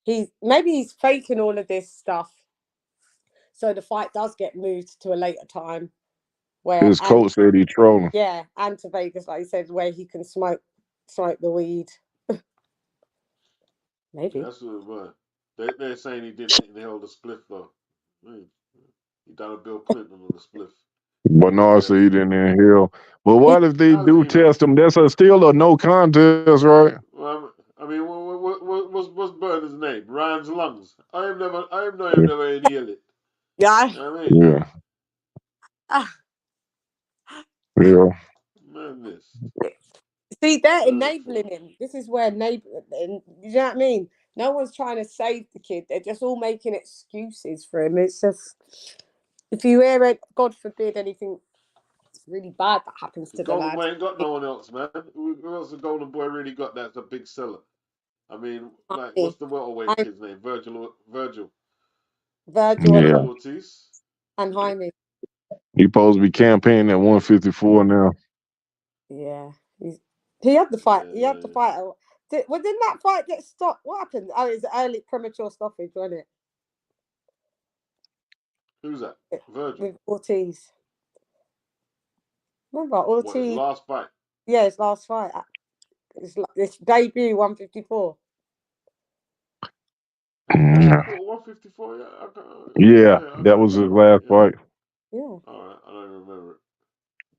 he's faking all of this stuff, so the fight does get moved to a later time. Where His coach said he trolling. Yeah, and to Vegas, like he said, where he can smoke the weed. Maybe. That's what they're saying he didn't inhale the spliff though. He done a Bill Clinton on the spliff. Bernard said he didn't inhale. But what if they do test him? That's still a no contest, right? Well, I mean, what's Burner's name? Ryan's lungs. I have never inhaled it. Yeah. You know what I mean? Yeah. Yeah. Madness. See, they're enabling him. This is where you know what I mean? No one's trying to save the kid. They're just all making excuses for him. It's just, if you hear it, God forbid anything really bad that happens to the Golden lad. Boy ain't got no one else, man. Who else the Golden Boy really got that's a big seller? I mean, like, what's the welterweight kid's name? Virgil Ortiz. And Haney. He supposed to be campaigning at 154 now. Yeah. He had the fight. He had the fight. Didn't that fight get stopped? What happened? Oh, it was early premature stoppage, wasn't it? Who's that? Virgil. With Ortiz. Remember Ortiz? What, his last fight? Yeah, his last fight. His debut 154. 154, yeah. That was his last fight. Yeah. All right, I don't remember it.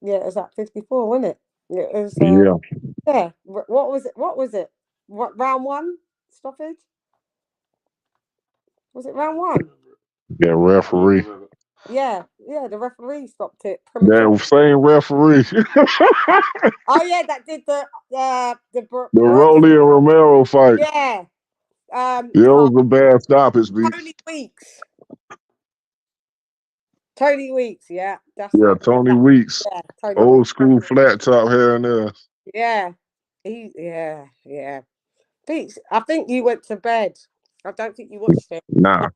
Yeah, it was at 54, wasn't it? It was. Yeah. What was it? What, round one stoppage? Was it round one? Yeah, referee. Yeah, the referee stopped it. That same referee. Oh yeah, that did the Rolly and Romero fight. Yeah. It was a bad stoppage, Tony Weeks, yeah. That's Tony Weeks. Yeah, Tony Old school flat top hair and ass. Yeah. Yeah. Weeks, I think you went to bed. I don't think you watched it. Nah.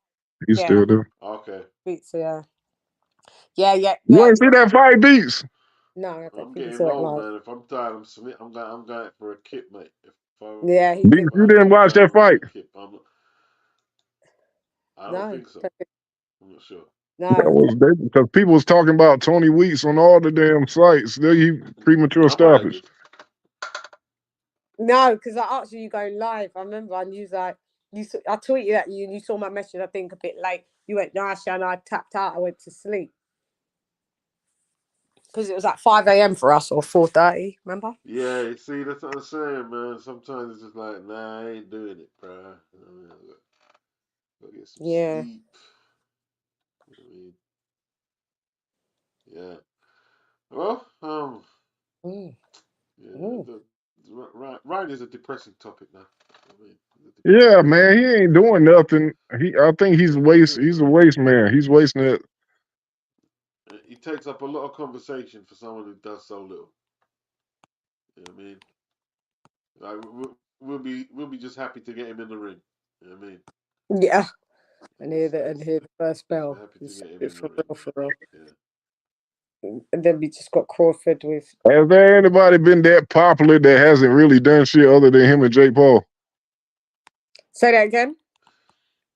He's still there. Okay. Weeks, yeah. Yeah. You ain't see that fight, Beats? No, I don't I'm think getting old, man. If I'm tired, I'm going for a kip, mate. Beats, you didn't watch that fight? I don't think so. I'm not sure. No. Because people was talking about Tony Weeks on all the damn sites. He premature stoppage. No, because I asked you going live. I remember, and you was like, I tweeted at you, and you saw my message. I think a bit late. You went nice, and I tapped out. I went to sleep because it was at 5 a.m. for us or 4:30. Remember? Yeah, you see, that's what I'm saying, man. Sometimes it's just like, nah, I ain't doing it, bro. Go get some sleep. I mean, yeah. Well, Ryan is a depressing topic now. Yeah, man, he ain't doing nothing. I think he's a waste man. He's wasting it. He takes up a lot of conversation for someone who does so little. You know what I mean? Like, we'll be just happy to get him in the ring. You know what I mean? Yeah. And hear the first bell. For real. Yeah. And then we just got Crawford with. Has there anybody been that popular that hasn't really done shit other than him and Jake Paul? Say that again.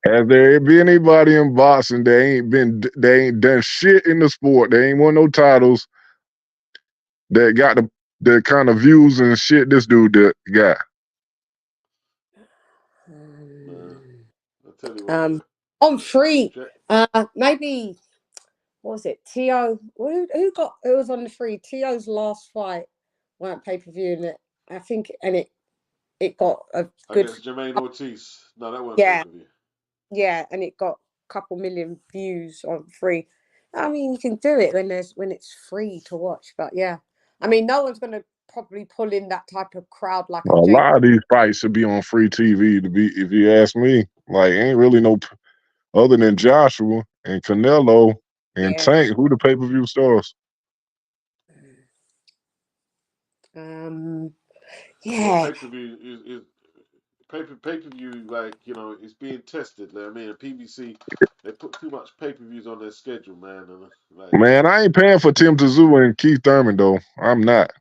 Has there been anybody in boxing that ain't done shit in the sport? They ain't won no titles. That got the kind of views and shit this dude got. I'll tell you what. On free. Maybe. What was it? T.O. Who was on the free? T.O.'s last fight weren't pay-per-view, and I think, and it got a good. Against Jermaine Ortiz. No, that wasn't pay-per-view. Yeah, and it got a couple million views on free. I mean, you can do it when it's free to watch, but yeah, I mean, no one's gonna probably pull in that type of crowd like a lot of these fights should be on free TV. If you ask me, like, ain't really no other than Joshua and Canelo and Yeah. Tank, who the pay-per-view stars? Yeah. Pay-per-view, like, it's being tested. Like, I mean, PBC, they put too much pay-per-views on their schedule, man. And, like, Man, I ain't paying for Tim Tszyu and Keith Thurman though. I'm not.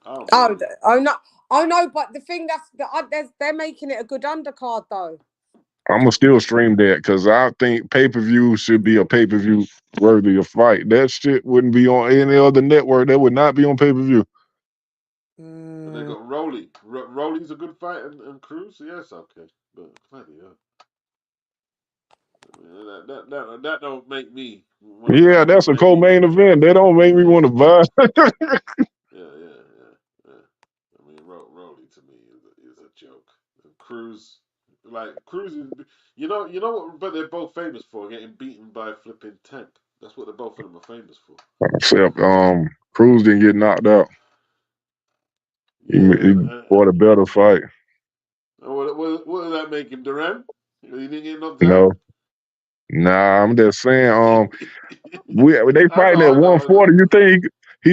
Oh no, but the thing they're making it a good undercard though. I'm gonna still stream that because I think pay-per-view should be a pay-per-view worthy of fight. That shit wouldn't be on any other network. That would not be on pay-per-view. But they got Rolly. Rolly's a good fight, and Cruz, yes, okay. But bloody hell. That don't make me. Yeah, that's a co-main event. They don't make me want to buy. Yeah. I mean, Rolly to me is a joke. Cruz is, you know what? But they're both famous for getting beaten by a flipping tank. That's what both of them are famous for. Except Cruz didn't get knocked out. Yeah, he fought a better fight. What did that make him, Duran? He didn't get knocked No. out? Nah, I'm just saying. They fighting at I know. 140. You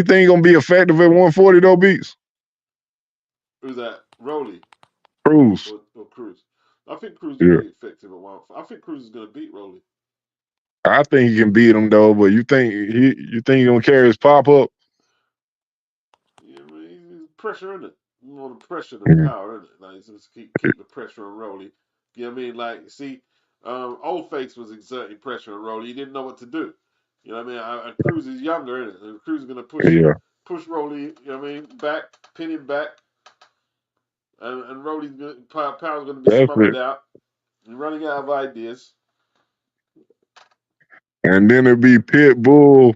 think he gonna be effective at 140 though, Beats? Who's that? Rolly? Cruz. Or Cruz? I think Cruz will be effective at 140. I think Cruz is gonna beat Rolly. I think he can beat him though, but you think he gonna carry his pop up? Yeah, I mean, he's pressure in it. More the pressure than power in it. Like, just keep the pressure on Rolly. You know what I mean? Like, see, Old Face was exerting pressure on Rolly. He didn't know what to do. You know what I mean? And Cruz is younger in it. And Cruz is gonna push Rolly. You know what I mean? Back, pin him back, and Rolly's power's gonna be smothered out and running out of ideas. And then it'd be Pitbull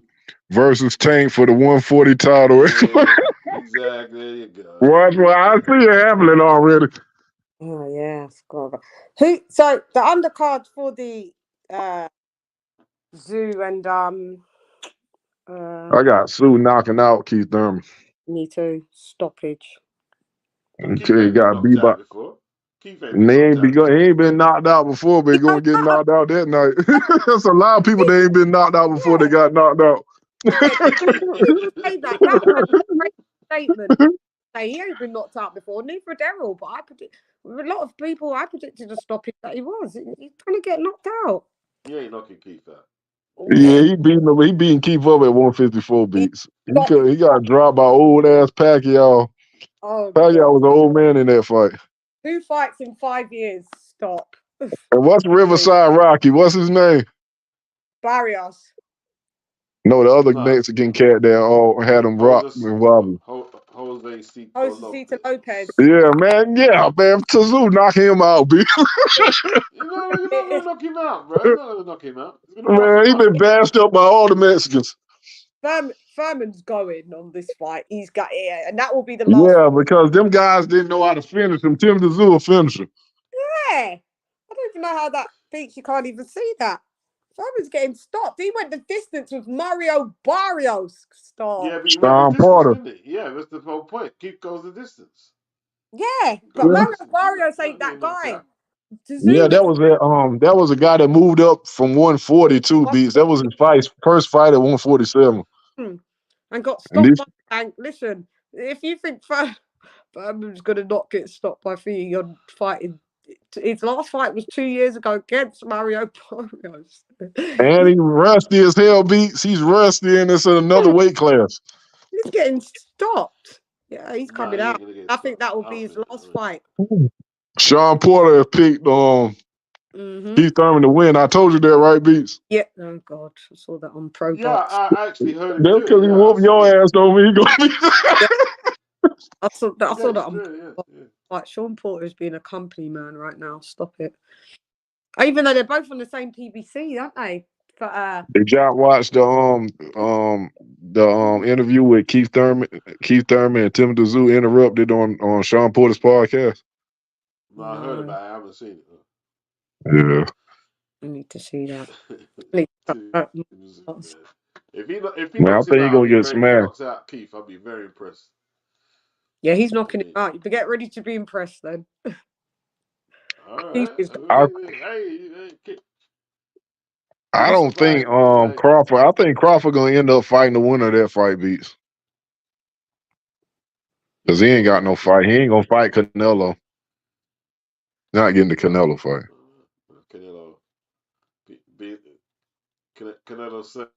versus Tank for the 140 title. Yeah, exactly. There you go. Watch, I see it happening already. Oh yeah, so the undercard for the Zoo and I got Sue knocking out Keith Thurman. Me too. Stoppage. Okay, he got beat by. He ain't been knocked out before, but he's gonna get knocked out that night. There's a lot of people that ain't been knocked out before they got knocked out. Say that. That's a great statement. He ain't been knocked out before, neither Daryl, but a lot of people I predicted a stoppage that he was. He's trying to get knocked out. He ain't knocking Keith out. Yeah, he beating Keith up at 154 beats. He got dropped by old ass Pacquiao. Oh, Pacquiao was an old man in that fight. 2 fights in 5 years. Stop. And what's Riverside Rocky? What's his name? Barrios. No, the other Mexican cat that all had him rock and wobbly. Josecito Lopez. Yeah, man. Tszyu knock him out, bitch. You're not gonna knock him out, bro. You're not gonna knock him out. Man, he been bashed up by all the Mexicans. Furman's going on this fight. He's got it, and that will be the last. Yeah, because them guys didn't know how to finish him. Tim Tszyu will finish him. Yeah, I don't even know how that beats. You can't even see that. Furman's getting stopped. He went the distance with Mario Barrios. Stop. Yeah, but he went the distance, didn't he? Yeah, that's the whole point. Keith goes the distance. Yeah, but Mario Barrios ain't that guy. Yeah, that was a guy that moved up from 142 beats. That was his first fight at 147. And got stopped by Tank. Listen, if you think Furman's gonna not get stopped by Fee, you're fighting. His last fight was 2 years ago against Mario Barrios. And he's rusty as hell, beats. He's rusty, and it's in another weight class. He's getting stopped. Yeah, he's coming out. I think that will be his last fight. Sean Porter has picked Keith Thurman to win. I told you that, right, Beats? Yeah. Oh God, I saw that on Pro Yeah, Box. I actually heard him. That's because he whooped your ass over. He gonna be. I saw that on like Sean Porter's being a company man right now. Stop it. Even though they're both on the same PBC, aren't they? But did y'all watch the interview with Keith Thurman and Tim Tszyu interrupted on Sean Porter's podcast? No, I heard about it. I haven't seen it. Yeah. I need to see that. If he knocks him out, gonna get smashed. Out Keith, I'll be very impressed. Yeah, he's knocking him out. You get ready to be impressed then. All He's right. just Give I me some don't think fighters, man. Crawford. I think Crawford gonna end up fighting the winner of that fight, Beats. Because he ain't got no fight. He ain't gonna fight Canelo. Not getting the Canelo fight. Canelo. Canelo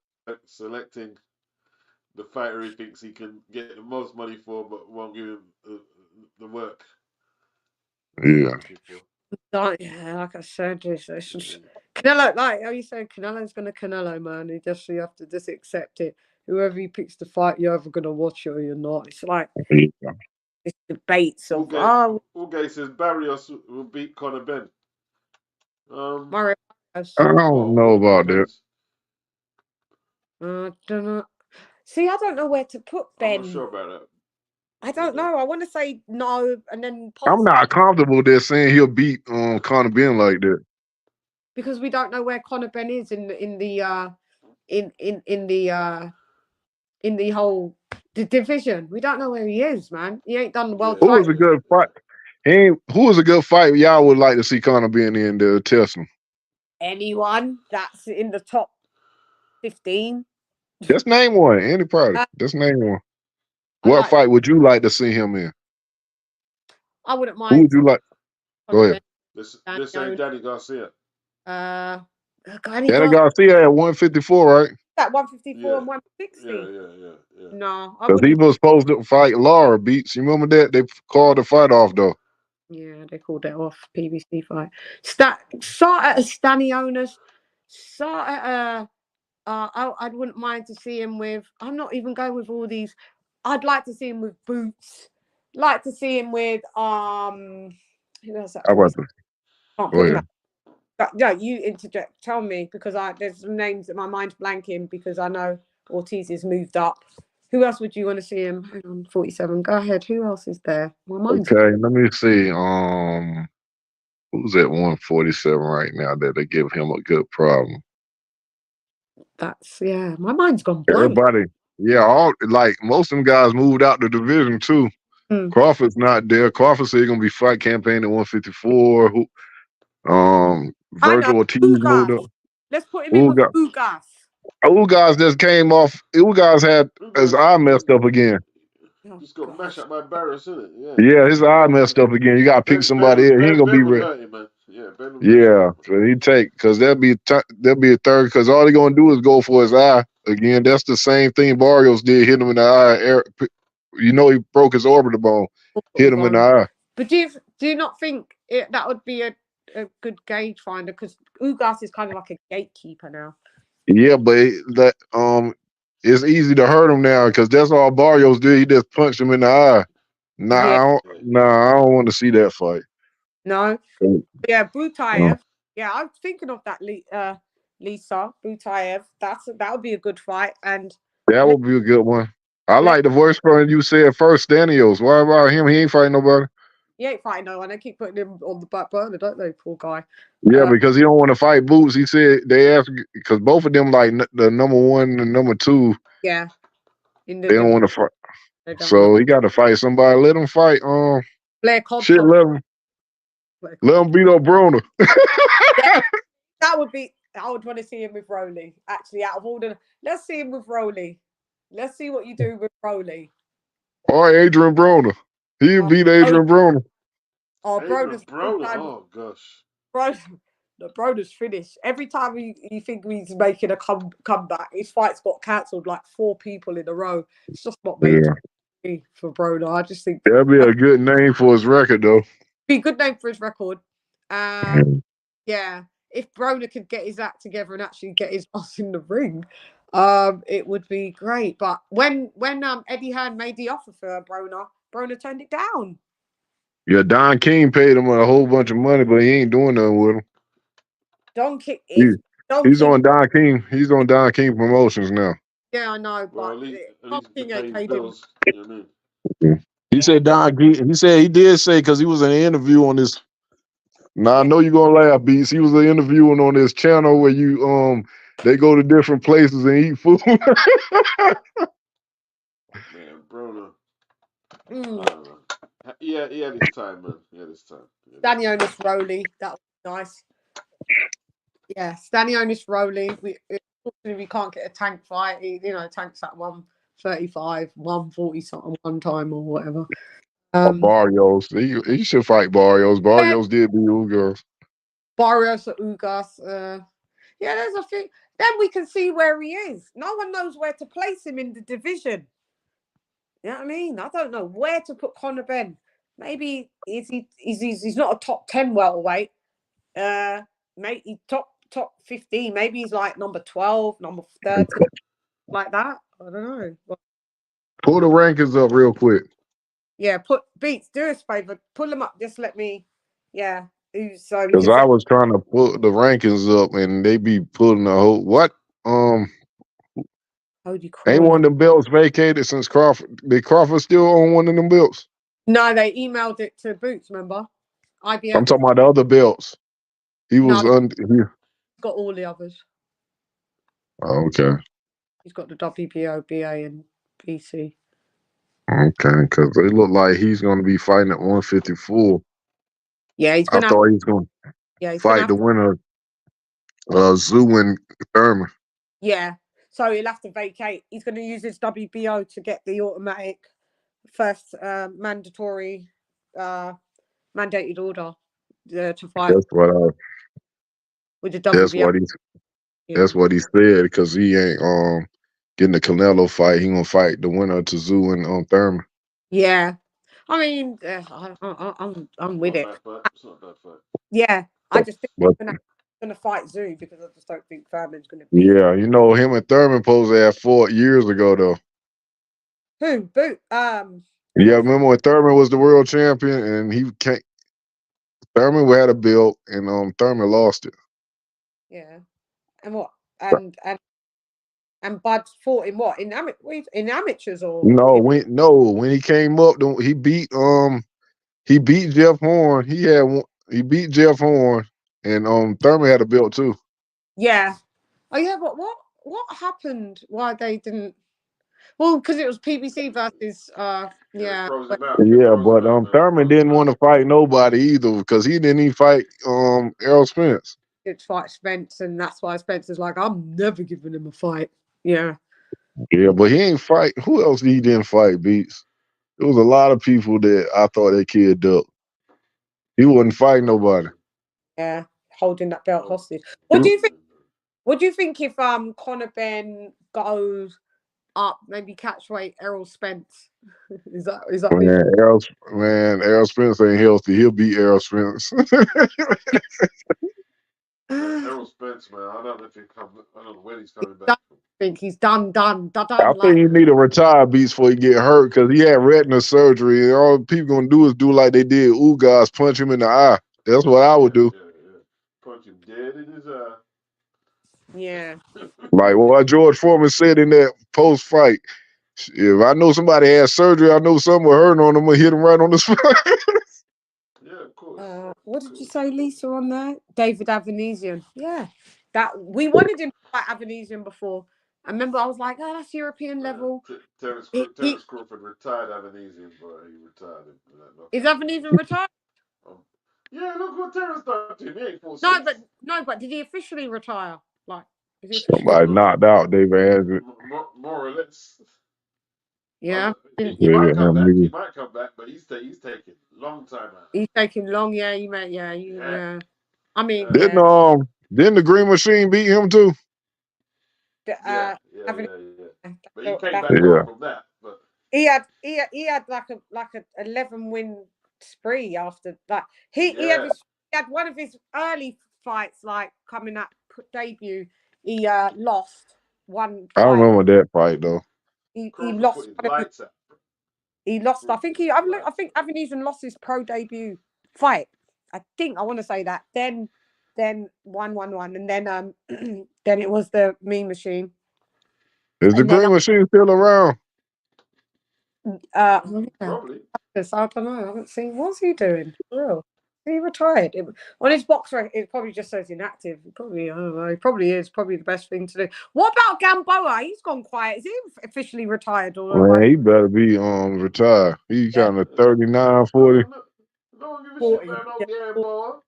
selecting the fighter he thinks he can get the most money for, but won't give him the work. Yeah. Yeah, like I said, it's just, Canelo, like how you say, Canelo's gonna Canelo, man. You have to just accept it. Whoever he picks to fight, you're either gonna watch it or you're not. It's like it's debates of Ulgay says Barrios will beat Conor Ben. Mario. I don't know about that. I don't know. See, I don't know where to put Ben. I'm not sure about that. I don't know. I want to say no, and then I'm not comfortable with saying he'll beat Conor Ben like that because we don't know where Conor Ben is in the whole division. We don't know where he is, man. He ain't done well. Who was a good fight? Who was a good fight y'all would like to see Conor Ben in to test him? Anyone that's in the top 15. Just name one. Any party. Just name one. What fight would you like to see him in? I wouldn't mind. Who would you like? Go ahead. This ain't Danny Garcia. Danny Garcia at 154, right? At 154 and 160. Yeah. No, because he was supposed to fight Lara Beats. You remember that? They called the fight off though. Yeah, they called it off. PBC fight. Start at a Stanionis. Start at I wouldn't mind to see him with. I'm not even going with all these. I'd like to see him with Boots. Like to see him with who else? How about this? Go ahead. Yeah, you interject. Tell me because there's some names that my mind's blanking because I know Ortiz has moved up. Who else would you want to see him? Hang on, 47. Go ahead. Who else is there? My mind's okay, let me see. Who's at 147 right now that they give him a good problem? That's my mind's gone blank. Everybody, most of them guys moved out the division too. Crawford's not there. Crawford said he's gonna be fight campaign at 154. Virgil Ortiz moved up. Let's put him in with Ugas. Ugas just came off. Ugas had his eye messed up again. Just got mashed up by Barrios, isn't it? Yeah, his eye messed up again. You got to pick somebody else. He ain't gonna be ready. Yeah, so he because there'll be a third. Because all he gonna do is go for his eye again. That's the same thing Barrios did. Hit him in the eye. You know he broke his orbital bone. Hit him in the eye. But do you not think that would be a good gauge finder? Because Ugas is kind of like a gatekeeper now. Yeah, but it's easy to hurt him now because that's all Barrios did. He just punched him in the eye. I don't want to see that fight. No. Yeah, Butayev. Yeah, I'm thinking of that, Lisa Butayev. That would be a good fight, and that would be a good one. I like the voice from you said first, Stanios. Why about him? He ain't fighting nobody. He ain't fighting no one. They keep putting him on the back burner, don't they? Poor guy. Yeah, because he don't want to fight Boots. He said they asked because both of them like the number one and number two. Yeah. They don't want to fight. So he got to fight somebody. Let him fight. Blair shit, let him beat up Bruno. That would be. I would want to see him with Rowley. Actually, out of all let's see him with Rowley. Let's see what you do with Rowley. Or Adrian Bruno. He beat Adrian Bruno. Oh, Broner's oh gosh. Broner's finished. Every time you think he's making a comeback, his fights got cancelled like 4 people in a row. It's just not made for Broner. I just think that'd be a good name for his record, though. Be a good name for his record. Yeah. If Broner could get his act together and actually get his ass in the ring, it would be great. But when Eddie Hearn made the offer for Broner turned it down. Yeah, Don King paid him a whole bunch of money, but he ain't doing nothing with him. He's on Don King. He's on Don King Promotions now. Yeah, I know, but at least King ain't paid bills. You know what I mean? He said Don King. He said he did say because he was in an interview on this. Now I know you're gonna laugh, Beats. He was interviewing on this channel where you they go to different places and eat food. Man, Broner. Yeah, he had his time, man. He had his time. Stanionis Rowley, that was nice. Yeah, Stanionis Rowley. Unfortunately, we can't get a Tank fight. Tank's at 135, 140 something one time or whatever. Barrios, he should fight Barrios. Barrios did beat Ugas. Barrios or Ugas. Yeah, there's a few. Then we can see where he is. No one knows where to place him in the division. You know what I mean? I don't know where to put Conor Benn. Maybe he's not a top 10 welterweight. Maybe top 15. Maybe he's like number 12, number 13, like that. I don't know. Pull the rankings up real quick. Yeah, Beats, do us a favor, pull them up. Just let me. Yeah. So because I was trying to put the rankings up, and they be putting a whole what? Ain't one of them belts vacated since Crawford? Did Crawford still own one of them belts? No, they emailed it to Boots. Remember, IBF. I'm talking about the other belts. He was He's got all the others. Oh, okay. He's got the WBO, BA, and PC. Okay, because it looked like he's going to be fighting at 154. Yeah, he's going to. I thought he's going to fight the winner, Zhu and Thurman. Yeah, so he'll have to vacate. He's going to use his WBO to get the automatic first mandatory mandated order to fight. That's what with the WBO. That's what he said, because he ain't getting the Canelo fight. He gonna fight the winner to Zhu and Thurman. Yeah, I mean, I'm with it. It's not a bad fight. Yeah, I just think he's gonna fight Zhu, because I just don't think Thurman's gonna beat him. Yeah, him and Thurman supposed to have fought years ago though. Who? Boot. Yeah, remember when Thurman was the world champion and he can't. Thurman had a belt and Thurman lost it. Yeah, and what? And Bud fought in what? In amateurs or no? When he came up, he beat Jeff Horn. He beat Jeff Horn, and Thurman had a belt too. Yeah. Oh yeah, but what happened? Why they didn't? Well, because it was PBC versus yeah. But Thurman didn't want to fight nobody either, because he didn't even fight Errol Spence. It's fight Spence, and that's why Spencer's like, I'm never giving him a fight. Yeah. Yeah, but he ain't fight. Who else he didn't fight, Beats? There was a lot of people that I thought that kid ducked. He wasn't fighting nobody. Yeah, holding that belt hostage. What do you think? What do you think if Conor Benn goes up, maybe catch weight Errol Spence? is that Errol Spence ain't healthy. He'll beat Errol Spence. Errol Spence, man. I don't know if I don't know when he's coming back. I think he's done. I think he need to retire, Beats, before he get hurt, because he had retina surgery, and all people gonna do is do like they did Ugas, punch him in the eye. That's what I would do. Yeah. Punch him dead in his eye. Yeah. Like what George Foreman said in that post fight. If I know somebody had surgery, I know something was hurting on them, and hit him right on the spot. Yeah, of course. What did you say, Lisa, on there? David Avanesian. Yeah. That we wanted him to fight Avanesian before. I remember I was like, oh, that's European level. Terence Crawford retired Avanesian, but he retired him. Is Avanesian retired? Yeah, look what Terence done to him. He ain't fought No, but did he officially retire? Like, is he somebody knocked out David Avanesian. More or less. Yeah. He might come back, but he's taking a long time out. He's taking long, yeah. Yeah. I mean, didn't the Green Machine beat him too? Yeah. But he came back from that. But he had like a 11-win spree after that. He had one of his early fights, like coming up debut. He lost one fight. I remember that fight though. He lost. He lost. I think Avanesian lost his pro debut fight. I want to say that. Then 1-1-1, and then then it was the Mean Machine. Is the Green Machine still around? Probably. I don't know. I haven't seen. What's he doing? For real? He retired. On his box record, it probably just says inactive. Probably, I don't know. He probably is. Probably the best thing to do. What about Gamboa? He's gone quiet. Is he officially retired? Or Man, he better be retired. He kind of 39, 40. Don't give a 40. shit about no Yeah. Gamboa.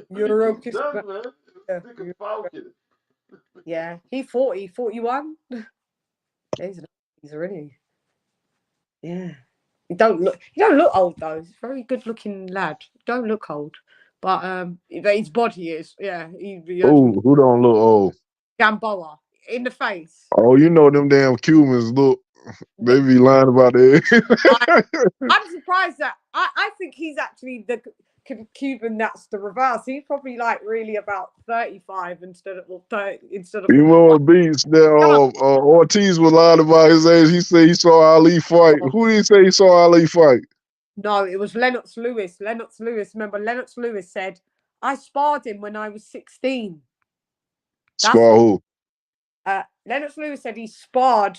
Euro He's done, man. Yeah. Stick a falcon. Yeah, he 40, 41. He's already. Yeah. He don't look old though. He's a very good looking lad. Don't look old. But his body is, yeah. Who don't look old? Gamboa in the face. Oh, you know them damn Cubans look. They be lying about that. I'm surprised that I think he's actually the Cuban that's the reverse. He's probably like really about 35 instead of 30 instead of. You know beats that Ortiz was lying about his age. He said he saw Ali fight. Who did he say he saw Ali fight? No, it was Lennox Lewis. Lennox Lewis. Remember, Lennox Lewis said, "I sparred him when I was 16." Spar who? Lennox Lewis said he sparred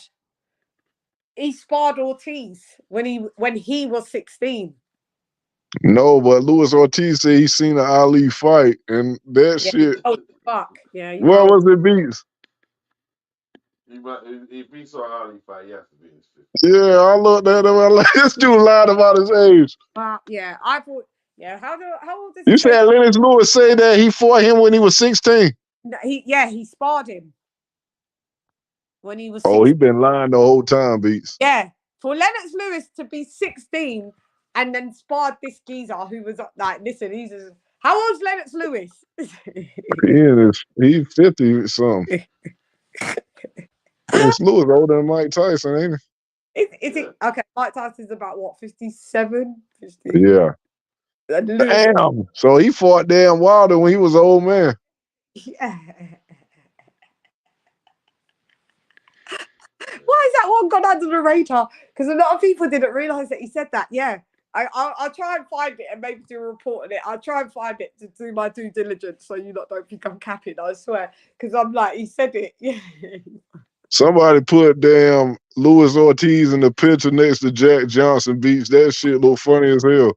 Ortiz when he was 16. No, but Luis Ortiz said he seen an Ali fight, and that shit. Oh fuck! Yeah. What was it, beats? If he saw Ali fight, he has to be in his 50s. Yeah, I looked at him. I'm like, this dude lied about his age. Yeah, I thought. Yeah, how old is he? You said Lennox Lewis say that he fought him when he was 16. No, he sparred him when he was 16. Oh, he been lying the whole time, beats. Yeah, for Lennox Lewis to be 16 and then sparred this geezer who was like, listen, how old's Lennox Lewis? He's 50 something. Lennox Lewis older than Mike Tyson, ain't he? Is it okay? Mike Tyson's about what, 57? 50? Yeah. Damn. So he fought damn Wilder when he was an old man. Yeah. Why is that one gone under the radar? Because a lot of people didn't realise that he said that. Yeah. I'll try and find it and maybe do a report on it. I'll try and find it to do my due diligence so you lot don't think I'm capping, I swear. Because I'm like, he said it. Yeah. Somebody put damn Luis Ortiz in the picture next to Jack Johnson beats. That shit look funny as hell.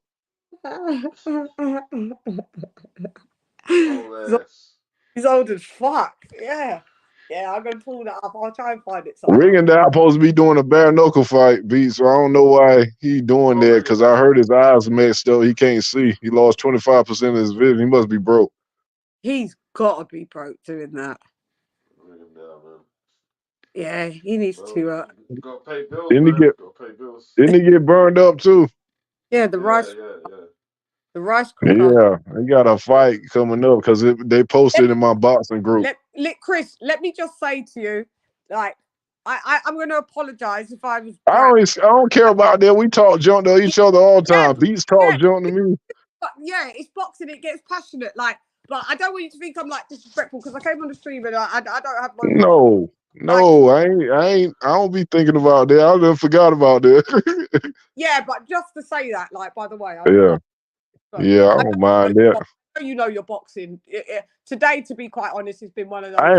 He's old as fuck. Yeah. Yeah, I'm going to pull that up. I'll try and find it. Rigondeaux supposed to be doing a bare knuckle fight, beat, so I don't know why he doing that, because I heard his eyes messed up. He can't see. He lost 25% of his vision. He must be broke. He's got to be broke doing that. Yeah, he needs to. Got to pay bills, didn't he get burned up too? Yeah, the rice. The rice cooker. Yeah, he got a fight coming up because they posted in my boxing group. Chris, let me just say to you, like, I'm going to apologize if I was. I don't care about that. We talk junk to each other all the time. Beats talk junk to me. But yeah, it's boxing. It gets passionate. Like, but I don't want you to think I'm like disrespectful because I came on the stream and I don't have my. No, I don't be thinking about that. I just forgot about that. Yeah, but just to say that, like, by the way. I don't mind that. You know your boxing. Today, to be quite honest, has been one of those. I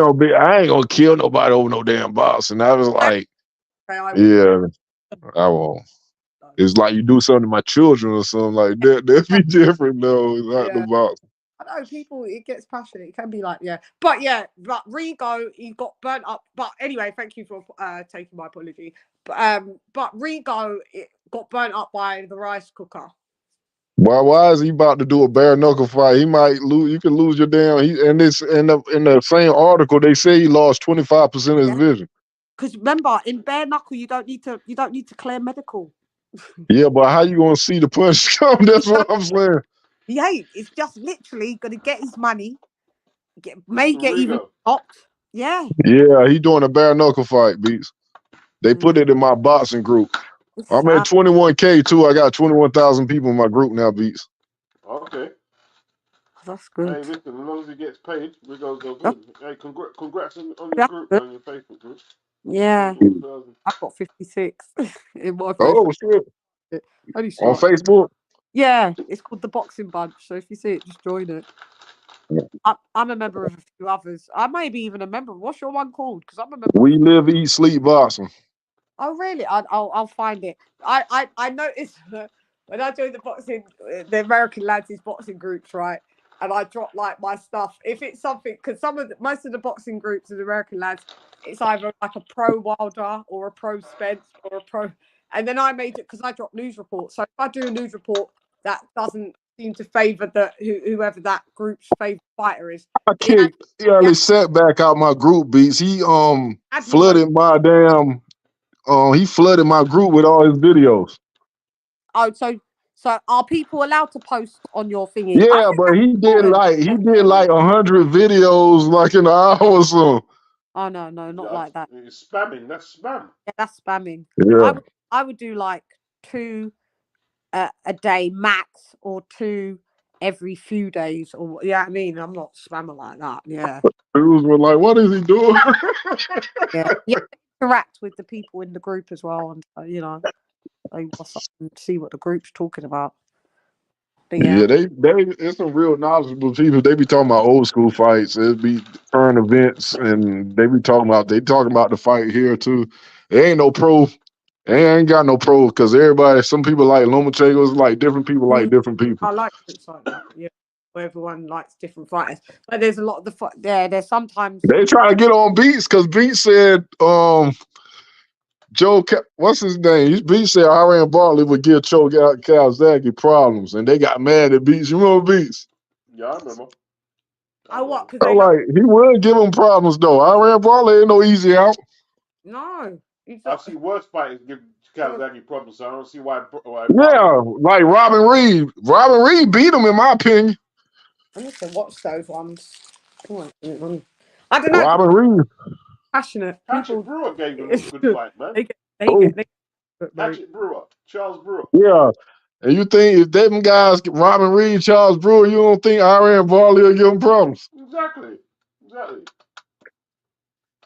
ain't gonna kill nobody over no damn boxing. I was like, I won't. It's like you do something to my children or something like that. That'd be different though. It's not the boxing. I know people, it gets passionate. It can be like, but Rigo, he got burnt up. But anyway, thank you for taking my apology. But Rigo, it got burnt up by the rice cooker. Why is he about to do a bare knuckle fight? He might lose. You can lose your damn. In the same article, they say he lost 25% of his vision. Because remember, in bare knuckle, you don't need to clear medical. Yeah, but how you gonna see the punch come? That's what I'm saying. He ain't. It's just literally gonna get his money. Get even stopped. Yeah. Yeah, he doing a bare knuckle fight, beats. They put it in my boxing group. I'm at 21K too. I got 21,000 people in my group now, beats. Okay. That's good. Hey, listen, as long as he gets paid, we go good. Hey, congrats on your group, on your Facebook group. Yeah. I've got 56 in my Facebook. Oh, shit. On Facebook? Yeah, it's called the Boxing Bunch. So if you see it, just join it. I'm a member of a few others. I may be even a member. What's your one called? Because I'm a member. We Live, Eat, Sleep Boxing. Oh really? I'll find it. I noticed when I joined the boxing, the American lads' boxing groups, right? And I drop like my stuff. If it's something, because most of the boxing groups of the American lads, it's either like a pro Wilder or a pro Spence or a pro. And then I made it because I drop news reports. So if I do a news report that doesn't seem to favour whoever that group's favourite fighter is, He only set back out my group beats. He flooded my damn he flooded my group with all his videos. Oh, so are people allowed to post on your thingy? Yeah, but he did like 100 videos like in an hour or so. Oh no, not like that. It's spamming. That's spam. Yeah, that's spamming. Yeah. I would do like 2 a day max, or 2 every few days, or I mean, I'm not spamming like that. Yeah. Dudes were like, "What is he doing?" yeah. Interact with the people in the group as well, and see what the group's talking about. But yeah, they it's some real knowledgeable people. They be talking about old school fights. It'd be current events, and they talking about the fight here too. It ain't no pro. They ain't got no pro because some people like Lomachenko's, like different people like different people. I like groups like that. Yeah, where everyone likes different fighters. But there's a lot of there's sometimes they try to get on Beats because Beats said Joe, what's his name? Beats said Iran Bartley would give Joe Calzaghe problems, and they got mad at Beats. You remember Beats? Yeah, I remember. Oh, what? So like he would give him problems though. Iran Bartley ain't no easy out. No, I see worse fighters give Calzaghe problems, so I don't see why. Yeah, like Robin Reed. Robin Reed beat him in my opinion. I need to watch those ones. I don't know. Robin Reed. Passionate. Hatchet Brewer gave him a good fight, man. Hatchet Brewer, Charles Brewer. Yeah. And you think if them guys, Robin Reed, Charles Brewer, you don't think Iran Bartley will give him problems? Exactly.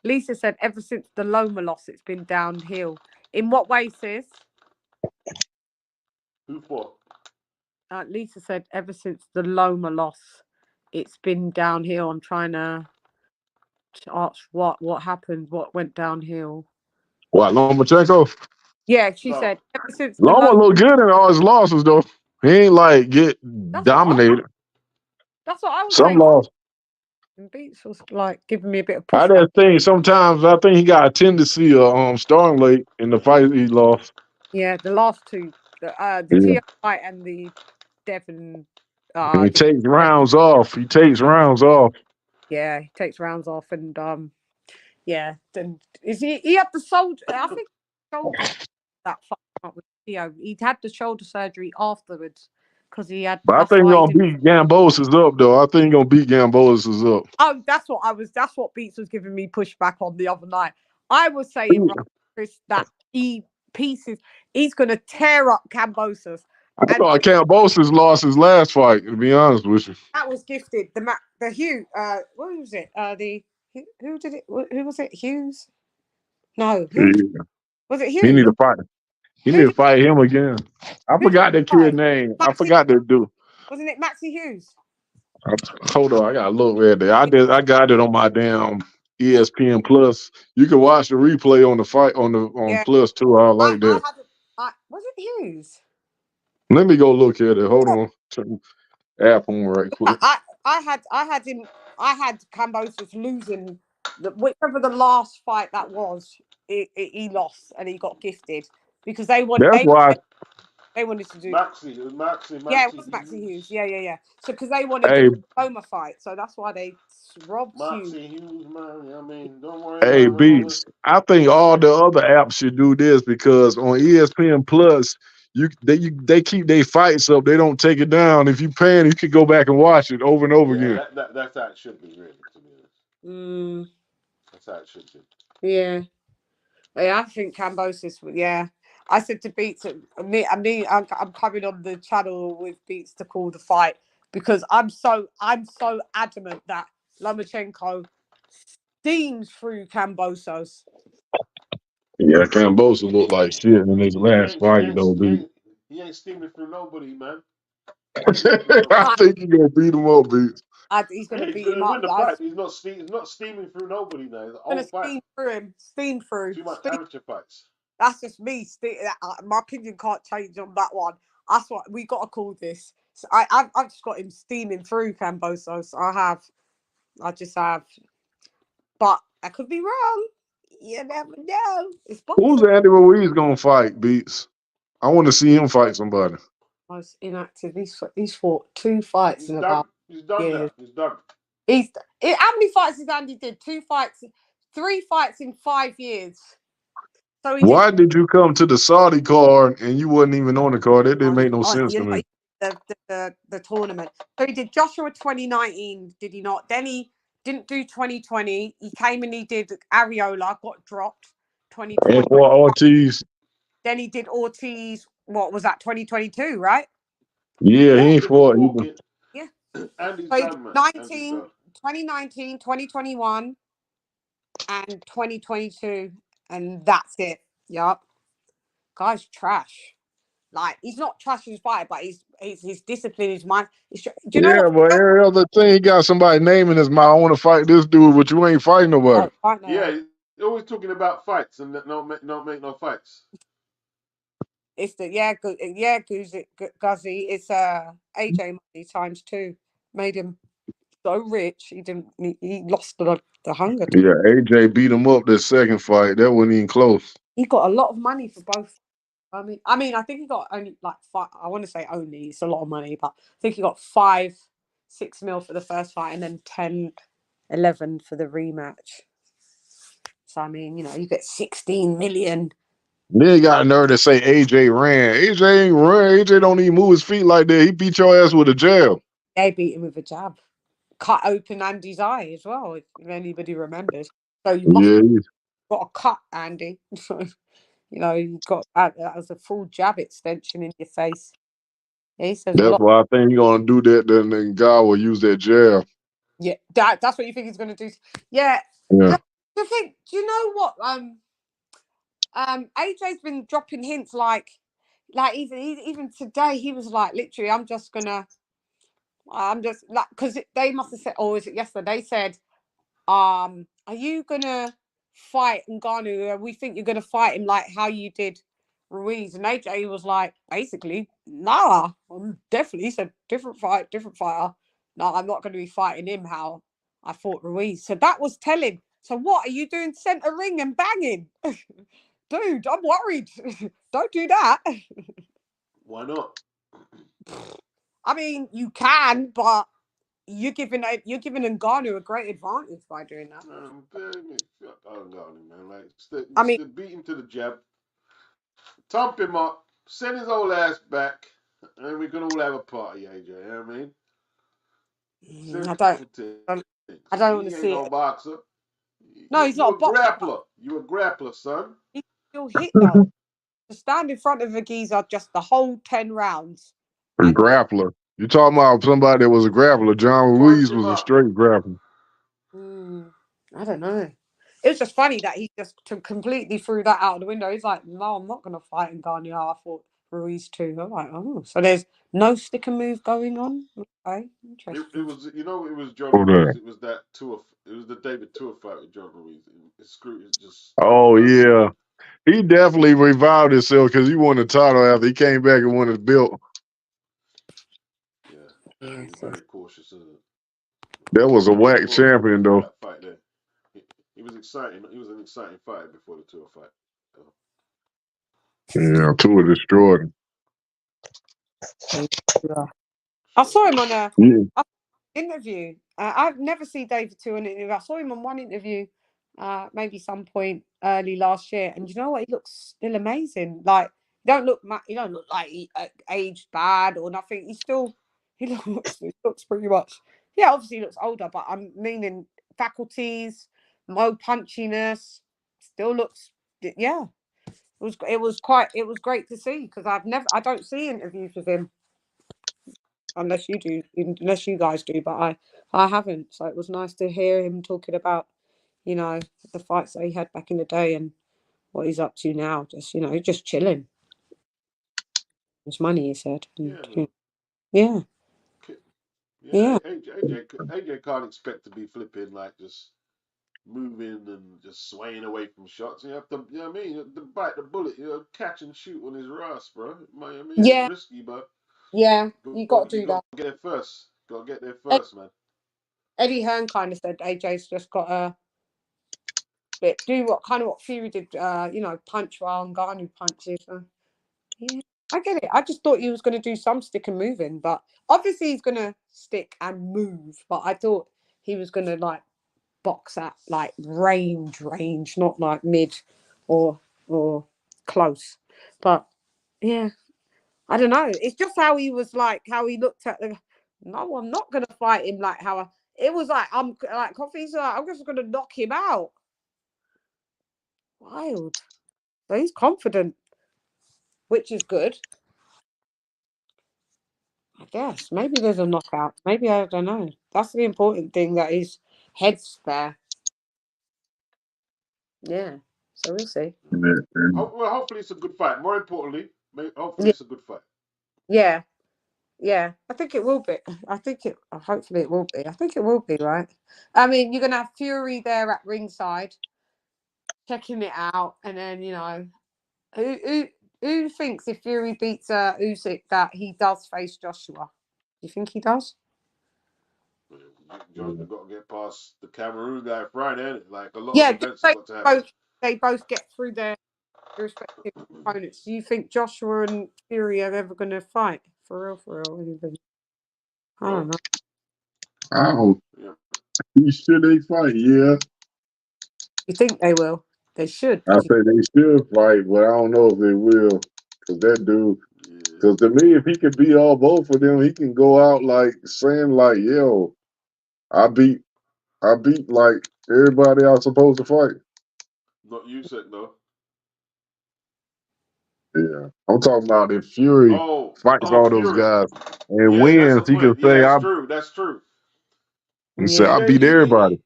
Lisa said, ever since the Loma loss, it's been downhill. In what way, sis? Who for? Lisa said, ever since the Loma loss, it's been downhill. I'm trying to ask what happened, what went downhill. What, Lomachenko? Yeah, she said, ever since Loma looked good in all his losses, though. He ain't like dominated. That's what I was saying. Some loss. And Beats was like giving me a bit of pushback. I just think sometimes he got a tendency of starting late in the fight he lost. Yeah, the last 2, the Tio fight and the Devon. He takes rounds off. Yeah, he takes rounds off, and Then is he had the shoulder? I think that fight with Tio. He had the shoulder surgery afterwards because he had. But I think he's gonna beat Gamboa's up though. I think he's gonna beat Gamboa's up. Oh, that's what Beats was giving me pushback on the other night. I was saying, Chris, that he's gonna tear up Kambosos. I thought Kambosos lost his last fight, to be honest with you. That was gifted. The Hugh, what was it? Who did it? Who was it? Hughes? No. Was it Hughes? He need to fight. He need to fight him again. I forgot that kid's name. I forgot to do. Wasn't it Maxie Hughes? Hold on, I gotta look right there. I got it on my damn ESPN Plus. You can watch the replay on the fight on Plus too. I like that. Was it Hughes? Let me go look at it. Hold on. App on right quick. I had Kambosos losing whichever the last fight that was. He lost and he got gifted because they wanted. That's why they wanted to do Maxie. It was Maxie. Yeah, it was Maxie Hughes. Yeah. So because they wanted to do a Loma fight, so that's why they robbed Maxie Hughes, man. I mean, don't worry. Hey, Beats. I think all the other apps should do this because on ESPN Plus, they keep their fights up. They don't take it down. If you paying, you can go back and watch it over and over again. That's how it should be, really. To be honest. That's how it should be. Yeah. I think Kambosos. Yeah. I said to Beats, I'm coming on the channel with Beats to call the fight because I'm so adamant that Lomachenko steams through Kambosos. Yeah, Kambosos looked like shit in his last fight, though, dude. He ain't steaming through nobody, man. I think he's gonna beat him up, Beats. He's gonna beat him up. He's not steaming through nobody now. He's gonna steam through him. Steam through. Too much amateur fights. That's just me. My opinion can't change on that one. That's what we got to call this. So I've just got him steaming through Camboso. So I just have, but I could be wrong. You never know. It's Who's boxing. Andy Ruiz gonna fight, Beats? I want to see him fight somebody. I was inactive. He's fought 2 fights in about He's done years. now. He's done. How many fights has Andy did? 2 fights, 3 fights in 5 years. So Why did you come to the Saudi card and you wasn't even on the card? That didn't make no sense to me. The tournament. So he did Joshua 2019, did he not? Then he didn't do 2020. He came and he did Ariola, got dropped 2020. And for Ortiz. Then he did Ortiz, what was that, 2022, right? Yeah, he ain't fought. Yeah. Andy's So done, man. 2019, 2021, and 2022. And that's it. Yup. Guy's trash. Like, he's not trash as fighter, but his discipline, his mind. Do you know what? But every other thing, he got somebody name in his mouth. I want to fight this dude, but you ain't fighting nobody. Yeah, he's always talking about fights and not make no fights. It's the Guzzy. It's AJ money times 2. Made him so rich. He lost the hunger. Yeah, AJ beat him up that second fight. That wasn't even close. He got a lot of money for both. I mean, I think he got only like 5. I want to say only. It's a lot of money, but I think he got 5-6 mil for the first fight, and then 10-11 for the rematch. So I mean, you get 16 million. Then he got a nerve to say AJ ran. AJ ain't run. AJ don't even move his feet like that. He beat your ass with a jab. They beat him with a jab. Cut open Andy's eye as well, if anybody remembers. So you must have got a cut, Andy. You got that was a full jab extension in your face. Yeah, he says that's why I think he's gonna do that. Then God will use that jab. Yeah, that's what you think he's gonna do. Yeah. Yeah. The thing, do you know what? AJ's been dropping hints like even today he was like, literally, I'm just like, because they must have said, or is it yesterday? They said, are you gonna fight Ngannou? We think you're gonna fight him like how you did Ruiz. And AJ was like, basically, nah, I'm definitely. He said, different fighter. No, I'm not going to be fighting him how I fought Ruiz. So that was telling. So what are you doing? Center ring and banging, dude? I'm worried. Don't do that. Why not? I mean, you can, but you're giving Ngannou a great advantage by doing that. Ngannou, man. Like, beat him to the jab, thump him up, send his old ass back, and we can all have a party, AJ. You know what I mean? I don't want to see no boxer. No, he's not a boxer. Grappler. You're a grappler, son. He still hit though. To stand in front of a geezer just the whole 10 rounds. Grappler. You talking about somebody that was a grappler? John Ruiz was a straight grappler. I don't know. It was just funny that he just completely threw that out of the window. He's like, no, I'm not going to fight Ngannou. I fought Ruiz too. I'm like, oh, so there's no stick and move going on. Okay, interesting. It was, it was John Ruiz. It was that tour. It was the David Tour fight with John Ruiz. Yeah, he definitely revived himself because he won the title after he came back and won his belt. Yeah, he's very cautious, isn't it? That was a whack champion though. That fight there. He was exciting. He was an exciting fight before the Tour fight. Yeah, Tour destroyed him. Yeah. I saw him on an interview. I've never seen David Tour on an interview. I saw him on one interview, maybe some point early last year, and you know what? He looks still amazing. Like he don't look like he aged bad or nothing. He looks pretty much. Yeah, obviously he looks older, but I'm meaning faculties, no punchiness. Still looks. Yeah, it was great to see because I don't see interviews with him unless you guys do, but I haven't. So it was nice to hear him talking about, the fights that he had back in the day and what he's up to now. Just, just chilling. It's money, he said. And, yeah. AJ can't expect to be flipping like just moving and just swaying away from shots. You have to, you know what I mean, to bite the bullet, catch and shoot on his Ross, bro. You know what I mean, it's Yeah, risky, but yeah, you got to you do got that. to get there first. Got to get there first, man. Eddie Hearn kind of said AJ's just got to do what Fury did, punch while Ngannou punches. Yeah, I get it. I just thought he was going to do some stick and moving, but obviously he's going to stick and move. But I thought he was going to like box at like range, not like mid or close. But yeah, I don't know. It's just how he was like, how he looked at the. No, I'm not going to fight him like how it was like. I'm like Coffee's like, I'm just going to knock him out. Wild. So he's confident, which is good. I guess maybe there's a knockout. Maybe I don't know. That's the important thing, that his head's there. Yeah. So we'll see. Well, hopefully it's a good fight. More importantly, hopefully it's a good fight. Yeah. Yeah. I think it will be. Hopefully it will be. I think it will be, right? I mean, you're gonna have Fury there at ringside, checking it out, and then who thinks if Fury beats Usyk that he does face Joshua? Do you think he does? You've got to get past the Cameroon guy Friday, ain't it? Like a lot Yeah, of events have got to happen. they both get through their respective opponents. Do you think Joshua and Fury are ever going to fight? For real? Anybody? I don't know. Oh, should they fight? Yeah. You think they will? They should. I say they should fight, but I don't know if they will. Because that dude, because to me, if he can beat both of them, he can go out like saying like, yo, I beat like everybody I was supposed to fight. Not Usyk though. Yeah, I'm talking about if Fury fights all those Fury. guys and wins, he can say, That's true. He said, I beat everybody.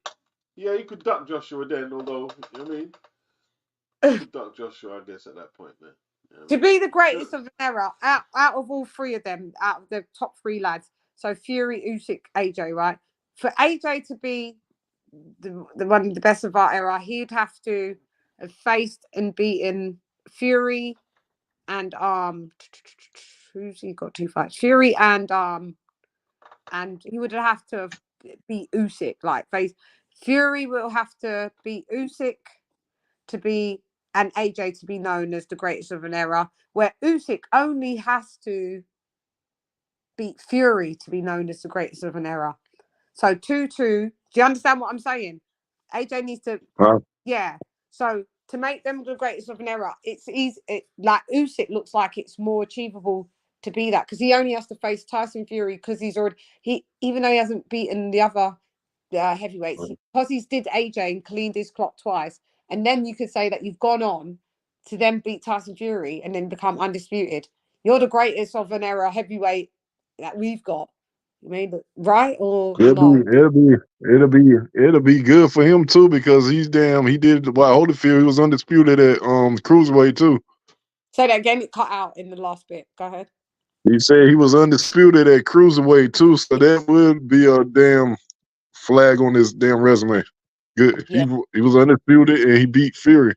He could duck Joshua then, although, you know what I mean? He could duck Joshua, I guess, at that point then. You know to be the greatest of an era, out of all three of them, out of the top three lads, so Fury, Usyk, AJ, right? For AJ to be the one of the best of our era, he'd have to have faced and beaten Fury and who's he got 2 fights? Fury and he would have to beat Usyk, like face Fury will have to beat Usyk to be, and AJ to be known as the greatest of an era, where Usyk only has to beat Fury to be known as the greatest of an era. So 2-2. Do you understand what I'm saying? AJ needs to, yeah. So to make them the greatest of an era, it's easy. Like Usyk looks like it's more achievable to be that, because he only has to face Tyson Fury because he's already even though he hasn't beaten the other heavyweights, because he's did AJ and cleaned his clock twice, and then you could say that you've gone on to then beat Tyson Fury and then become undisputed. You're the greatest of an era heavyweight that we've got. You mean right or no? It'll be good for him too, because he did Holyfield, he was undisputed at cruiserweight too. Say that again, it cut out in the last bit. Go ahead. He said he was undisputed at cruiserweight too, so that would be a damn flag on his damn resume. Good. Yeah. He was undisputed and he beat Fury.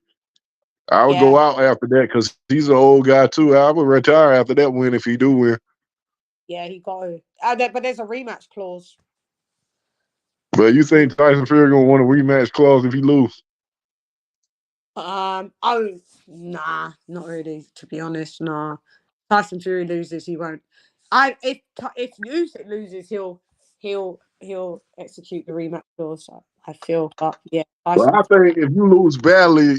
I would go out after that because he's an old guy too. I would retire after that win if he do win. Yeah, he got to. But there's a rematch clause. But you think Tyson Fury gonna want a rematch clause if he lose? Nah, not really. To be honest, nah. Tyson Fury loses, he won't. If Usyk loses, he'll execute the rematch clause. I feel, but yeah. Well, I think if you lose badly,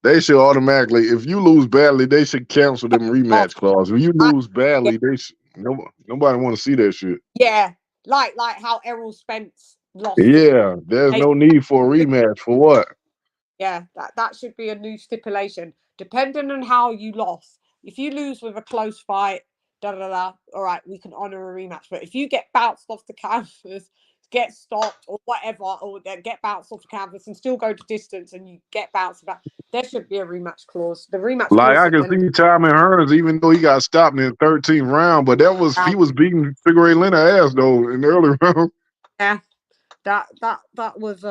they should automatically. If you lose badly, they should cancel them rematch clause. If you lose badly, they should. Nobody want to see that shit. Yeah, like how Errol Spence lost. Yeah, there's no need for a rematch. For what? Yeah, that should be a new stipulation. Depending on how you lost, if you lose with a close fight, all right, we can honor a rematch. But if you get bounced off the canvas, get stopped or whatever, or get bounced off the canvas and still go to distance and you get bounced back, there should be a rematch clause. The rematch like clause. I can see Tommy Hearns, even though he got stopped in the 13th round, but he was beating Figure 8 Leonard ass though in the early round. Yeah, that was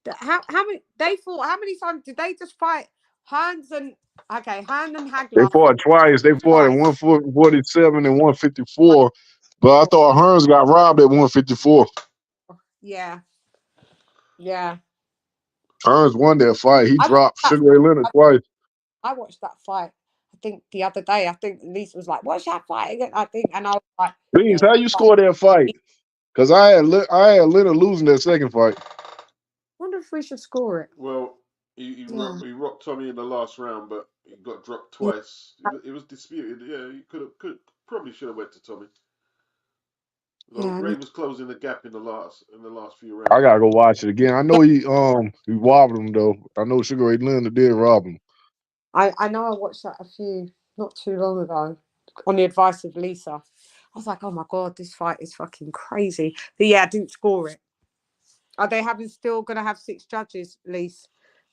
How many they fought? How many times did they just fight? Hearns and Hearn and They Hagler fought twice. They fought at twice. 147 and 154. But I thought Hearns got robbed at 154. Yeah, yeah. Hearns won that fight. He I watched dropped that, Sugar Ray Leonard twice. I watched that fight. I think the other day. I think Lisa was like, "What's that fight again?" I think, and I was like, Please, "Yeah." how you score that fight? Because I had Leonard losing that second fight. Wonder if we should score it. Well, he rocked Tommy in the last round, but he got dropped twice. It was disputed. Yeah, he probably should have went to Tommy. Ray was closing the gap in the last few rounds. I gotta go watch it again. I know he robbed him though. I know Sugar Ray Leonard did rob him. I know I watched that not too long ago on the advice of Lisa. I was like, oh my God, this fight is fucking crazy. But yeah, I didn't score it. Are they still going to have 6 judges, Lisa?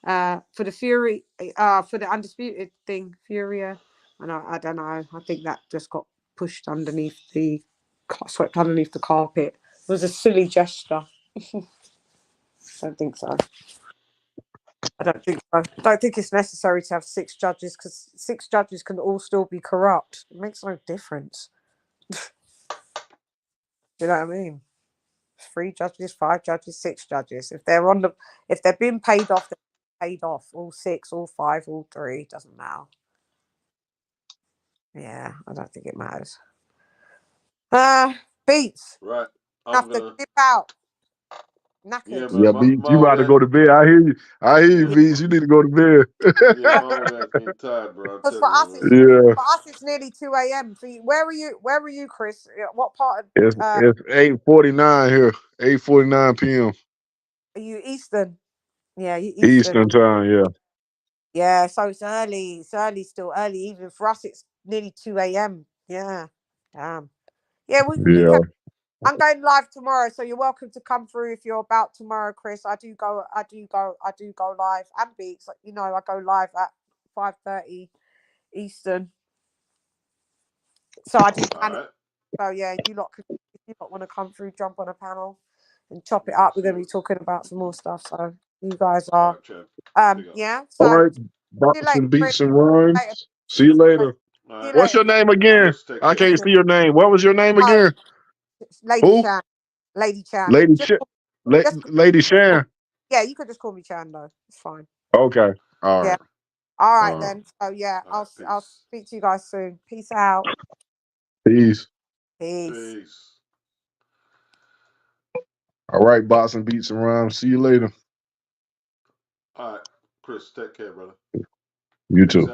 For the Fury, for the undisputed thing, Furia? I don't know. I think that just got pushed swept underneath the carpet. It was a silly gesture. Don't think so. I don't think so. I don't think it's necessary to have 6 judges because 6 judges can all still be corrupt. It makes no difference. You know what I mean? 3 judges, 5 judges, 6 judges. If they're being paid off, they're paid off. All 6, all 5, all 3, doesn't matter. Yeah, I don't think it matters. Beats. Right. Have to dip out. Knackered. Yeah, Beats, you about to go to bed. I hear you, Beats. You need to go to bed. Yeah, my old man's getting tired, bro. Because For us, it's nearly 2 a.m. For you, where are you, Chris? What part of It's 8:49 here. 8:49 p.m. are you? Eastern? Yeah, you Eastern time. Yeah. Yeah, so it's early. It's early, still early. Even for us, it's nearly 2 a.m. Yeah, damn. Yeah, you can. I'm going live tomorrow, so you're welcome to come through if you're about tomorrow, Chris. I do go live and Beats. You know, I go live at 5:30 Eastern. So I do panel. Right. So yeah, if you lot want to come through, jump on a panel and chop it up. We're going to be talking about some more stuff. So you guys are, yeah. So all right, boxing, beats, and rhymes. See you later. What's your name again? I can't see your name. What was your name again? Lady Chan. Lady Chan. Lady Shan. Yeah, you could just call me Chan though. It's fine. Okay. All right. Yeah. All right then. So yeah, I'll speak to you guys soon. Peace out. Peace. Peace. All right, boxing, beats, and rhymes. See you later. All right, Chris. Take care, brother. You too.